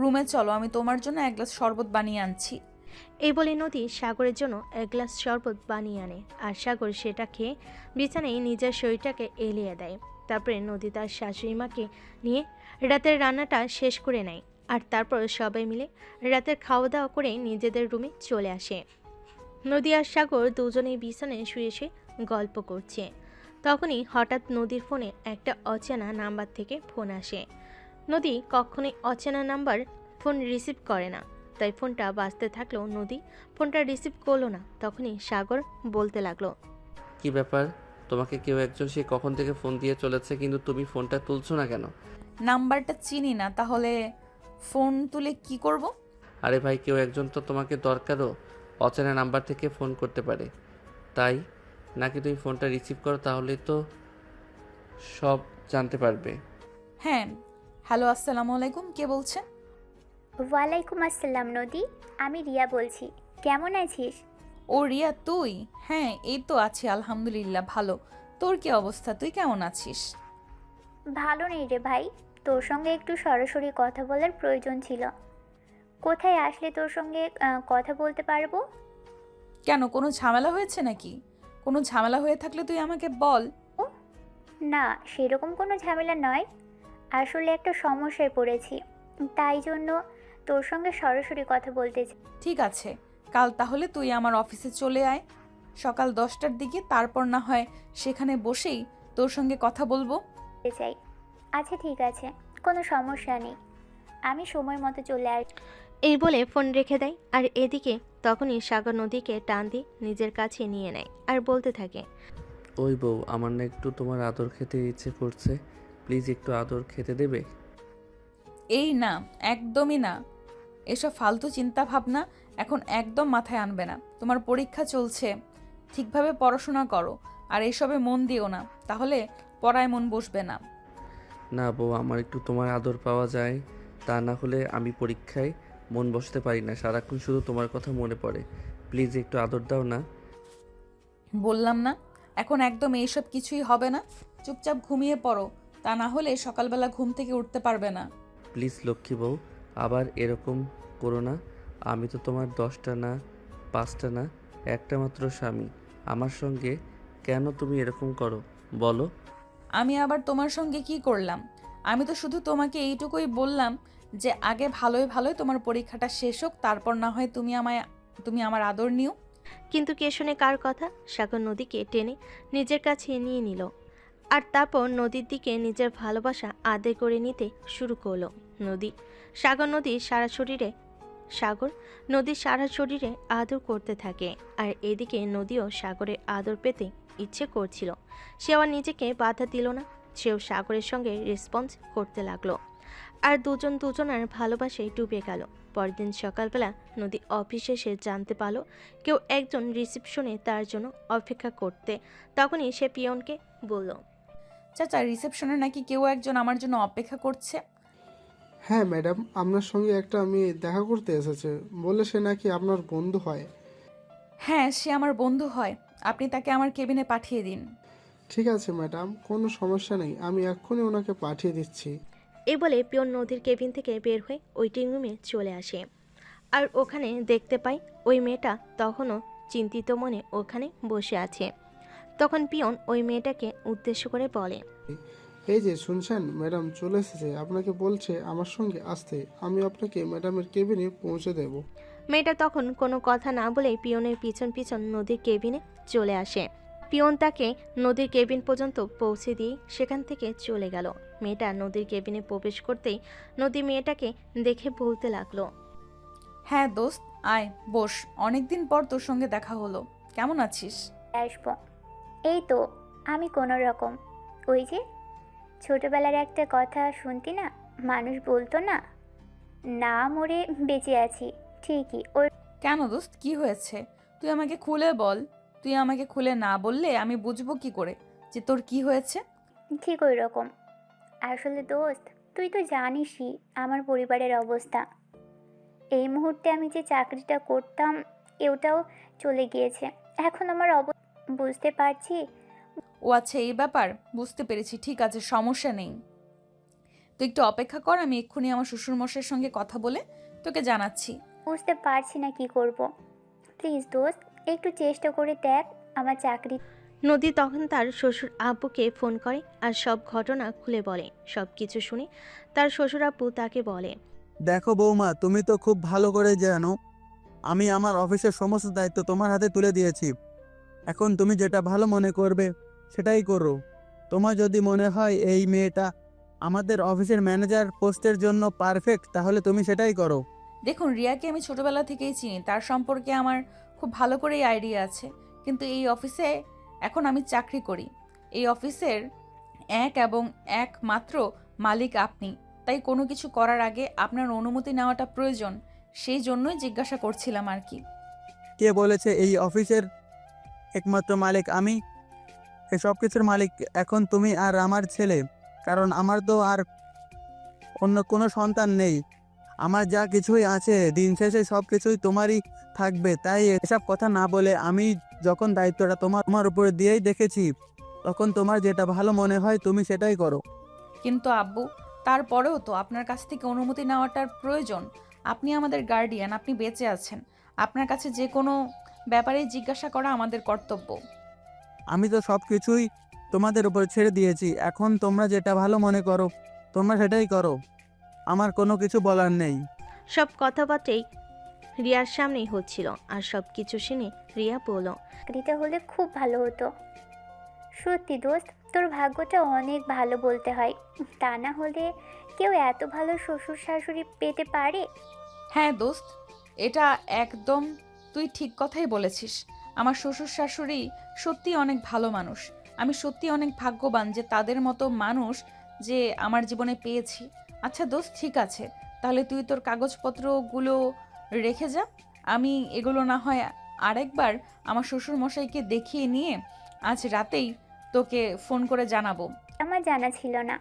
[SPEAKER 1] রুমে চলো, আমি তোমার জন্য এক গ্লাস শরবত বানিয়ে আনছি।
[SPEAKER 3] এই বলে নদী সাগরের জন্য এক গ্লাস শরবত বানিয়ে আনে। আর সাগর সেটা খেয়ে বিছানায় নিজের শরীরটাকে এলিয়ে দেয়। তারপরে নদী তার শাশুড়ি মাকে নিয়ে রাতের রান্নাটা শেষ করে নেয়। আর তারপর সবাই মিলে রাতের খাওয়া দাওয়া করে নিজেদের রুমে চলে আসে। নদী আর সাগর দুজনেই বিছানায় শুয়ে শুয়ে গল্প করছে। তখনই হঠাৎ নদীর ফোনে একটা অচেনা নাম্বার থেকে ফোন আসে। নদী কখনোই অচেনা নাম্বার ফোন রিসিভ করে না, তাই ফোনটা বাজতে থাকলেও নদী ফোনটা রিসিভ করলো না। তখনই সাগর বলতে লাগলো,
[SPEAKER 2] কি ব্যাপার, তোমাকে কেউ একজন সে কখন থেকে ফোন দিয়ে চলেছে, কিন্তু তুমি ফোনটা তুলছো না কেন?
[SPEAKER 1] নাম্বারটা চিনি না, তাহলে ফোন তুলে কি করব?
[SPEAKER 2] আরে ভাই, কেউ একজন তো তোমাকে দরকারও, অচেনা নাম্বার থেকে ফোন করতে পারে। তাই নাকি তুমি ফোনটা রিসিভ করো, তাহলে তো সব জানতে পারবে।
[SPEAKER 1] হ্যাঁ, হ্যালো, আসসালামু আলাইকুম, কে বলছেন?
[SPEAKER 9] ওয়ালাইকুম আসসালাম নদী, আমি রিয়া বলছি। কেমন আছিস?
[SPEAKER 1] ও রিয়া, তুই? হ্যাঁ, এই তো আছি আলহামদুলিল্লাহ, ভালো। তোর কি অবস্থা, তুই কেমন আছিস?
[SPEAKER 9] ভালো নেই রে ভাই, তোর সঙ্গে একটু সরাসরি কথা বলার প্রয়োজন ছিল। কোথায় আসলে তোর সঙ্গে কথা বলতে পারবো?
[SPEAKER 1] কেন, কোনো ঝামেলা হয়েছে নাকি? কোনো ঝামেলা হয়ে থাকলে তুই আমাকে বল।
[SPEAKER 9] না, সেরকম কোনো ঝামেলা নয়, আসলে একটা সমস্যায় পড়েছি, তাই জন্য তোর সঙ্গে সরাসরি কথা বলতে
[SPEAKER 1] ঠিক আছে, কাল তাহলে তুই আমার অফিসে চলে আয় সকাল 10টার দিকে, তারপর না হয় সেখানে বসেই তোর সঙ্গে কথা বলবো।
[SPEAKER 9] চাই। আচ্ছা ঠিক আছে, কোনো সমস্যা নেই, আমি সময় মতো চলে আস।
[SPEAKER 3] এই বলে ফোন রেখে দেয়। আর এদিকে তখনই সাগর নদীকে টান দিয়ে নিজের কাছে নিয়ে নেয় আর বলতে থাকে,
[SPEAKER 2] ওই বউ, আমার না একটু তোমার আদর খেতে ইচ্ছে করছে, প্লিজ একটু আদর খেতে দেবে?
[SPEAKER 1] এই না, একদমই না, এসব ফালতু চিন্তা ভাবনা এখন একদম মাথায় আনবে না। তোমার পরীক্ষা চলছে, ঠিকভাবে পড়াশোনা করো, আর এসবে মন দিও না, তাহলে পড়ায় মন বসবে না।
[SPEAKER 2] না বউ, আমার একটু তোমার আদর পাওয়া যায়, তা না হলে আমি পরীক্ষায় মন বসতে পারি না, সারাক্ষণ শুধু তোমার কথা মনে পড়ে। প্লিজ একটু আদর দাও না।
[SPEAKER 1] বললাম না, এখন একদম এইসব কিছুই হবে না, চুপচাপ ঘুমিয়ে পড়ো, তা না হলে সকালবেলা ঘুম থেকে উঠতে পারবে না।
[SPEAKER 2] প্লিজ লক্ষ্মী বউ, আবার এরকম করো না। আমি তো তোমার 10টা না, 5টা না, একটা মাত্র স্বামী। আমার সঙ্গে কেন তুমি এরকম করো বলো?
[SPEAKER 1] আমি আবার তোমার সঙ্গে কি করলাম? আমি তো শুধু তোমাকে এইটুকুই বললাম যে আগে ভালোই ভালোই তোমার পরীক্ষাটা শেষ হোক, তারপর না হয় তুমি আমার আদর নিও।
[SPEAKER 3] কিন্তু কে শুনে কার কথা? সাগর নদীকে টেনে নিজের কাছে নিয়ে নিল। আর তারপর নদীর দিকে নিজের ভালোবাসা আদায় করে নিতে শুরু করলো সাগর নদীর সারা শরীরে আদর করতে থাকে। আর এদিকে নদীও সাগরের আদর পেতে ইচ্ছে করছিল। সে আবার নিজেকে বাধা দিল না, সেও সাগরের সঙ্গে রেসপন্স করতে লাগলো। আর দুজন দুজনার ভালোবাসায় ডুবে গেল। পরদিন সকালবেলা নদী অফিসে এসে জানতে পারলো কেউ একজন রিসেপশনে তার জন্য অপেক্ষা করতে। তখনই সে পিয়নকে বলল,
[SPEAKER 1] চাচা, রিসেপশনে নাকি কেউ একজন আমার জন্য অপেক্ষা করছে।
[SPEAKER 10] হ্যাঁ ম্যাডাম, আপনার সঙ্গে একটা মেয়ে দেখা করতে এসেছে, বলে সে নাকি আপনার বন্ধু হয়।
[SPEAKER 1] হ্যাঁ, সে আমার বন্ধু হয়, আপনি তাকে আমার কেবিনে পাঠিয়ে দিন।
[SPEAKER 10] ঠিক আছে ম্যাডাম, কোনো সমস্যা নেই, আমি এক্ষুনি ওনাকে পাঠিয়ে দিচ্ছি।
[SPEAKER 3] এই বলে পিয়ন নদীর কেবিন থেকে বের হয়ে ওয়েটিং রুমে চলে আসে। আর ওখানে দেখতে পাই ওই মেয়েটা তখনও চিন্তিত মনে ওখানে বসে আছে। তখন পিয়ন ওই মেয়েটাকে উদ্দেশ্য করে বলে,
[SPEAKER 10] এই যে শুনছেন, ম্যাডাম চলে এসেছে, আপনাকে বলছে আমার সঙ্গে আসতে। আমি আপনাকে ম্যাডামের কেবিনে পৌঁছে দেব।
[SPEAKER 3] মেয়েটা তখন কোনো কথা না বলেই পিয়নের পিছন পিছন নদীর কেবিনে চলে আসে। পিয়ন তাকে নদীর কেবিন পর্যন্ত পৌঁছে দিয়ে সেখান থেকে চলে গেল। মেয়েটা নদীর কেবিনে প্রবেশ করতেই নদী মেয়েটাকে দেখে বলতে লাগলো,
[SPEAKER 1] হ্যাঁ দোস্ত, আয় বস, অনেকদিন পর তোর সঙ্গে দেখা হলো। কেমন আছিস?
[SPEAKER 9] আসবো। এই তো আমি কোনো রকম। ওই যে ছোটবেলার একটা কথা শুনতি না, মানুষ বলতো না, না মরে বেঁচে আছি, ঠিকই ওই।
[SPEAKER 1] কেন দোস্ত, কি হয়েছে? তুই আমাকে খুলে বল। তুই আমাকে খুলে না বললে আমি বুঝবো কি করে যে তোর কি হয়েছে?
[SPEAKER 9] ঠিক ওই রকম। আসলে দোস্ত, তুই তো জানিসই আমার পরিবারের অবস্থা। এই মুহূর্তে আমি যে চাকরিটা করতাম ওটাও চলে গিয়েছে। এখন আমার বুঝতে পারছি।
[SPEAKER 1] ও আচ্ছা, এই ব্যাপার, বুঝতে পেরেছি। ঠিক আছে, সমস্যা নেই। তুই একটু অপেক্ষা কর, আমি এক্ষুনি আমার শ্বশুরমশাইয়ের সঙ্গে কথা বলে তোকে জানাচ্ছি।
[SPEAKER 9] বুঝতে পারছি না কি করব। প্লিজ দোস্ত, একটু চেষ্টা করে দেখ আমার চাকরি।
[SPEAKER 3] নদী তখন তার শ্বশুর আব্বুকে ফোন করে আর সব ঘটনা খুলে বলে। সব কিছু শুনে তার শ্বশুর আব্বু তাকে বলে,
[SPEAKER 4] দেখো বৌমা, তুমি তো খুব ভালো করে জানো আমি আমার অফিসের সমস্ত দায়িত্ব তোমার হাতে তুলে দিয়েছি। এখন তুমি যেটা ভালো মনে করবে সেটাই করো। তোমার যদি মনে হয় এই মেয়েটা আমাদের অফিসের ম্যানেজার পোস্টের জন্য পারফেক্ট, তাহলে তুমি সেটাই করো।
[SPEAKER 1] দেখুন, রিয়াকে আমি ছোটবেলা থেকেই চিনি, তার সম্পর্কে আমার খুব ভালো করেই আইডিয়া আছে। কিন্তু এই অফিসে এখন আমি চাকরি করি। এই অফিসের এক এবং একমাত্র মালিক আপনি। তাই কোনো কিছু করার আগে আপনার অনুমতি নেওয়াটা প্রয়োজন। সেই জন্যই জিজ্ঞাসা করছিলাম আর কি।
[SPEAKER 4] কে বলেছে এই অফিসের একমাত্র মালিক আমি? এই সব কিছুর মালিক এখন তুমি আর আমার ছেলে, কারণ আমার তো আর অন্য কোনো সন্তান নেই। আমার যা কিছুই আছে দিন শেষে সব কিছুই তোমারই থাকবে। তাই এসব কথা না বলে আমি যখন দায়িত্বটা তোমার উপরে দিয়েই দেখেছি, তখন তোমার যেটা ভালো মনে হয় তুমি সেটাই করো।
[SPEAKER 1] কিন্তু আব্বু, তারপরেও তো আপনার কাছ থেকে অনুমতি নেওয়াটার প্রয়োজন। আপনি আমাদের গার্ডিয়ান, আপনি বেঁচে আছেন। আপনার কাছে যে কোনো ব্যাপারেই জিজ্ঞাসা করা আমাদের কর্তব্য।
[SPEAKER 4] আমি তো সব কিছুই তোমাদের উপর ছেড়ে দিয়েছি। এখন তোমরা যেটা ভালো মনে করো তোমরা সেটাই করো, আমার কোনো কিছু বলার নেই।
[SPEAKER 3] সব কথাবার্তাই রিয়ার সামনেই হচ্ছিল। আর সব কিছু শুনে রিয়া বলল,
[SPEAKER 9] চাকরিটা হলে খুব ভালো হতো। সত্যি দোস্ত, তোর ভাগ্যটা অনেক ভালো বলতে হয়। তা না হলে কেউ এত ভালো শ্বশুর শাশুড়ি পেতে পারে?
[SPEAKER 1] হ্যাঁ দোস্ত, এটা একদম তুই ঠিক কথাই বলেছিস। আমার শ্বশুর শাশুড়ি সত্যি অনেক ভালো মানুষ। আমি সত্যি অনেক ভাগ্যবান যে তাদের মতো মানুষ যে আমার জীবনে পেয়েছি। আচ্ছা দোস্ত, ঠিক আছে, তাহলে তুই তোর কাগজপত্রগুলো রেখে যা। আমি এগুলো না হয় আরেকবার আমার শ্বশুর মশাইকে দেখিয়ে নিয়ে আজ রাতেই তোকে ফোন করে জানাবো।
[SPEAKER 9] আমার জানা ছিল না।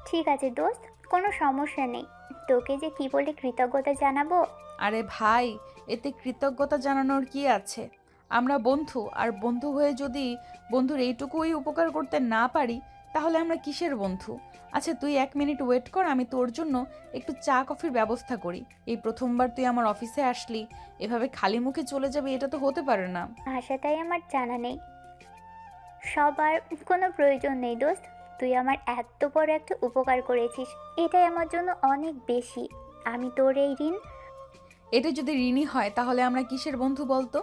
[SPEAKER 9] ঠিক আছে দোস্ত, কোনো সমস্যা নেই। তোকে যে কি বলে কৃতজ্ঞতা জানাবো।
[SPEAKER 1] আরে ভাই, এতে কৃতজ্ঞতা জানানোর কি আছে? আমরা বন্ধু, আর বন্ধু হয়ে যদি বন্ধুর এইটুকুই উপকার করতে না পারি তাহলে আমরা কিসের বন্ধু? আচ্ছা তুই 1 মিনিট ওয়েট কর, আমি তোর জন্য একটু চা কফির ব্যবস্থা করি। এই প্রথমবার তুই আমার অফিসে আসলি, এভাবে খালি মুখে চলে যাবে এটা তো হতে পারে না।
[SPEAKER 9] ভাষাটাই আমার জানা নেই। সবার কোনো প্রয়োজন নেই দোস্ত। তুই আমার এত বড় একটা উপকার করেছিস, এটাই আমার জন্য অনেক বেশি। আমি তোর এই ঋণ।
[SPEAKER 1] এটা যদি ঋণী হয় তাহলে আমরা কিসের বন্ধু বলতো?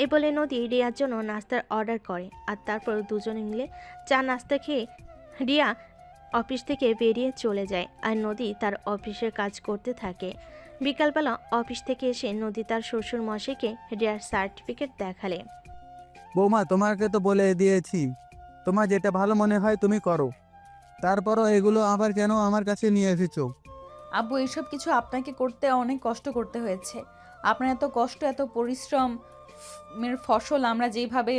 [SPEAKER 3] এ বলে নদী রিয়ার জন্য নাস্তার অর্ডার করে। আর তারপর দুজনে মিলে চা নাস্তা খেয়ে রিয়া অফিস থেকে বেরিয়ে চলে যায়। আর নদী তার অফিসের কাজ করতে থাকে। বিকালবেলা অফিস থেকে এসে নদী তার শ্বশুর মশাইকে রিয়ার সার্টিফিকেট দেখালে।
[SPEAKER 4] বৌমা, তোমাকে তো বলে দিয়েছি তোমার যেটা ভালো মনে হয় তুমি করো, তারপরও এগুলো আবার কেন আমার কাছে নিয়ে এসেছো?
[SPEAKER 1] আব্বু, এসব কিছু আপনাকে করতে অনেক কষ্ট করতে হয়েছে। আপনার এত কষ্ট, এত পরিশ্রমের ফসল আমরা যেইভাবে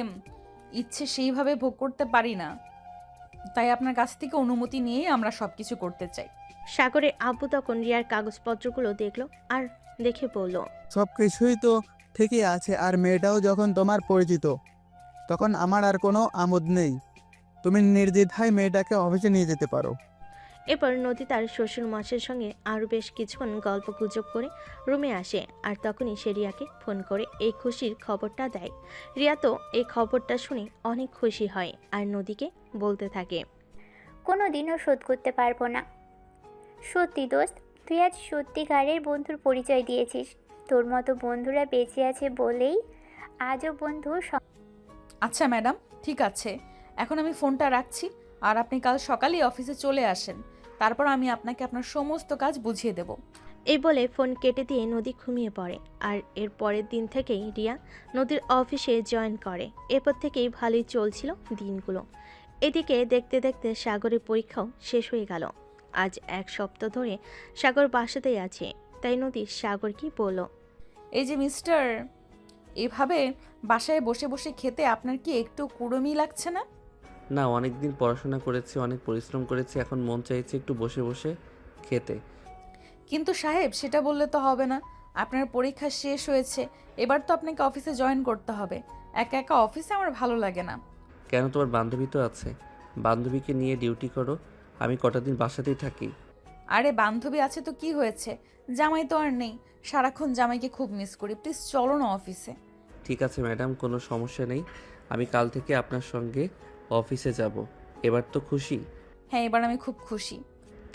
[SPEAKER 1] ইচ্ছে সেইভাবে ভোগ করতে পারি না। তাই আপনার কাছ থেকে অনুমতি নিয়েই আমরা সব কিছু করতে চাই।
[SPEAKER 3] সাগরের আব্বু তখন রিয়ার কাগজপত্রগুলো দেখলো আর দেখে বলল,
[SPEAKER 4] সব কিছুই তো ঠিকই আছে, আর মেয়েটাও যখন তোমার পরিচিত তখন আমার আর কোনো আমোদ নেই। তুমি নির্দ্বিধায় মেয়েটাকে অফিসে নিয়ে যেতে পারো।
[SPEAKER 3] এরপর নদী তার শ্বশুর মশাইয়ের সঙ্গে আরও বেশ কিছুক্ষণ গল্প গুজব করে রুমে আসে। আর তখনই সে রিয়াকে ফোন করে এই খুশির খবরটা দেয়। রিয়া তো এই খবরটা শুনে অনেক খুশি হয় আর নদীকে বলতে থাকে,
[SPEAKER 9] কোনো দিনও শোধ করতে পারবো না। সত্যি দোস্ত, তুই আজ সত্যিকারের বন্ধুর পরিচয় দিয়েছিস। তোর মতো বন্ধুরা বেঁচে আছে বলেই আজও বন্ধু।
[SPEAKER 1] আচ্ছা ম্যাডাম, ঠিক আছে, এখন আমি ফোনটা রাখছি। আর আপনি কাল সকালেই অফিসে চলে আসেন, তারপর আমি আপনাকে আপনার সমস্ত কাজ বুঝিয়ে দেব।
[SPEAKER 3] এই বলে ফোন কেটে দিয়ে নদী ঘুমিয়ে পড়ে। আর এর পরের দিন থেকেই রিয়া নদীর অফিসে জয়েন করে। এরপর থেকেই ভালোই চলছিল দিনগুলো। এদিকে দেখতে দেখতে সাগরের পরীক্ষাও শেষ হয়ে গেল। আজ 1 সপ্তাহ ধরে সাগর বাসাতেই আছে। তাই নদী সাগরকে বলল,
[SPEAKER 1] এই যে মিস্টার, এভাবে বাসায় বসে বসে খেতে আপনার কি একটু কুড়মি লাগছে না?
[SPEAKER 2] না, অনেক দিন পড়াশোনা করেছি, অনেক পরিশ্রম করেছি, এখন মন চাইছে একটু বসে বসে খেতে।
[SPEAKER 1] কিন্তু সাহেব, সেটা বললে তো হবে না। আপনার পরীক্ষা শেষ হয়েছে, এবার তো আপনাকে অফিসে জয়েন করতে হবে। একা একা অফিসে আমার ভালো লাগে না।
[SPEAKER 2] কেন, তোমার বান্ধবী তো আছে, বান্ধবীকে নিয়ে ডিউটি করো, আমি কটা দিন বাসাতেই থাকি।
[SPEAKER 1] আরে বান্ধবী আছে তো কি হয়েছে, জামাই তো আর নেই। সারাক্ষণ জামাইকে খুব মিস করি। প্লিজ চলো না অফিসে।
[SPEAKER 2] ঠিক আছে ম্যাডাম, কোনো সমস্যা নেই, আমি কাল থেকে আপনার সঙ্গে অফিসে যাব। এবার তো খুশি?
[SPEAKER 1] হ্যাঁ, এবার আমি খুব খুশি।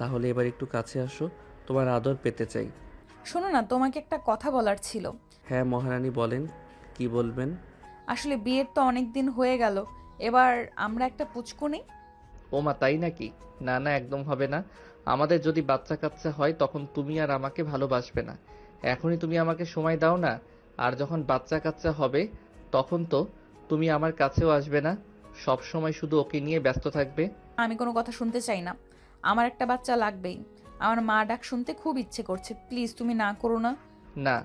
[SPEAKER 2] তাহলে এবার একটু কাছে আসো, তোমার আদর পেতে চাই।
[SPEAKER 1] শোনো না, তোমাকে একটা কথা বলার ছিল।
[SPEAKER 2] হ্যাঁ মহারানী, বলেন, কি বলবেন?
[SPEAKER 1] আসলে বিয়ের তো অনেক দিন হয়ে গেল, এবার আমরা একটা পুচকু নেই।
[SPEAKER 11] ও মা, তাই নাকি? না না, একদম হবে না। আমাদের যদি বাচ্চা কাচ্চা হয় তখন তুমি আর আমাকে ভালোবাসবে না। এখনই তুমি আমাকে সময় দাও না। আর যখন বাচ্চা কাচ্চা হবে তখন তো তুমি আমার কাছেও আসবে না, সব সময় শুধু ওকে নিয়ে ব্যস্ত থাকবে।
[SPEAKER 1] আমি কোনো কথা শুনতে চাই না, আমার একটা বাচ্চা লাগবেই। আমার মা ডাক শুনতে খুব ইচ্ছে করছে, প্লিজ তুমি না করো না।
[SPEAKER 11] না,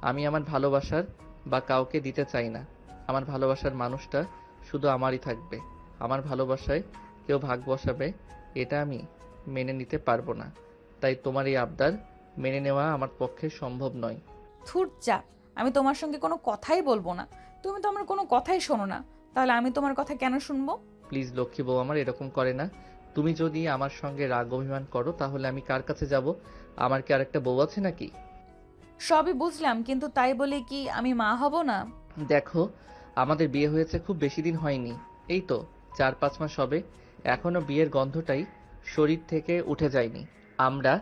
[SPEAKER 11] আমি আমার ভালোবাসার বা কাউকে দিতে চাই না। আমার ভালোবাসার মানুষটা শুধু আমারই থাকবে। আমার ভালোবাসায় কেউ ভাগ বসাবে এটা আমি মেনে নিতে পারবো না। তাই তোমার এই আবদার মেনে নেওয়া আমার পক্ষে সম্ভব নয়।
[SPEAKER 1] থুর যা, আমি তোমার সঙ্গে কোনো কথাই বলবো না। তুমি তো আমার কোনো কথাই শোনো না, তাহলে আমি তোমার কথা কেন শুনবো?
[SPEAKER 11] প্লিজ লক্ষ্মী বউ আমার এরকম করে না। তুমি যদি আমার সঙ্গে রাগ অভিমান করো তাহলে আমি কার কাছে যাব? আমার কি আরেকটা বউ আছে নাকি?
[SPEAKER 1] সবই বুঝলাম, কিন্তু তাই বলে কি আমি মা হব না?
[SPEAKER 11] দেখো, আমাদের বিয়ে হয়েছে খুব বেশি দিন হয়নি, এই তো 4-5 মাস হবে। এখনো বিয়ের গন্ধটাই শরীর থেকে উঠে যায়নি। আমরা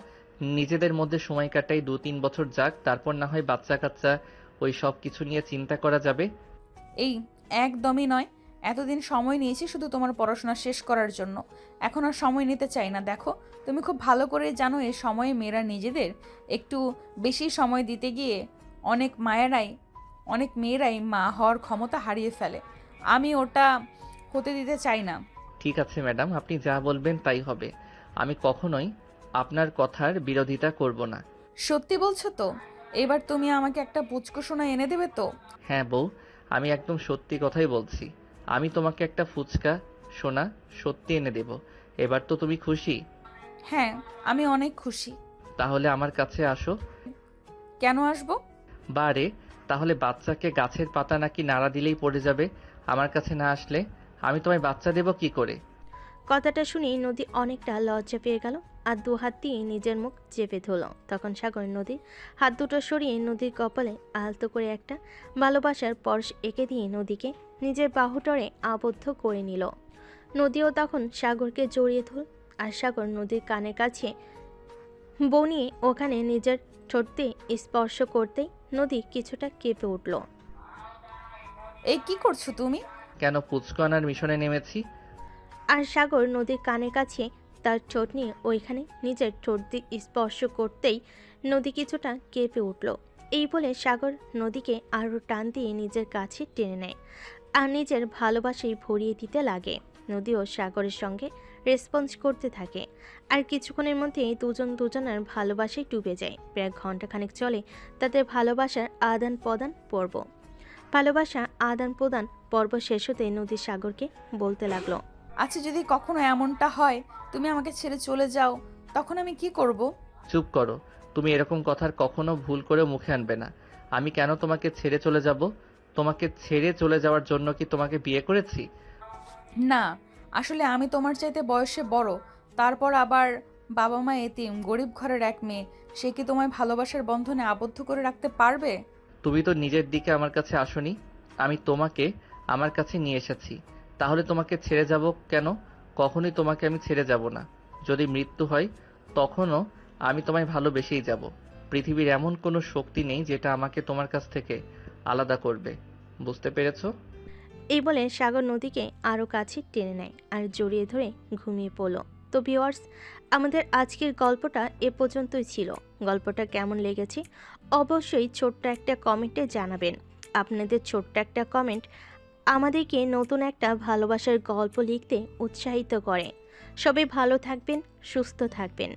[SPEAKER 11] নিজেদের মধ্যে সময় কাটাই, 2-3 বছর যাক, তারপর না হয় বাচ্চা কাচ্চা ওই সব কিছু নিয়ে চিন্তা করা যাবে।
[SPEAKER 1] এই একদমই নয়। এতদিন সময় নিয়েছি শুধু তোমার পড়াশোনা শেষ করার জন্য, এখন আর সময় নিতে চাই না। দেখো, তুমি খুব ভালো করে জানো এই সময়ে মেয়েরা নিজেদের একটু বেশি সময় দিতে গিয়ে অনেক মেয়েরাই মা হওয়ার ক্ষমতা হারিয়ে ফেলে। আমি ওটা হতে দিতে চাই না।
[SPEAKER 11] ঠিক আছে ম্যাডাম, আপনি যা বলবেন তাই হবে। আমি কখনোই আপনার কথার বিরোধিতা করব না।
[SPEAKER 1] সত্যি বলছো তো? এবার তুমি আমাকে একটা পুচকু সোনা এনে দেবে তো?
[SPEAKER 11] হ্যাঁ বউ, আমি একদম সত্যি কথাই বলছি। আমি তোমাকে একটা ফুচকা সোনা সত্যি এনে দেব। এবার তো তুমি খুশি?
[SPEAKER 1] হ্যাঁ, আমি অনেক খুশি।
[SPEAKER 11] তাহলে আমার কাছে আসো।
[SPEAKER 1] কেন আসবো?
[SPEAKER 11] বারে, তাহলে বাচ্চাকে গাছের পাতা নাকি নাড়া দিলেই পড়ে যাবে? আমার কাছে না আসলে আমি তোমায় বাচ্চা দেব কি করে?
[SPEAKER 3] কথাটা শুনেই নদী অনেকটা লজ্জা পেয়ে গেল আর 2 হাত দিয়ে নিজের মুখ চেপে ধরল। তখন সাগর নদীর হাত দুটো সরিয়ে নদীর কপালে আলতো করে একটা ভালোবাসার পরশ এঁকে দিয়ে নদীকে নিজের বাহুটরে আবদ্ধ করে নিল। নদীও তখন সাগরকে জড়িয়ে ধরল। আর সাগর নদীর কানের কাছে বউ নিয়ে ওখানে নিজের ঠোঁটে স্পর্শ করতেই নদী কিছুটা কেঁপে উঠল।
[SPEAKER 1] এই কি করছো তুমি?
[SPEAKER 11] কেন, পুচকু আনার মিশনে নেমেছি।
[SPEAKER 3] আর সাগর নদীর কানের কাছে তার ঠোঁট নিয়ে ওইখানে নিজের ঠোঁট দিয়ে স্পর্শ করতেই নদী কিছুটা কেঁপে উঠল। এই বলে সাগর নদীকে আরও টান দিয়ে নিজের কাছে টেনে নেয় আর নিজের ভালোবাসায় ভরিয়ে দিতে লাগে। নদীও সাগরের সঙ্গে রেসপন্স করতে থাকে। আর কিছুক্ষণের মধ্যেই দুজন দুজনের ভালোবাসায় ডুবে যায়। প্রায় ঘন্টাখানেক চলে তাদের ভালোবাসার আদান প্রদান পর্ব। ভালোবাসা আদান প্রদান পর্ব শেষ হতে নদী সাগরকে বলতে লাগলো,
[SPEAKER 1] আচ্ছা, যদি কখনো এমনটা হয় তুমি আমাকে ছেড়ে চলে যাও, তখন আমি কি করব?
[SPEAKER 11] চুপ করো, তুমি এরকম কথার কখনো ভুল করে মুখে আনবে না। আমি কেন তোমাকে ছেড়ে চলে যাব? তোমাকে ছেড়ে চলে যাওয়ার জন্য কি তোমাকে বিয়ে করেছি?
[SPEAKER 1] না, আসলে আমি তোমার চাইতে বয়সে বড়, তারপর আবার বাবা মা এতিম, গরিব ঘরের এক মেয়ে, সে কি তোমায় ভালোবাসার বন্ধনে আবদ্ধ করে রাখতে পারবে?
[SPEAKER 11] তুমি তো নিজের দিকে আমার কাছে আসোনি, আমি তোমাকে আমার কাছে নিয়ে এসেছি। তাহলে তোমাকে ছেড়ে যাব কেন? কখনোই তোমাকে আমি ছেড়ে যাব না। যদি মৃত্যু হয় তখনও আমি তোমায় ভালোবেসেই যাব। পৃথিবীর এমন কোনো শক্তি নেই যেটা আমাকে তোমার কাছ থেকে আলাদা করবে। বুঝতে পেরেছো?
[SPEAKER 3] এই বলে সাগর নদীকে আরও কাছে টেনে নেয় আর জড়িয়ে ধরে ঘুমিয়ে পড়ল। তো ভিউয়ার্স, আমাদের আজকের গল্পটা এ পর্যন্তই ছিল। গল্পটা কেমন লেগেছে অবশ্যই ছোট্ট একটা কমেন্টে জানাবেন। আপনাদের ছোট্ট একটা কমেন্ট আমাদেরকে নতুন একটা ভালোবাসার গল্প লিখতে উৎসাহিত করে। সবাই ভালো থাকবেন, সুস্থ থাকবেন।